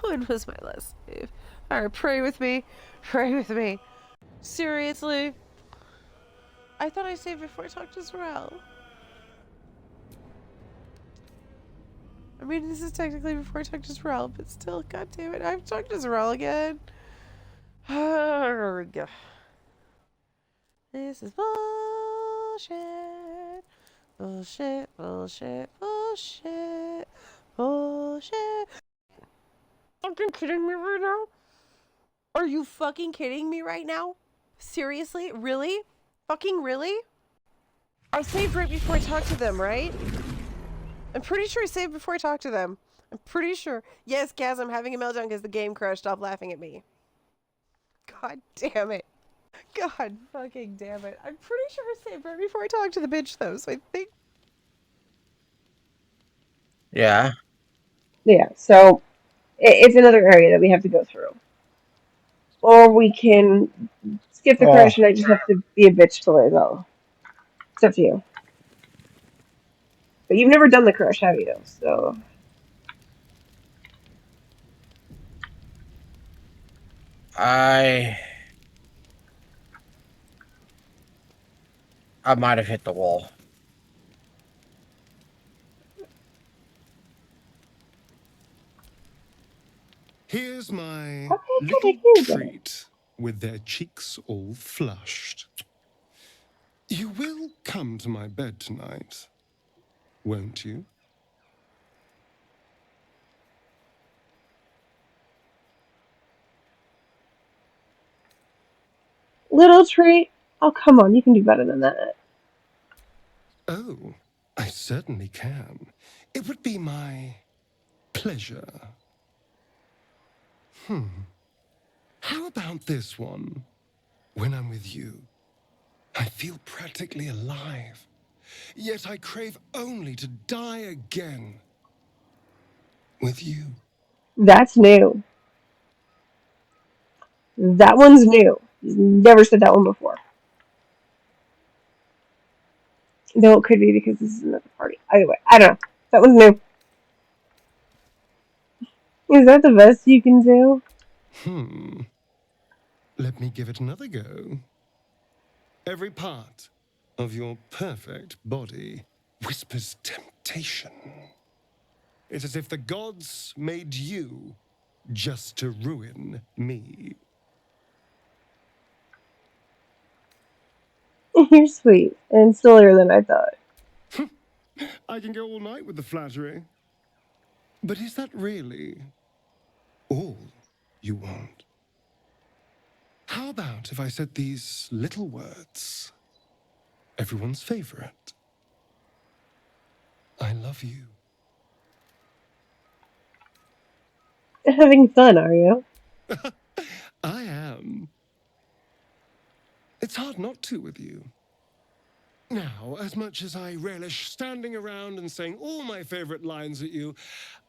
When was my last save? Alright, pray with me. Pray with me. Seriously? I thought I saved before I talked to Zarel. I mean, this is technically before I talked to Zarel, but still, god damn it, I've talked to Zarel again. This is bullshit. Bullshit, bullshit, bullshit, bullshit. Fucking kidding me right now? Are you fucking kidding me right now? Seriously? Really? Fucking really? I saved right before I talked to them, right? I'm pretty sure I saved before I talked to them. I'm pretty sure. Yes, Gaz, I'm having a meltdown because the game crashed. Stop laughing at me. God damn it. God fucking damn it. I'm pretty sure I saved right before I talked to the bitch, though, so I think... Yeah. Yeah, so it's another area that we have to go through. Or we can skip the crash and I just have to be a bitch till I go. It's up to you. But you've never done the crash, have you? So... I might have hit the wall. Here's my Okay, little I can treat with their cheeks all flushed. You will come to my bed tonight, won't you? Little treat? Oh, come on, you can do better than that. Oh, I certainly can. It would be my pleasure. How about this one? When I'm with you, I feel practically alive. Yet I crave only to die again. With you. That's new. That one's new. He's never said that one before. No, it could be because this is another party. Either way, I don't know. That one's new. Is that the best you can do? Let me give it another go. Every part of your perfect body whispers temptation. It's as if the gods made you just to ruin me. You're sweet and sillier than I thought. I can go all night with the flattery. But is that really all you want? How about if I said these little words? Everyone's favorite. I love you. Having fun, are you? I am. It's hard not to with you. Now, as much as I relish standing around and saying all my favorite lines at you,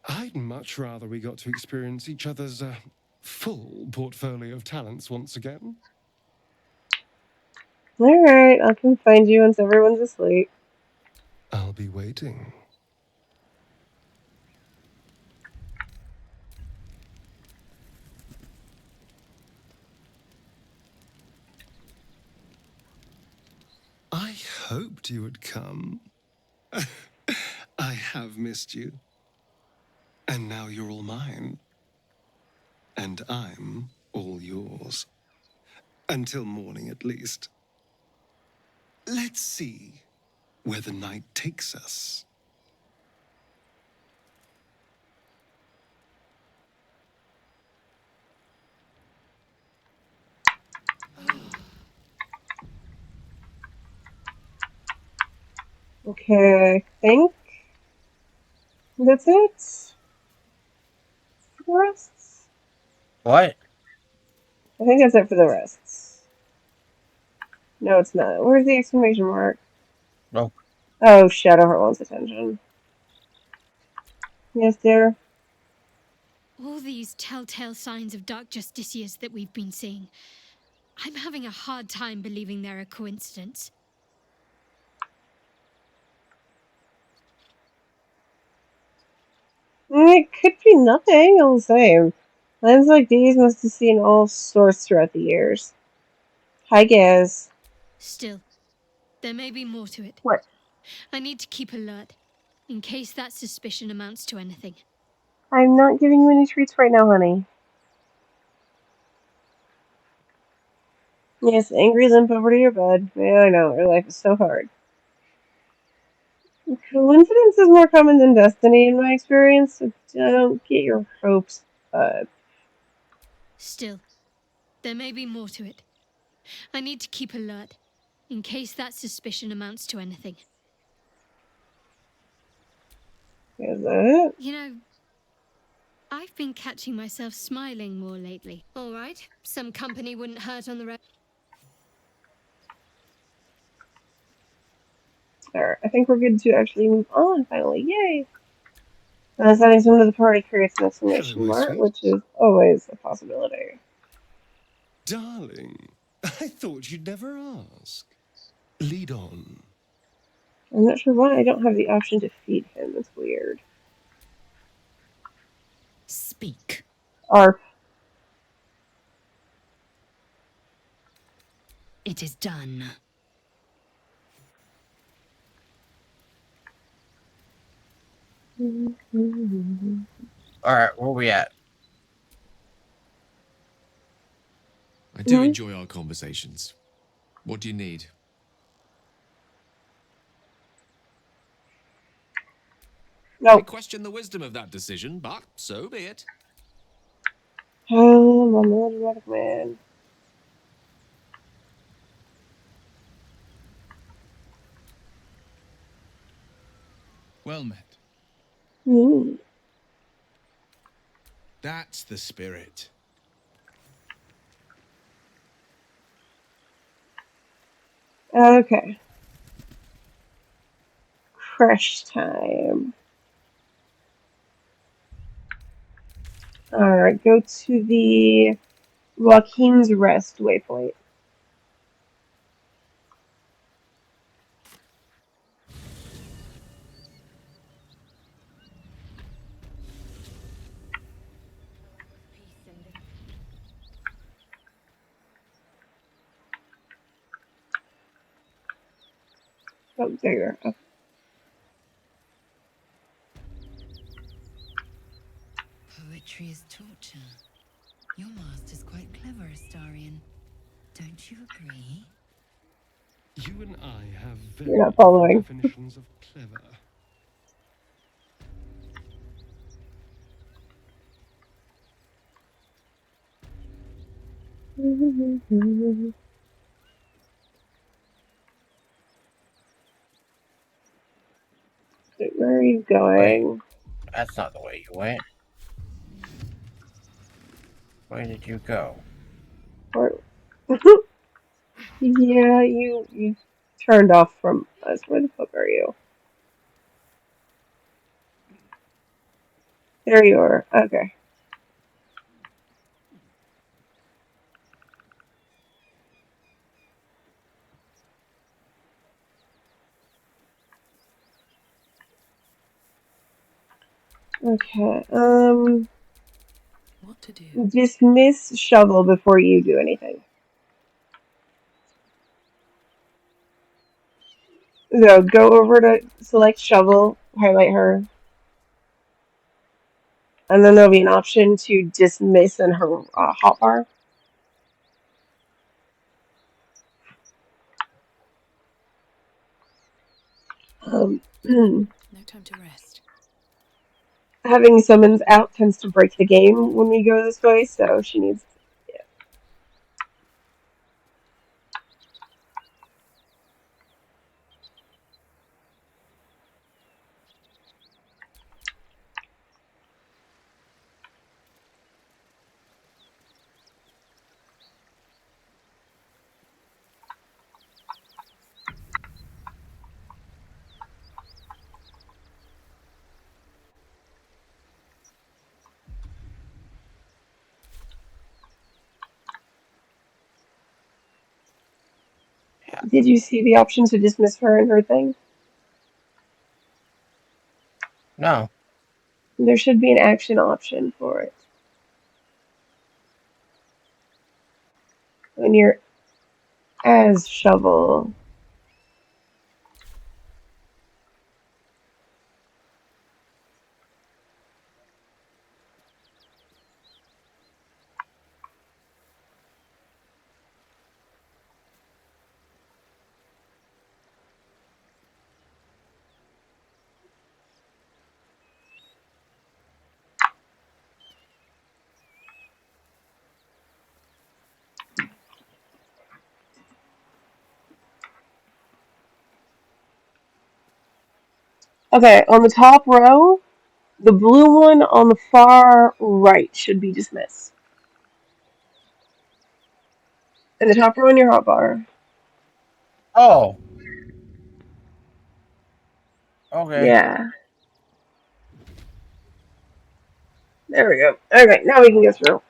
I'd much rather we got to experience each other's full portfolio of talents once again. Alright, I'll come find you once everyone's asleep. I'll be waiting. I hoped you would come. I have missed you. And now you're all mine. And I'm all yours. Until morning, at least. Let's see where the night takes us. Okay, I think that's it for the rests. What? I think that's it for the rests. No, it's not. Where's the exclamation mark? No. Oh, Shadowheart wants attention. Yes, dear. All these telltale signs of dark justiciars that we've been seeing. I'm having a hard time believing they're a coincidence. It could be nothing, all the same. Lands like these must have seen all sorts throughout the years. Hi, Gaz. Still, there may be more to it. What? I need to keep alert, in case that suspicion amounts to anything. I'm not giving you any treats right now, honey. Yes, angry limp over to your bed. Yeah, I know, your life is so hard. Coincidence is more common than destiny in my experience, so don't get your hopes up. Still, there may be more to it. I need to keep alert, in case that suspicion amounts to anything. Is it? You know, I've been catching myself smiling more lately. All right, some company wouldn't hurt on the road. Alright, I think we're good to actually move on finally. Yay! Sending someone to the party creates an exclamation Hello, my mark, sweet. which is always a possibility. Darling, I thought you'd never ask. Lead on. I'm not sure why I don't have the option to feed him. That's weird. Speak. Arf. It is done. Alright, where we at? I do enjoy our conversations. What do you need? No. I question the wisdom of that decision, but so be it. Oh, my melodic man. Well met. Mm. That's the spirit. Okay. Crash time. Alright, go to the Joaquin's Rest waypoint. Oh, there you are. Okay. Poetry is torture. Your master's quite clever, Astarion. Don't you agree? You and I have You're very not following. different definitions of clever. Where are you going? Wait, that's not the way you went. Where did you go? Where? Yeah, you turned off from us. Where the fuck are you? There you are. Okay. Okay. What to do? Dismiss shovel before you do anything. So go over to select shovel, highlight her, and then there'll be an option to dismiss in her hotbar. No time to rest. Having summons out tends to break the game when we go this way, so she needs. Yeah. Did you see the option to dismiss her and her thing? No. There should be an action option for it. When you're as shovel. Okay, on the top row, the blue one on the far right should be dismissed. In the top row in your hotbar. Oh. Okay. Yeah. There we go. Okay, now we can go through.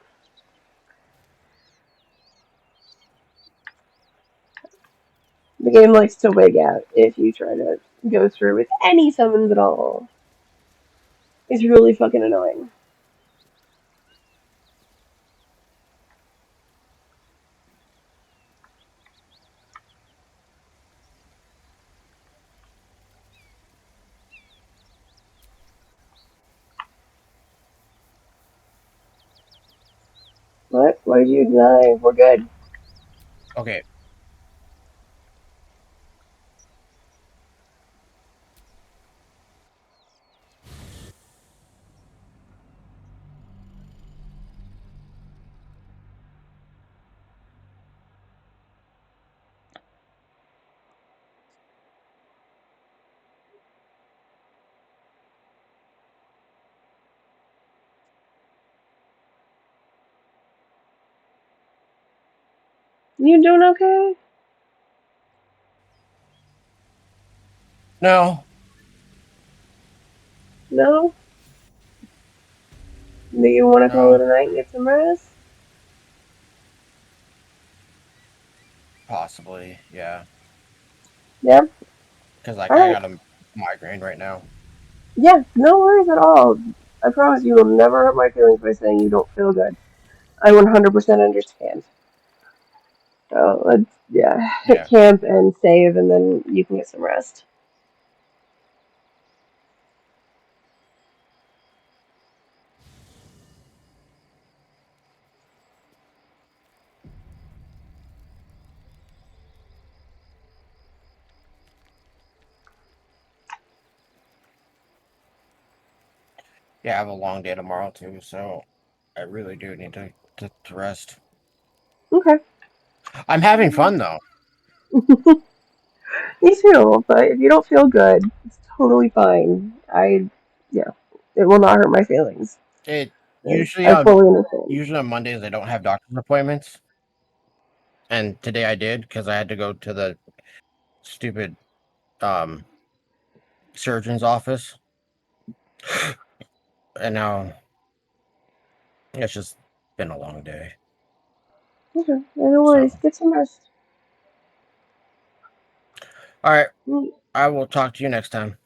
The game likes to wig out if you try to go through with any summons at all. It's really fucking annoying. What? Why did you die? We're good. Okay. You doing okay? No. No? Do you want to call No. it a night and get some rest? Possibly, yeah. Yeah? Because like I Alright. got a migraine right now. Yeah, no worries at all. I promise you will never hurt my feelings by saying you don't feel good. I 100% understand. So let's, yeah, hit Yeah. camp and save, and then you can get some rest. Yeah, I have a long day tomorrow too, so I really do need to rest. Okay. I'm having fun though. Me too, but if you don't feel good, it's totally fine. Yeah, it will not hurt my feelings. It I usually I on fully understand. usually on Mondays I don't have doctor's appointments, and today I did because I had to go to the stupid um surgeon's office, and now it's just been a long day. Okay, no worries. So, Get some rest. all right, Mm. I will talk to you next time.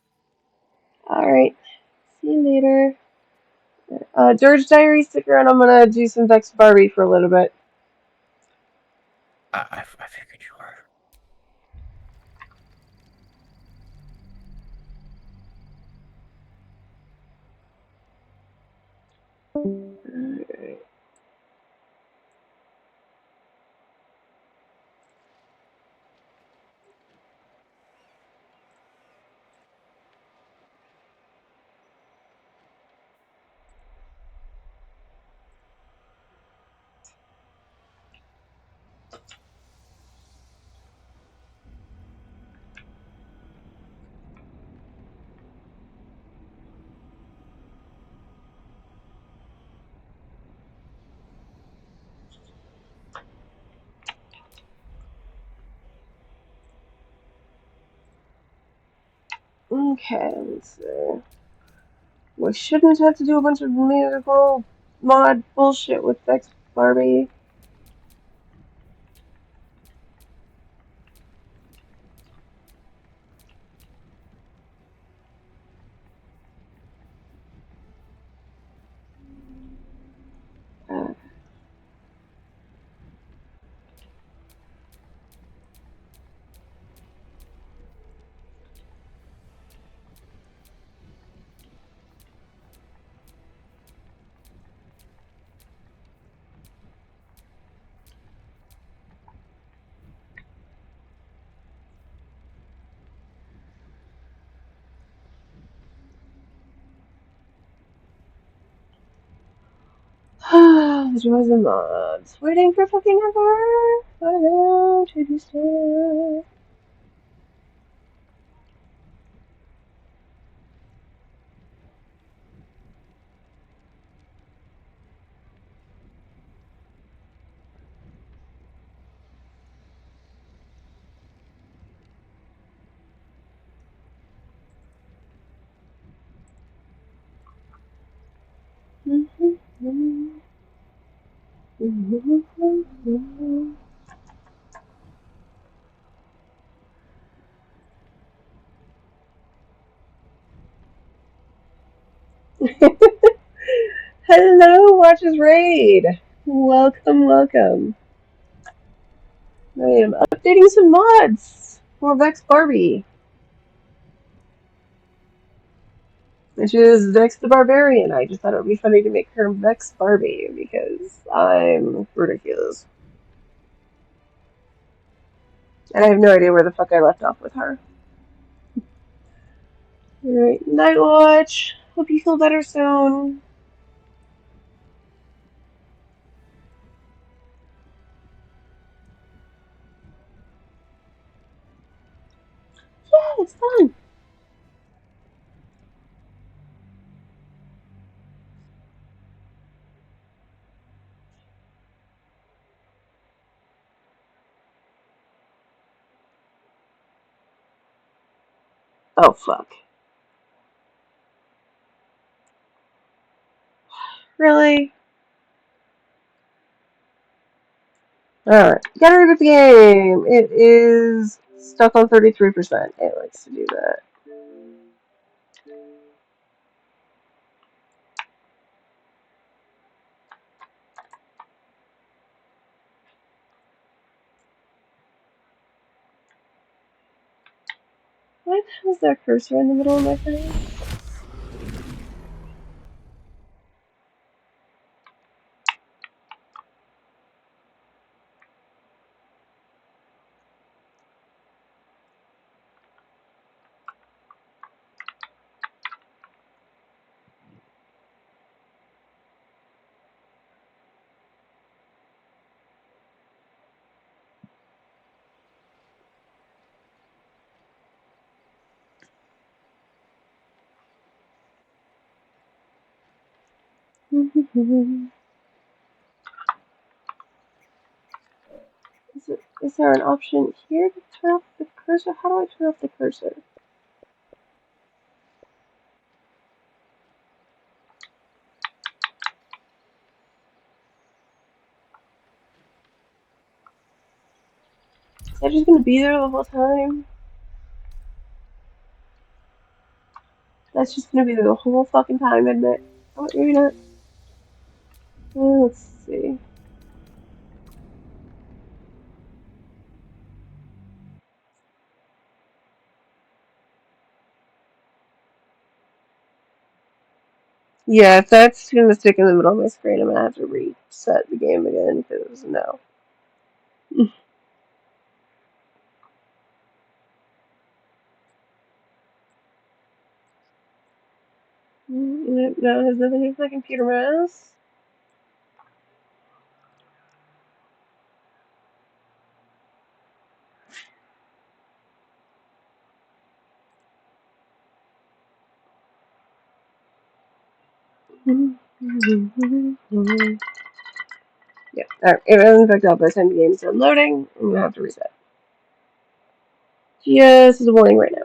All right. See you later. Durge Diaries, stick around. I'm gonna do some Vex Barbie for a little bit. I figured you were. Alright. Okay, let's see. We shouldn't have to do a bunch of musical mod bullshit with Vex Barbie. Uh, Joys and mods. Waiting for fucking ever. I want to do stuff. Hello, Watch's Raid. Welcome, welcome. I am updating some mods for Vex Barbie, which is Vex the Barbarian. I just thought it would be funny to make her Vex Barbie because I'm ridiculous. And I have no idea where the fuck I left off with her. Alright, Night Watch. Hope you feel better soon. Yeah, it's fun. Oh, fuck. Really? Alright, gotta reboot the game. It is stuck on 33%. It likes to do that. Why the hell is there a cursor in the middle of my thing? Is there an option here to turn off the cursor? How do I turn off the cursor? Is that just gonna be there the whole time? That's just gonna be there the whole fucking time, isn't it? Oh, maybe not. Let's see. Yeah, if that's gonna stick in the middle of my screen, I'm gonna have to reset the game again, because no. No, it has nothing to do with my computer mouse. Yeah, alright, it hasn't picked up by the time the game's done loading. I'm gonna have to reset. Just as a warning right now.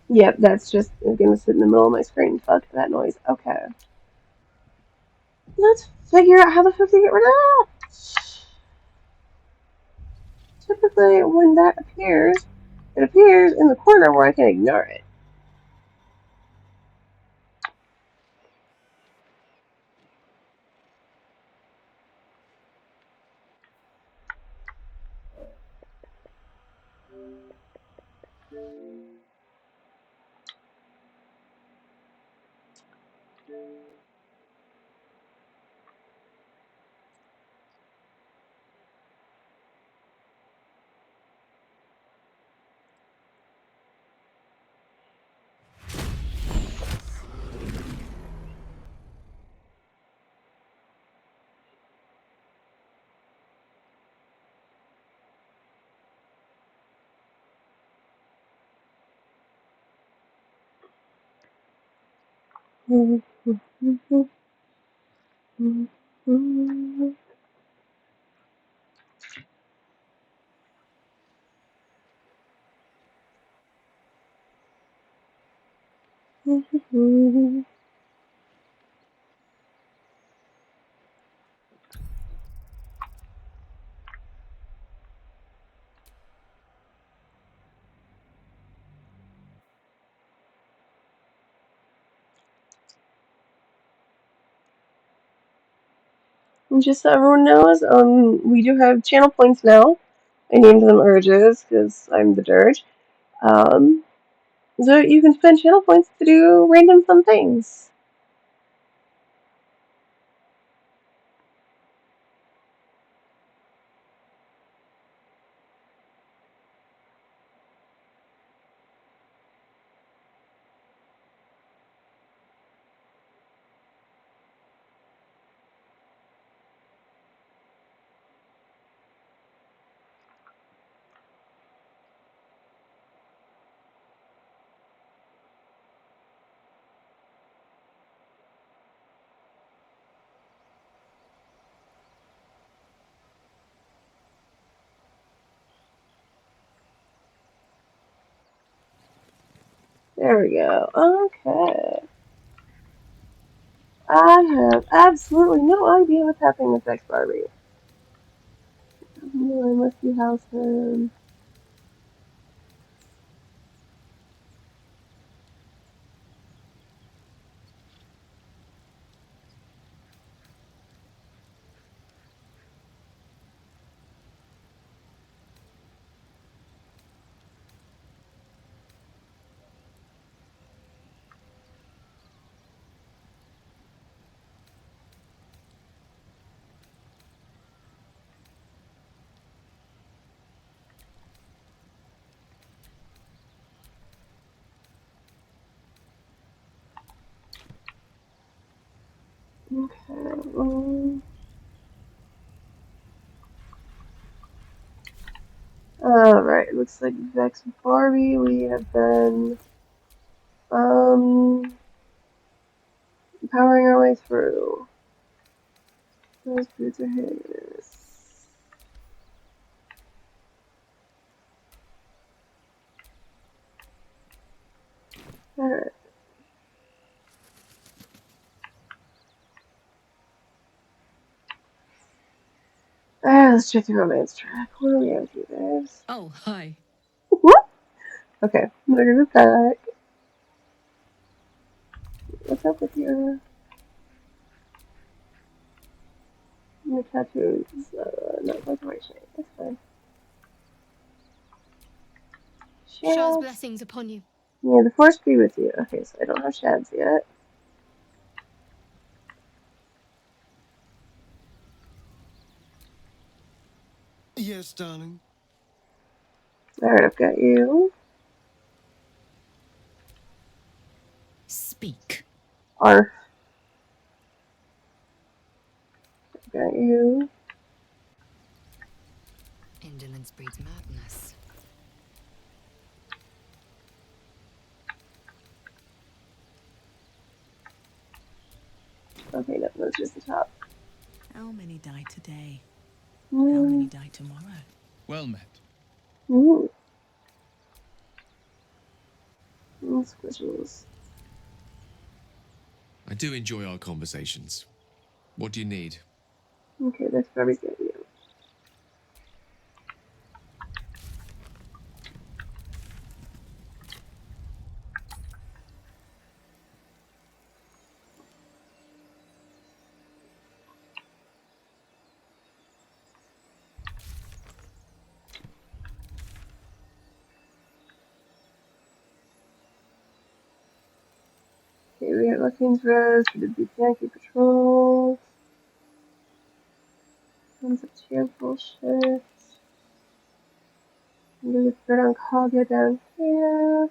Yep, that's just gonna sit in the middle of my screen. Fuck that noise. Okay. Let's figure out how the fuck to get rid of that. Typically, when that appears, it appears in the corner where I can ignore it. And just so everyone knows, we do have channel points now. I named them urges because I'm the Durge. So you can spend channel points to do random fun things. There we go. Okay. I have absolutely no idea what's happening with Vex Barbie. No, I must be Halsin. Okay. Alright, looks like Vex Barbie we have been powering our way through. Those boots are his. Alright. Alright, let's check the romance track. What do we have here, guys? Oh, hi. Okay, I'm gonna go back. What's up with your tattoos? Not quite the right shape. That's fine. Shah's Shads. blessings upon you. Yeah, the force be with you. Okay, so I don't have shads yet. Yes, darling. Alright, I've got you. Speak. Arf. I've got you. Indolence breeds madness. Okay, that was just the top. How many die today? How Mm. many die tomorrow? Well met. Ooh. Squishes. I do enjoy our conversations. What do you need? Okay, that's probably good. Yeah. Okay, we got Lucky's Rose for the Big Yankee Patrol. Tons of cheerful shit. I'm gonna put on Kaga down here.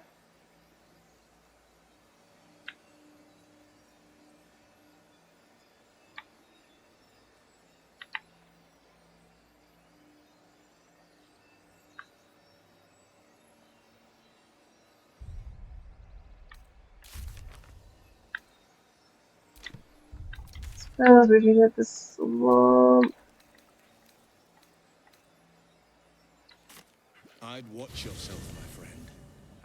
Oh, we can hit the swamp. I'd watch yourself, my friend.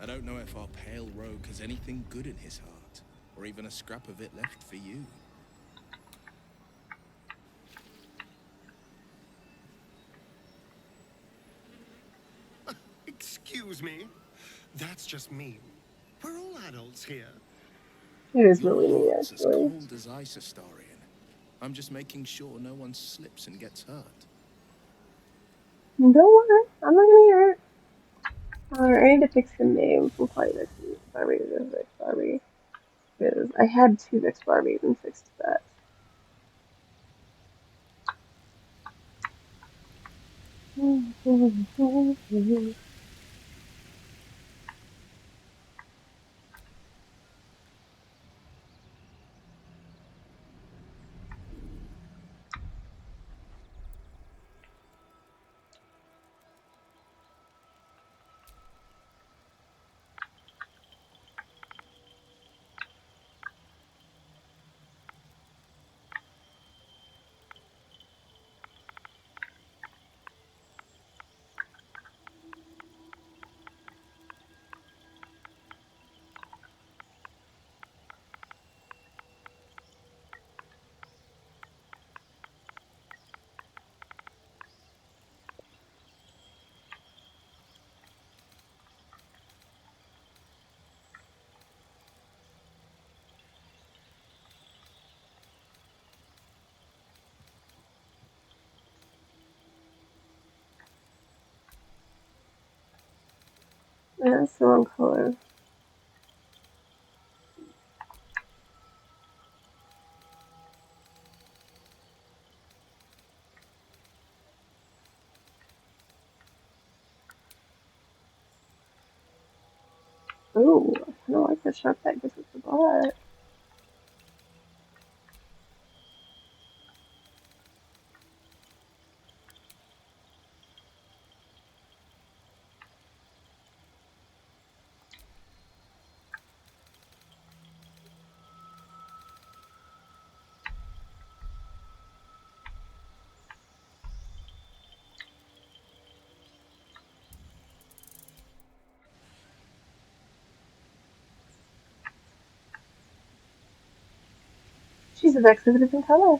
I don't know if our pale rogue has anything good in his heart, or even a scrap of it left for you. Excuse me? That's just mean. We're all adults here. It is Your really neat, heart's as actually. cold as ice, Astarion. I'm just making sure no one slips and gets hurt. Don't worry, I'm not gonna hear it. Alright, I need to fix the name from Party Vex Barbie to Vex Barbie. Because I had 2 Vex Barbies and fixed that. Yeah, that's the wrong color. Ooh, I kinda like the sharp that gives with the butt. She's a Vex of a different color.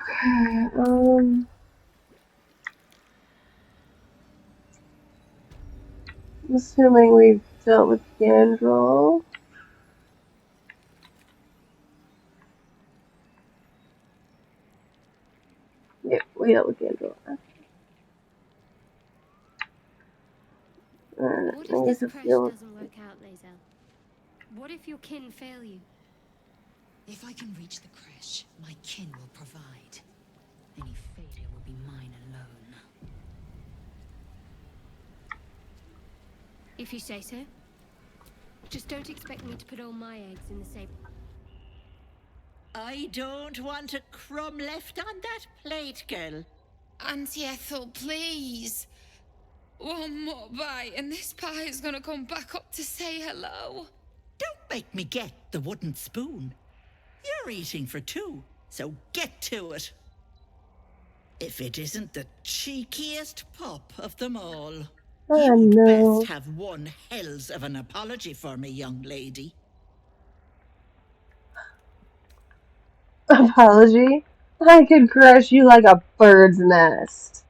Okay, I'm assuming we've dealt with Gandrel. Yep, we dealt with Gandrel. Alright, What I if guess this it's crash the doesn't work out, Lae'zel? What if your kin fail you? If I can reach the crash, my kin will provide. Any failure will be mine alone. If you say so. Just don't expect me to put all my eggs in the same... I don't want a crumb left on that plate, girl. Auntie Ethel, please. One more bite and this pie is gonna come back up to say hello. Don't make me get the wooden spoon. You're eating for 2, so get to it. If it isn't the cheekiest pup of them all. Oh, You'd no. best have one hells of an apology for me, young lady. apology. I could crush you like a bird's nest.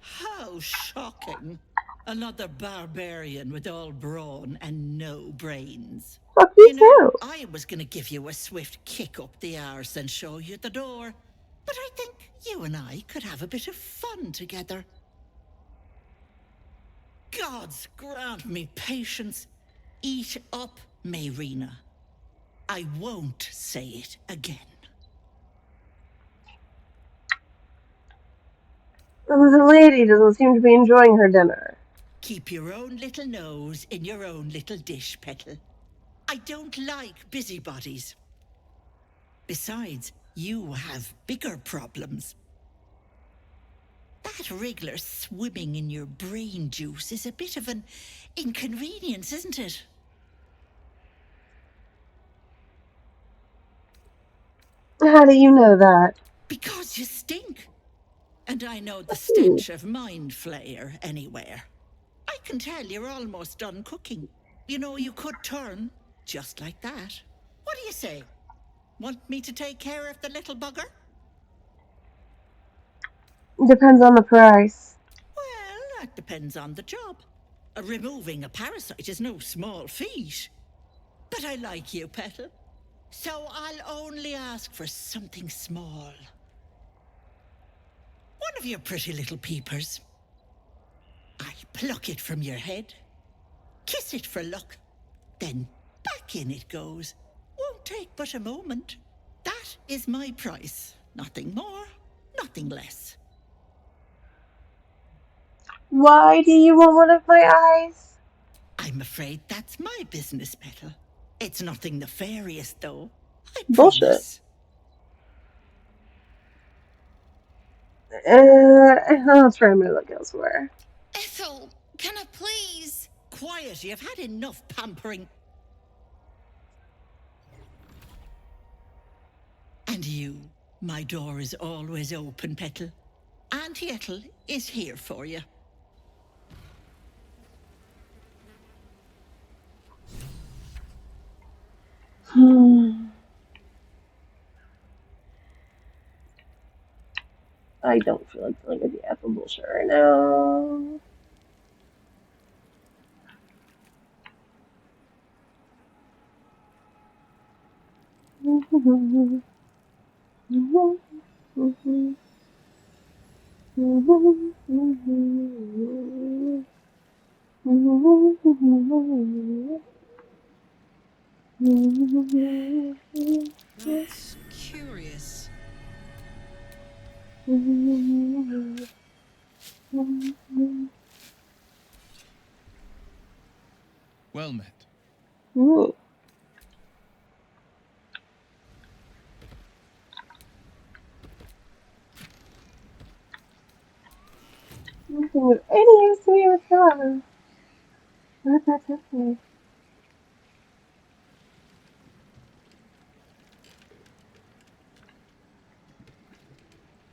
How shocking. Another barbarian with all brawn and no brains. Fuck you too. I was gonna give you a swift kick up the arse and show you the door. But I think you and I could have a bit of fun together. Gods grant me patience. Eat up, Mayrina. I won't say it again. The lady doesn't seem to be enjoying her dinner. Keep your own little nose in your own little dish, Petal. I don't like busybodies. Besides, you have bigger problems. That That wriggler swimming in your brain juice is a bit of an inconvenience, isn't it? How do you know that? Because you stink. And I know the Ooh. stench of mind flayer anywhere. I can tell you're almost done cooking. You know, you could turn just like that. What do you say? Want me to take care of the little bugger? Depends on the price. Well, that depends on the job. Removing a parasite is no small feat. But I like you, Petal. So I'll only ask for something small. One of your pretty little peepers. I'll pluck it from your head, kiss it for luck, then back in it goes. Won't take but a moment. That is my price. Nothing more, nothing less. Why do you want one of my eyes? I'm afraid that's my business, Petal. It's nothing nefarious, though. I Bullshit. promise. I'll try my luck elsewhere. Ethel, can I please? Quiet, you've had enough pampering. And you, my door is always open, Petal. Auntie Ethel is here for you. I don't feel like dealing with the Ethel bullshit right now. That's curious. Well met. Ooh. Nothing of any use to me whatsoever. But that's okay.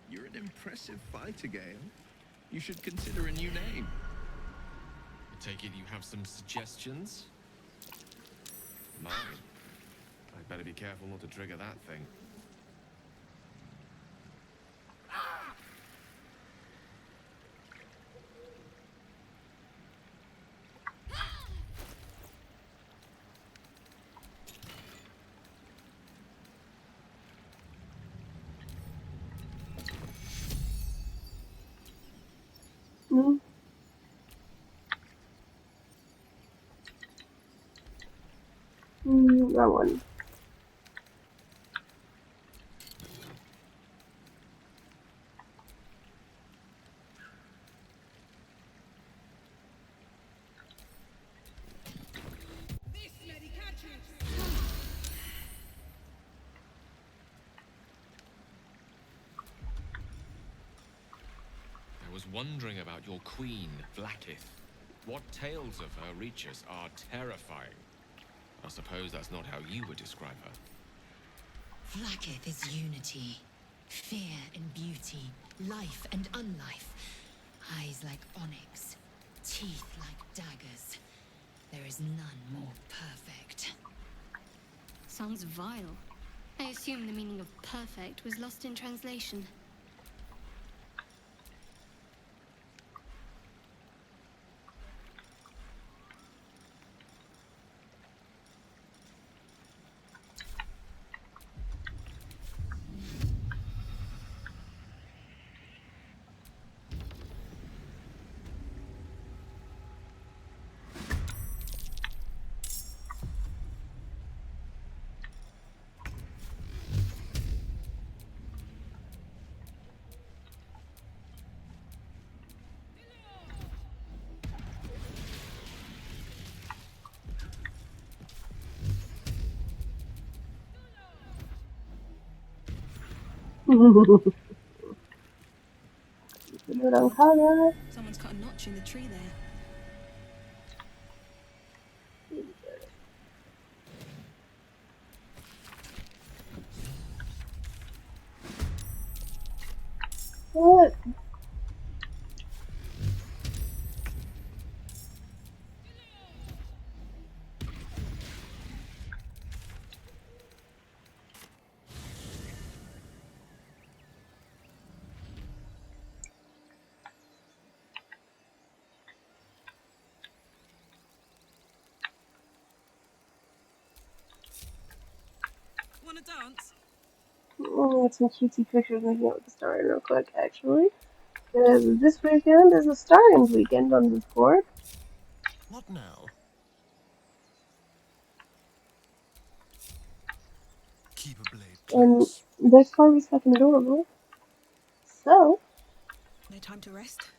You're an impressive fighter, Gale. You should consider a new name. I take it you have some suggestions? Mine? I'd better be careful not to trigger that thing. That one. I was wondering about your queen, Vlaakith. What tales of her reach us are terrifying. I suppose that's not how you would describe her. Vlaakith is unity, fear and beauty, life and unlife. Eyes like onyx, teeth like daggers. There is none more perfect. Sounds vile. I assume the meaning of perfect was lost in translation. Do it on color. Someone's cut a notch in the tree there. What? Wanna dance? Let me get some cutesy pictures of me with the Astarion real quick, actually. Because this weekend is Astarion's weekend on Discord. What now? Keep a blade And close. Vex Barbie's fucking adorable. So. No time to rest?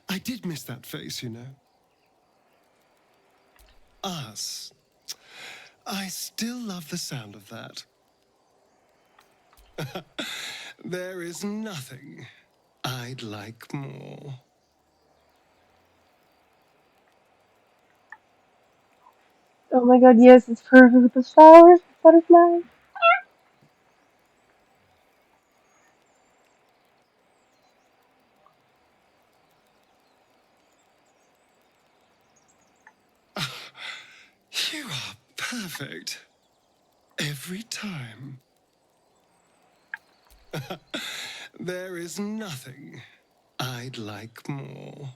I did miss that face, you know. Us. I still love the sound of that. There is nothing I'd like more. Oh my god, yes, it's perfect with the flowers, butterflies. You are perfect. Every time. There is nothing I'd like more.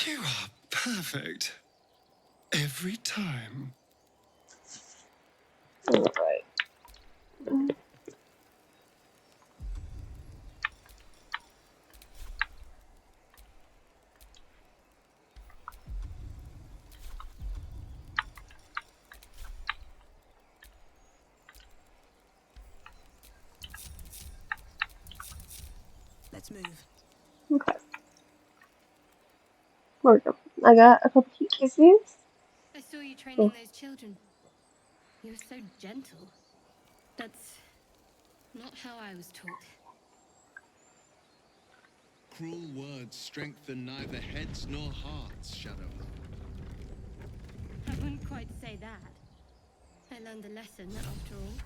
You are perfect. Every time. Alright. Let's move. Okay. There we go. I got a couple cute kisses. I saw you training Oh. those children. You were so gentle. That's not how I was taught. Cruel words strengthen neither heads nor hearts, Shadow. I wouldn't quite say that. I learned a lesson, after all.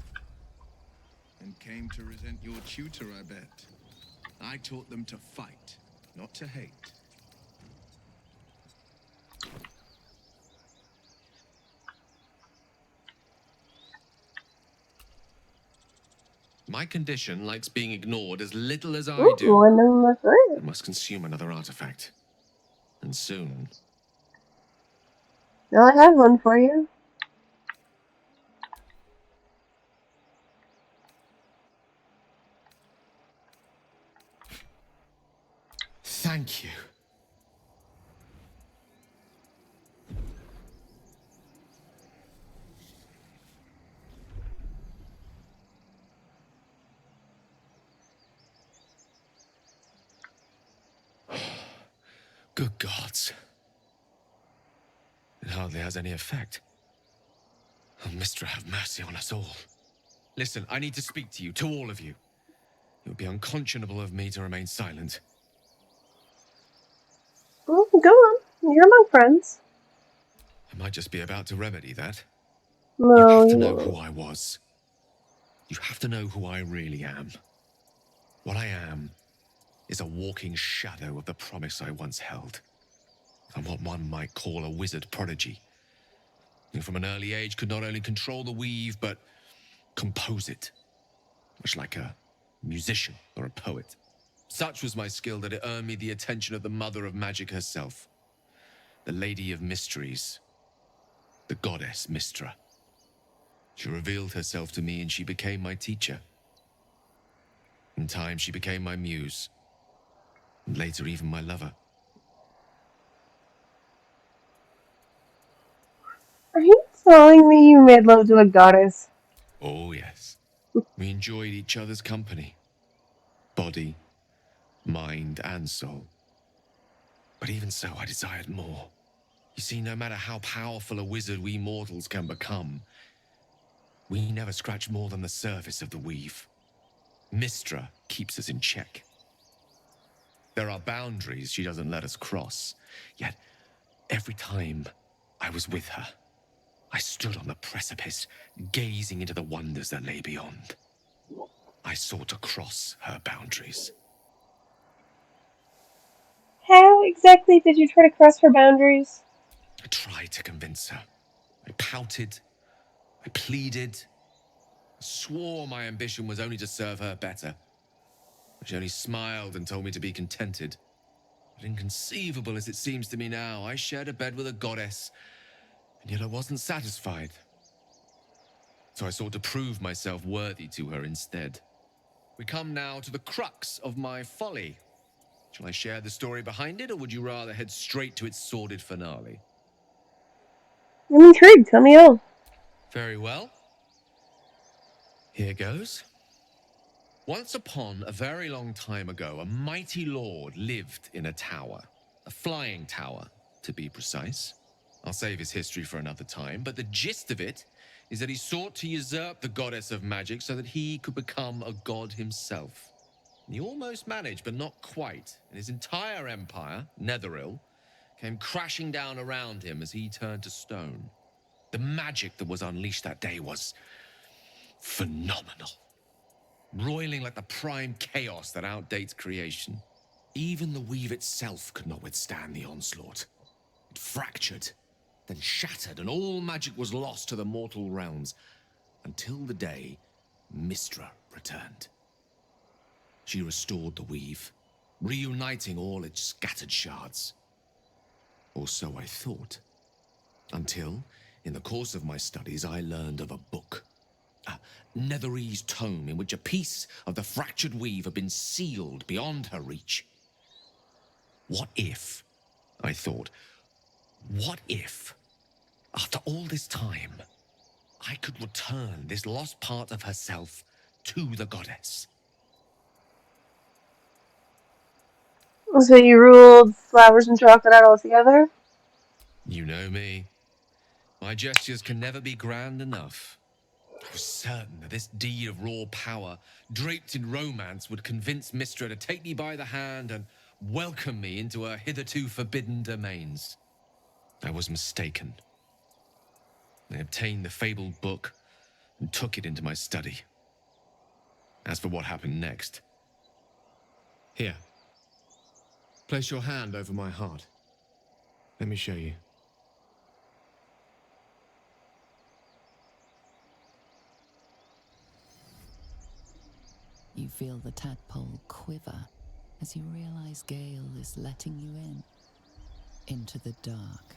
And came to resent your tutor, I bet. I taught them to fight, not to hate. My condition likes being ignored as little as I Ooh, do. one of my friends. I must consume another artifact. And soon. Now I have one for you. Thank you. Good gods. It hardly has any effect. Oh, Mistra, have mercy on us all. Listen, I need to speak to you, to all of you. It would be unconscionable of me to remain silent. Well, go on. You're my friends. I might just be about to remedy that. No, You have to you know won't. who I was. You have to know who I really am. What I am is a walking shadow of the promise I once held. I'm what one might call a wizard prodigy, who from an early age could not only control the weave, but compose it, much like a musician or a poet. Such was my skill that it earned me the attention of the mother of magic herself, the Lady of Mysteries, the goddess Mistra. She revealed herself to me and she became my teacher. In time, she became my muse, and later even my lover. Are you telling me you made love to a goddess? Oh, yes. We enjoyed each other's company. Body, mind, and soul. But even so, I desired more. You see, no matter how powerful a wizard we mortals can become, we never scratch more than the surface of the weave. Mystra keeps us in check. There are boundaries she doesn't let us cross, yet every time I was with her, I stood on the precipice, gazing into the wonders that lay beyond. I sought to cross her boundaries. How exactly did you try to cross her boundaries? I tried to convince her. I pouted. I pleaded. I swore my ambition was only to serve her better. But she only smiled and told me to be contented. But inconceivable as it seems to me now, I shared a bed with a goddess, and yet I wasn't satisfied. So I sought to prove myself worthy to her instead. We come now to the crux of my folly. Shall I share the story behind it, or would you rather head straight to its sordid finale? I'm intrigued. Tell me all. Very well. Here goes. Once upon a very long time ago, a mighty lord lived in a tower. A flying tower, to be precise. I'll save his history for another time, but the gist of it is that he sought to usurp the goddess of magic so that he could become a god himself. He almost managed, but not quite, and his entire empire, Netheril, came crashing down around him as he turned to stone. The magic that was unleashed that day was phenomenal. Roiling like the prime chaos that outdates creation. Even the weave itself could not withstand the onslaught. It fractured, then shattered, and all magic was lost to the mortal realms, until the day Mystra returned. She restored the weave, reuniting all its scattered shards. Or so I thought. Until, in the course of my studies, I learned of a book. A Netherese tome in which a piece of the fractured weave had been sealed beyond her reach. What if, I thought, what if, after all this time, I could return this lost part of herself to the goddess? So you ruled flowers and chocolate out altogether? You know me. My gestures can never be grand enough. I was certain that this deed of raw power, draped in romance, would convince Mystra to take me by the hand and welcome me into her hitherto forbidden domains. I was mistaken. I obtained the fabled book and took it into my study. As for what happened next... Here. Place your hand over my heart. Let me show you. You feel the tadpole quiver as you realize Gale is letting you in, into the dark.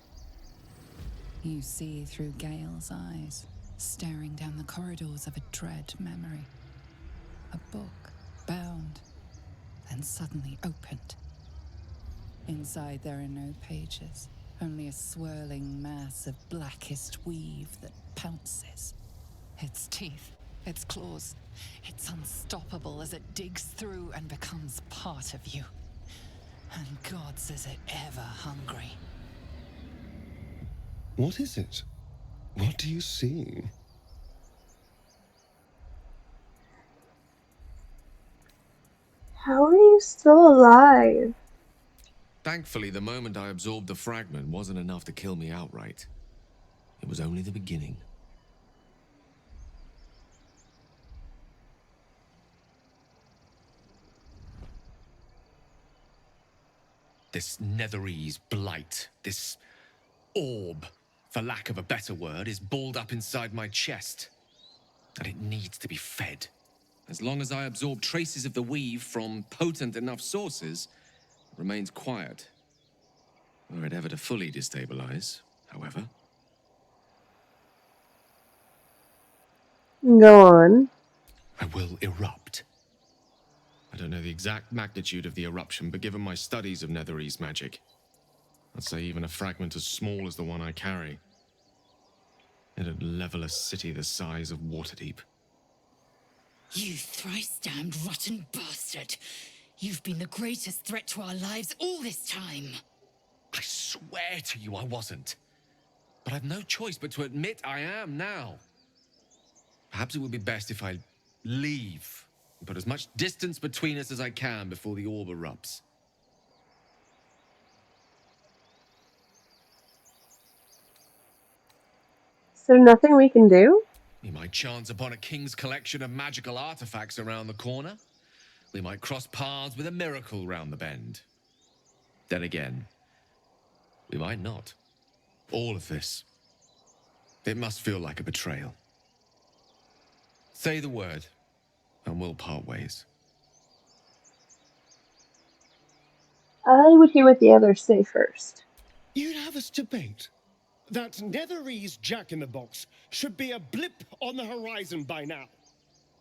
You see through Gale's eyes, staring down the corridors of a dread memory. A book, bound, then suddenly opened. Inside there are no pages, only a swirling mass of blackest weave that pounces. Its teeth, its claws, it's unstoppable as it digs through and becomes part of you. And gods, is it ever hungry. What is it? What do you see? How are you still alive? Thankfully, the moment I absorbed the fragment wasn't enough to kill me outright. It was only the beginning. This Netherese blight, this orb, for lack of a better word, is balled up inside my chest. And it needs to be fed. As long as I absorb traces of the weave from potent enough sources, it remains quiet. Were it ever to fully destabilize, however. Go on. I will erupt. I don't know the exact magnitude of the eruption, but given my studies of Netherese magic, I'd say even a fragment as small as the one I carry, it'd level a city the size of Waterdeep. You thrice-damned rotten bastard! You've been the greatest threat to our lives all this time! I swear to you I wasn't. But I've no choice but to admit I am now. Perhaps it would be best if I leave and put as much distance between us as I can before the orb erupts. So nothing we can do? We might chance upon a king's collection of magical artifacts around the corner. We might cross paths with a miracle round the bend. Then again, we might not. All of this. It must feel like a betrayal. Say the word, and we'll part ways. I would hear what the others say first. You'd have us debate that Netherese Jack-in-the-Box should be a blip on the horizon by now.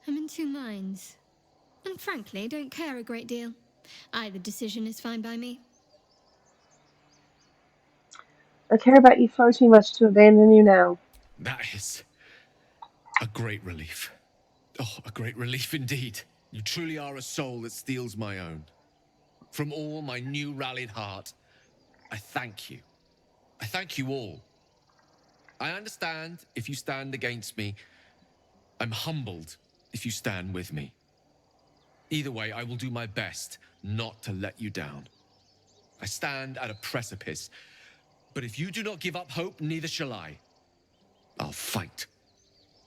I'm in two minds. And frankly, don't care a great deal. Either decision is fine by me. I care about you far too much to abandon you now. That is a great relief. Oh, a great relief indeed. You truly are a soul that steals my own. From all my new rallied heart, I thank you. I thank you all. I understand if you stand against me. I'm humbled if you stand with me. Either way, I will do my best not to let you down. I stand at a precipice, but if you do not give up hope, neither shall I. I'll fight.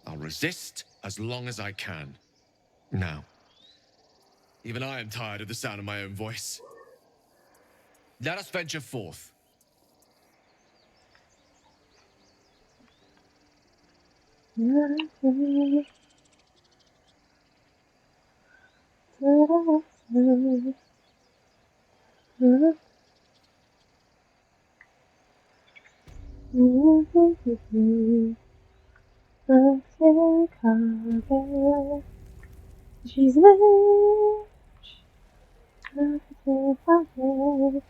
I'll resist as long as I can. Now, even I am tired of the sound of my own voice. Let us venture forth. She's I swear that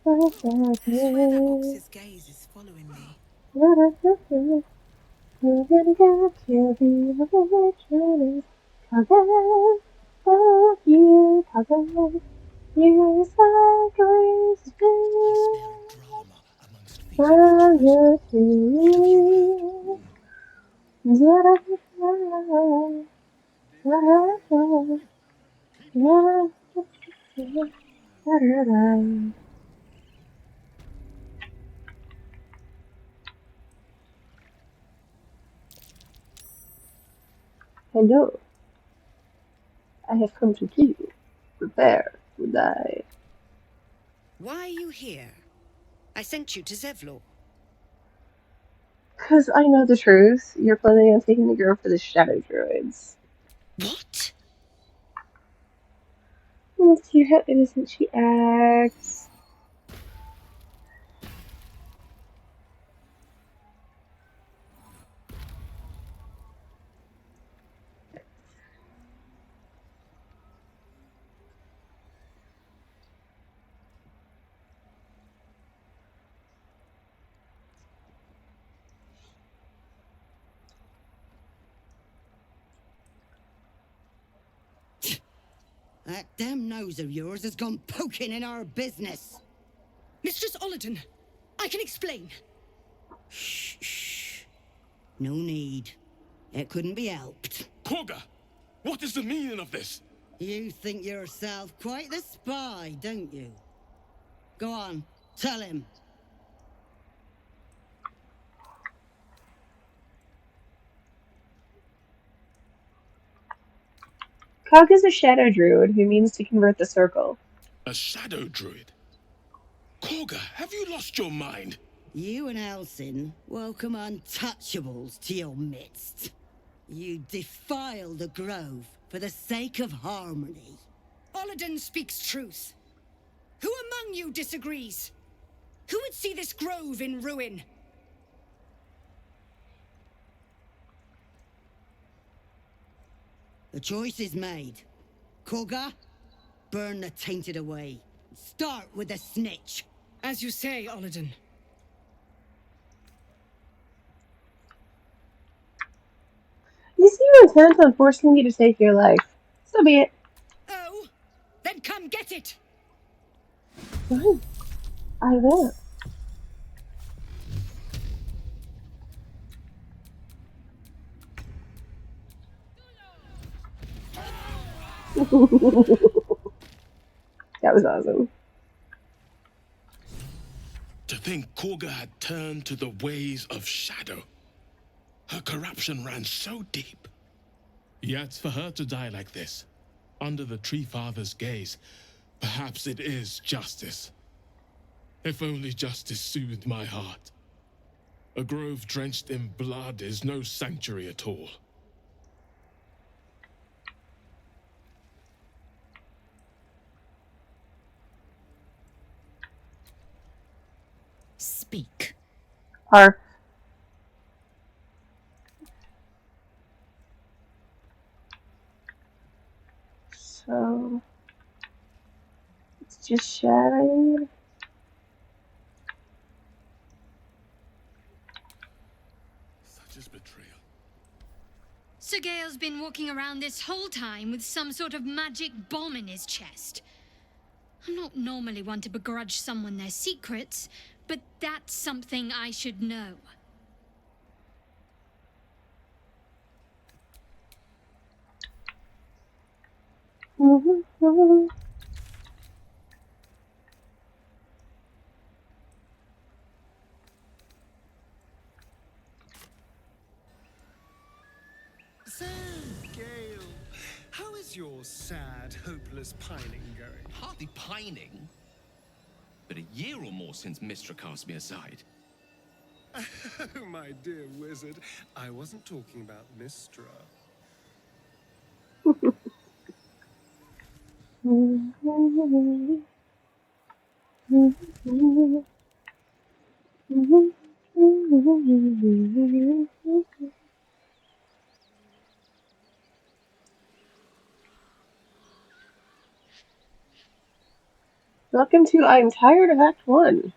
Ox's gaze is following me. You're gonna get killed in the wilderness. Cover, fuck you, cover. You're sideways to fire to Hello. I have come to kill you. Prepare to die. Why are you here? I sent you to Zevlor. 'Cause I know the truth. You're planning on taking the girl for the shadow druids. What? Let's see how innocent she acts. That damn nose of yours has gone poking in our business. Mistress Olladin, I can explain. Shh. No need. It couldn't be helped. Koga, what is the meaning of this? You think yourself quite the spy, don't you? Go on, tell him. Cog is a shadow druid who means to convert the circle. A shadow druid? Koga, have you lost your mind? You and Halsin welcome untouchables to your midst. You defile the grove for the sake of harmony. Olladin speaks truth. Who among you disagrees? Who would see this grove in ruin? The choice is made. Koga, burn the tainted away. Start with the snitch. As you say, Olladin. You seem intent on forcing me to take your life. So be it. Oh, then come get it. Fine. I will. That was awesome. To think Korga had turned to the ways of shadow. Her corruption ran so deep. Yet for her to die like this, under the Tree Father's gaze, perhaps it is justice. If only justice soothed my heart. A grove drenched in blood is no sanctuary at all. Speak. Arf. So it's just shattered. Such is betrayal. Sir Gale's been walking around this whole time with some sort of magic bomb in his chest. I'm not normally one to begrudge someone their secrets, but that's something I should know. So, Gale, how is your sad, hopeless pining going? Hardly pining. But a year or more since Mistra cast me aside. Oh, my dear wizard, I wasn't talking about Mistra. Welcome to I'm Tired of Act 1.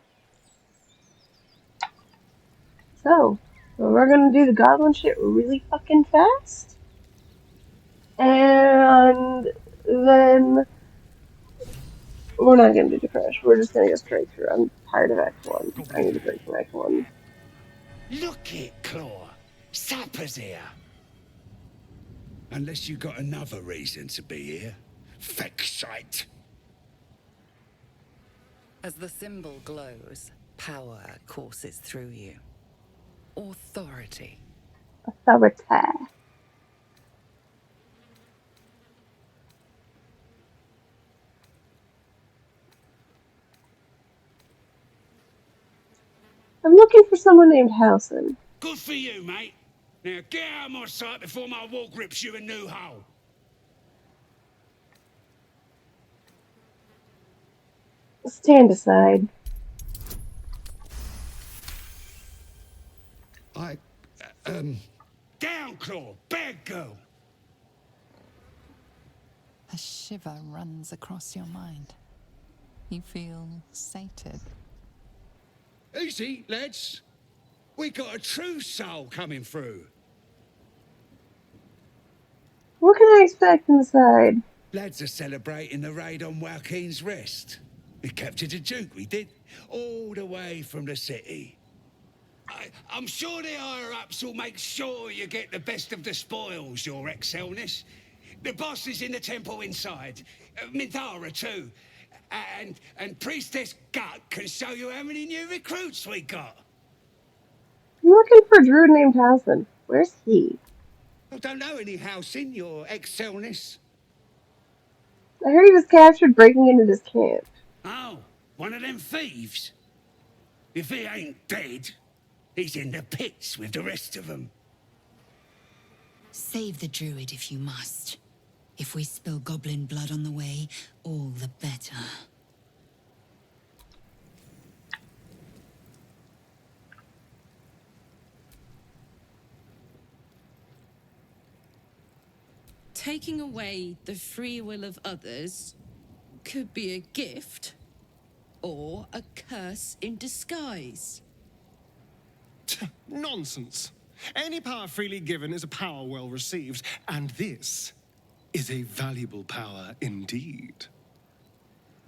So, we're gonna do the goblin shit really fucking fast. And then we're not gonna do the crash. We're just gonna go straight through. I'm tired of Act 1. I need a break from Act 1. Look it, Claw. Sapper's here. Unless you got another reason to be here. Vexite. As the symbol glows, power courses through you. Authority. Authority. I'm looking for someone named Halsin. Good for you, mate. Now get out of my sight before my walk rips you a new hole. Stand aside. Down, Claw. Bad girl. A shiver runs across your mind. You feel sated. Easy, lads. We got a true soul coming through. What can I expect inside? Lads are celebrating the raid on Walkeen's Rest. We captured a Duke, we did. All the way from the city. I'm sure the higher-ups will make sure you get the best of the spoils, your excelness. The boss is in the temple inside. Minthara, too. And Priestess Gut can show you how many new recruits we got. I'm looking for a druid named Halsin. Where's he? I don't know any Halsin, your excelness. I heard he was captured breaking into this camp. Oh, one of them thieves? If he ain't dead, he's in the pits with the rest of them. Save the druid if you must. If we spill goblin blood on the way, all the better. Taking away the free will of others could be a gift or a curse in disguise. Nonsense. Any power freely given is a power well received, and this is a valuable power indeed.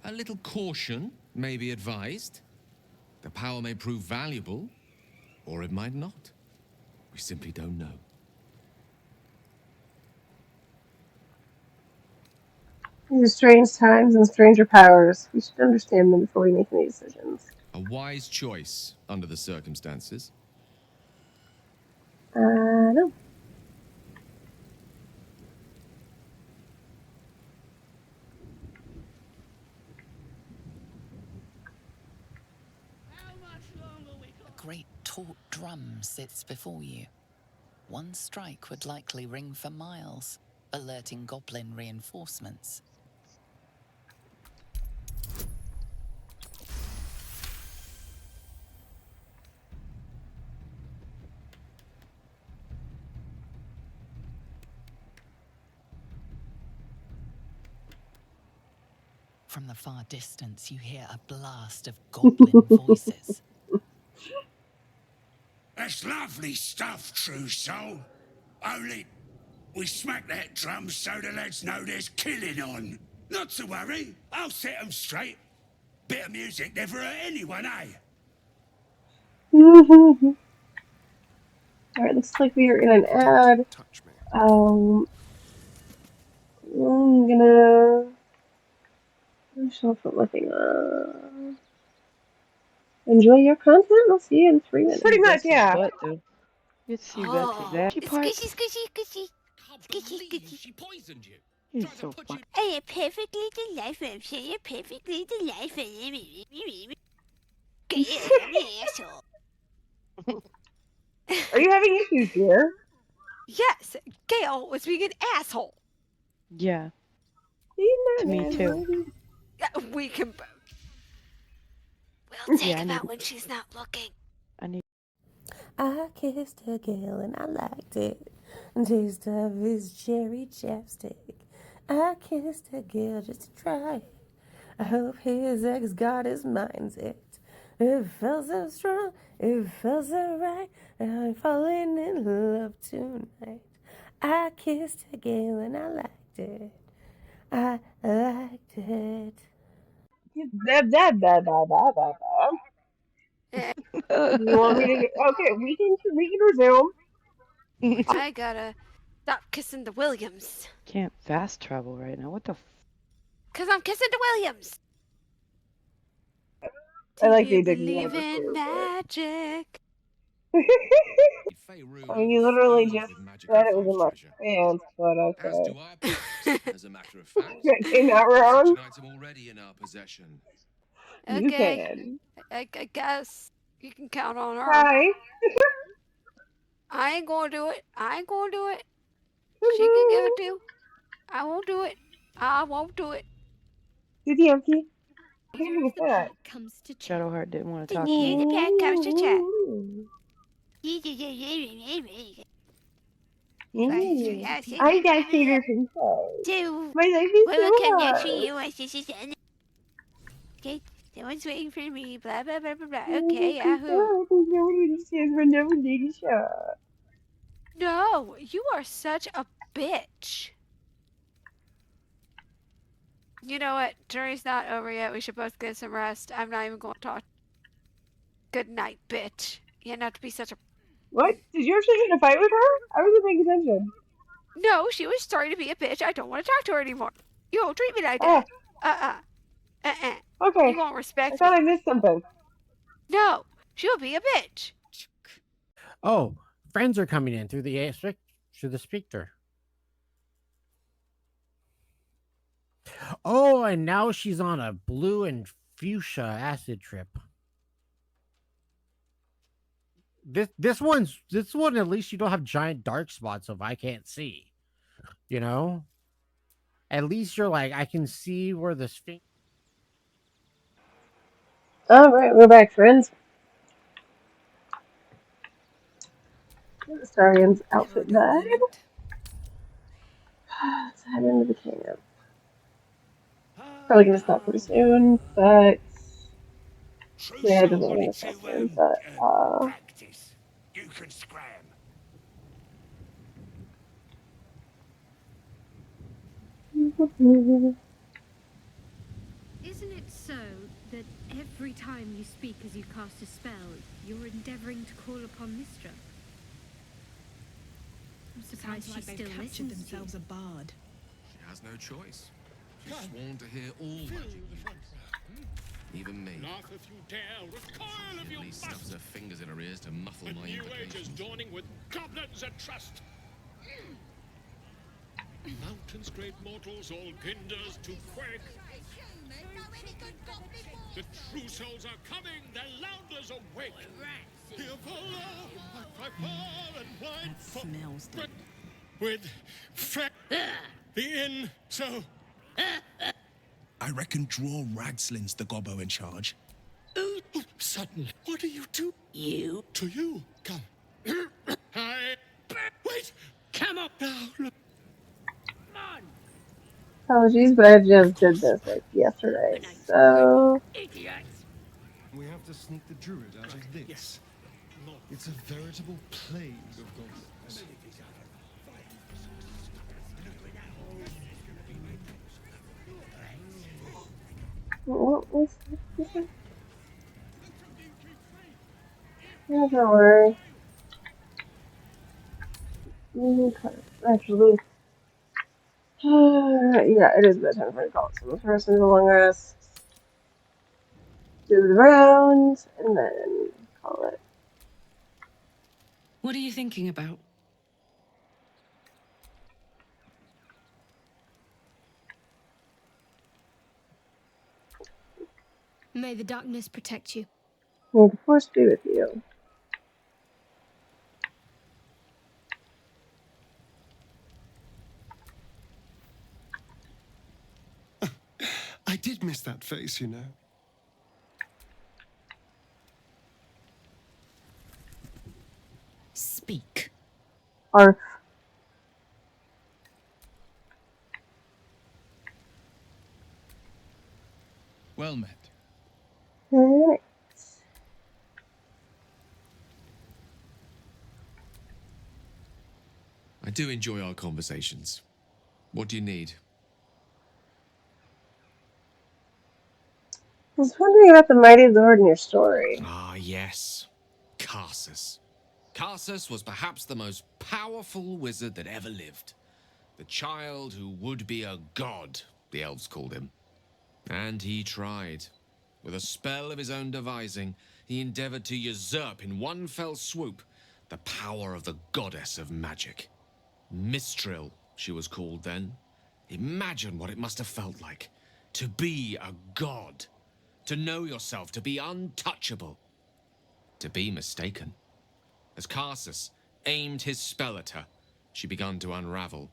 A little caution may be advised. The power may prove valuable, or it might not. We simply don't know. These are strange times and stranger powers. We should understand them before we make any decisions. A wise choice under the circumstances. No. A great taut drum sits before you. One strike would likely ring for miles, alerting goblin reinforcements. From the far distance, you hear a blast of goblin voices. That's lovely stuff, true soul. Only we smack that drum so the lads know there's killing on. Not to worry, I'll set them straight. Bit of music never hurt anyone, eh? Alright, looks like we are in an ad. I'm gonna show up looking enjoy your content. I'll see you in 3 minutes. Pretty much, yeah. Let's see Vex's ass. Squishy, squishy, squishy. Squishy, squishy. She poisoned you. He's so funny. I am perfectly delightful. I'm sure you're perfectly delightful. Asshole. Are you having issues here? Yes, Gale was being an asshole. Yeah. To me too. We can both. We'll take Yeah, I about need- when she's not looking. I kissed a girl and I liked it. Taste of his cherry chapstick. I kissed a girl just to try it. I hope his ex got his mindset. It felt so strong, it felt so right. I'm falling in love tonight. I kissed a girl and I liked it. I liked it. You want me to? Okay, we can resume. I gotta stop kissing the Williams. Can't fast travel right now. What the? Cause I'm kissing the Williams. I like Do you the believe in magic? I mean, you literally just said it was in my pants, but okay. As a matter of fact, I came out there's wrong. such an item already in our possession. You Okay. can. I guess you can count on her. Hi. I ain't gonna do it. I ain't gonna do it. She can give it to. I won't do it. I won't do it. Did you empty? Who's that? Shadowheart didn't want to talk to The me. pack comes to chat. I got Peter Control. So, My life is what will so come next for hard. you? Okay, someone's waiting for me. Blah blah blah blah blah. Okay, Yahoo. Nobody understands my never need a shot. No, you are such a bitch. You know what? Jury's not over yet. We should both get some rest. I'm not even going to talk. Good night, bitch. You don't have to be such a. What? Did you actually get in a fight with her? I wasn't paying attention. No, she was starting to be a bitch. I don't want to talk to her anymore. You won't treat me like that. Okay. You won't respect I thought me. I missed something. No, she'll be a bitch. Oh, friends are coming in through the speaker. Oh, and now she's on a blue and fuchsia acid trip. This one at least you don't have giant dark spots of I can't see. You know? At least you're like I can see where the sphinx. Alright, we're back, friends. Astarion's outfit bag. Let's head into the camp. Probably gonna stop pretty soon, but yeah, it doesn't gonna stop soon. But practice. You can scram. Isn't it so that every time you speak as you cast a spell, you're endeavoring to call upon Mistra? I'm surprised Sounds like she they've still captured listens to you. themselves a bard. She has no choice. She's sworn to hear all magic. Even me. Laugh if you dare, recoil if She you at least must. stuffs her fingers in her ears to muffle A my new age is implications. dawning with goblins at trust. Mountains, great mortals, all ginders to quake. The true souls are coming, their louders awake. Hear Volo, like and wine. That smells dead. With the inn, so. I reckon Dror Ragzlin's the gobbo in charge. Oh, sudden. What do you do? You? To you. Come. I. Wait! Come up now. Look. apologies, but I just did this like yesterday, so. We have to sneak the druid out of this. Yes. It's a veritable plague of goblins. What was this? Yeah, don't worry. Okay, actually. Yeah, it is bedtime for a call. So the first is a long rest. Do the rounds, and then call it. What are you thinking about? May the darkness protect you. May the force be with you. I did miss that face, you know. Speak. Arf. Well met. Alright. I do enjoy our conversations. What do you need? I was wondering about the mighty lord in your story. Ah, yes. Karsus. Karsus was perhaps the most powerful wizard that ever lived. The child who would be a god, the elves called him. And he tried. With a spell of his own devising, he endeavored to usurp in one fell swoop the power of the goddess of magic. Mistril, she was called then. Imagine what it must have felt like to be a god. To know yourself, to be untouchable. To be mistaken. As Karsus aimed his spell at her, she began to unravel.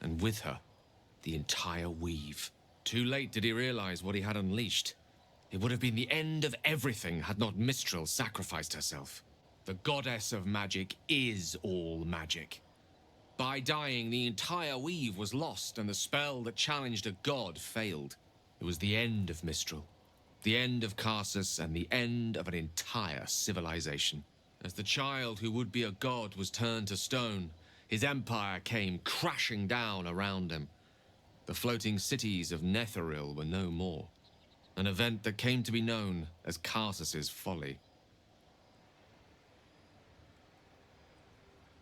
And with her, the entire weave. Too late did he realize what he had unleashed. It would have been the end of everything had not Mistril sacrificed herself. The goddess of magic is all magic. By dying, the entire weave was lost, and the spell that challenged a god failed. It was the end of Mistril. The end of Karsus and the end of an entire civilization. As the child who would be a god was turned to stone, his empire came crashing down around him. The floating cities of Netheril were no more. An event that came to be known as Karsus's folly.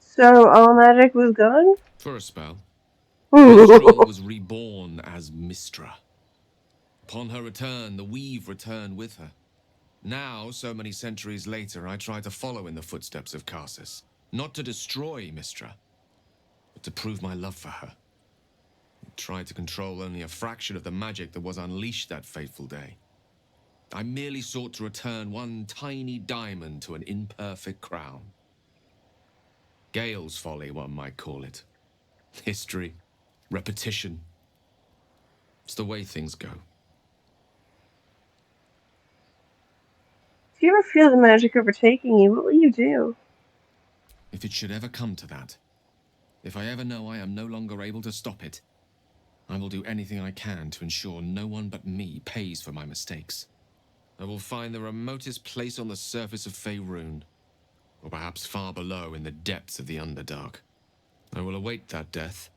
So all magic was gone? For a spell, Mistril was reborn as Mistra. Upon her return, the weave returned with her. Now, so many centuries later, I try to follow in the footsteps of Karsus. Not to destroy Mistra, but to prove my love for her. I tried to control only a fraction of the magic that was unleashed that fateful day. I merely sought to return one tiny diamond to an imperfect crown. Gale's folly, one might call it. History, repetition. It's the way things go. If you ever feel the magic overtaking you, what will you do? If it should ever come to that, if I ever know I am no longer able to stop it, I will do anything I can to ensure no one but me pays for my mistakes. I will find the remotest place on the surface of Faerun, or perhaps far below in the depths of the Underdark. I will await that death,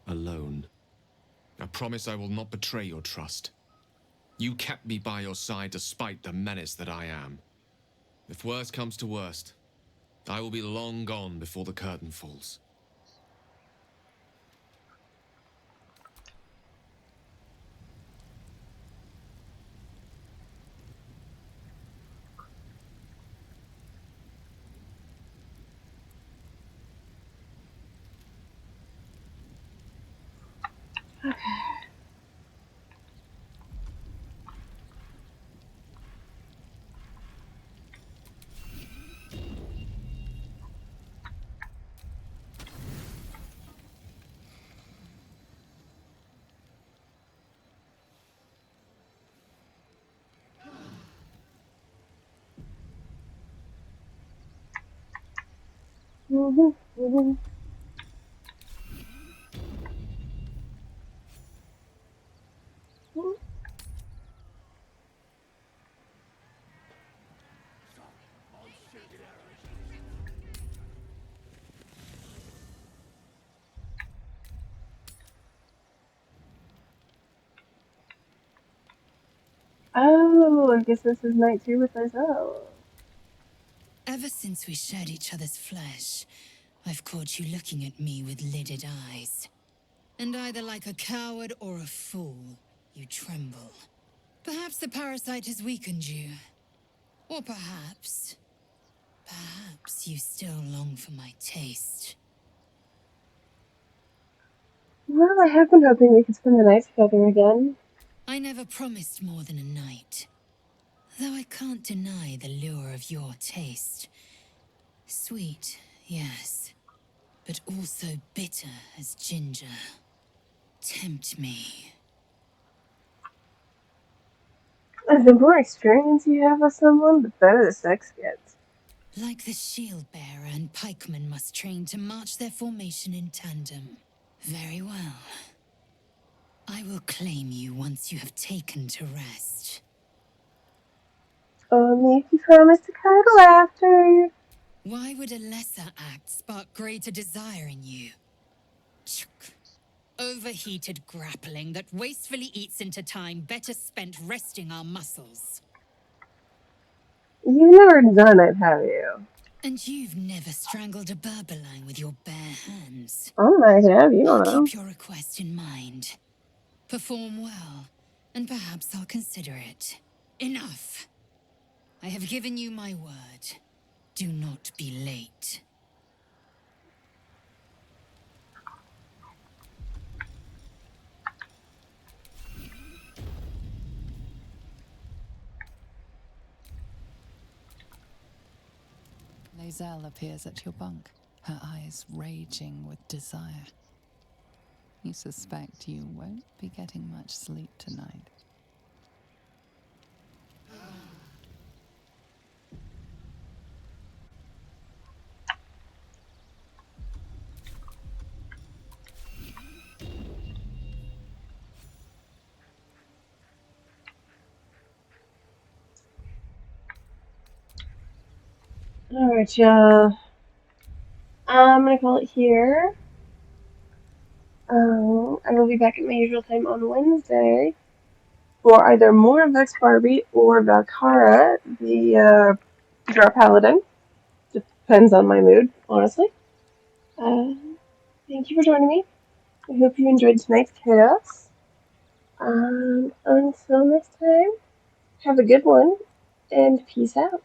alone. I promise I will not betray your trust. You kept me by your side despite the menace that I am. If worst comes to worst, I will be long gone before the curtain falls. Oh, I guess this is night 2 with myself. Ever since we shared each other's flesh, I've caught you looking at me with lidded eyes. And either like a coward or a fool, you tremble. Perhaps the parasite has weakened you. Or perhaps you still long for my taste. Well, I have been hoping we could spend the night together again. I never promised more than a night. Though I can't deny the lure of your taste. Sweet, yes, but also bitter as ginger. Tempt me. The more experience you have with someone, the better the sex gets. Like the shield bearer and pikemen must train to march their formation in tandem. Very well. I will claim you once you have taken to rest. Only if you promise to cuddle after. Why would a lesser act spark greater desire in you? Overheated grappling that wastefully eats into time better spent resting our muscles. You've never done it, have you? And you've never strangled a Berbeline with your bare hands. I might have, you don't I'll know. keep your request in mind. Perform well, and perhaps I'll consider it. Enough! I have given you my word. Do not be late. Lae'zel appears at your bunk, her eyes raging with desire. You suspect you won't be getting much sleep tonight. Alright, y'all. I'm gonna call it here. I will be back at my usual time on Wednesday for either more Vex Barbie or Valkara, the Dror Paladin. Depends on my mood, honestly. Thank you for joining me. I hope you enjoyed tonight's chaos. Until next time, have a good one, and peace out.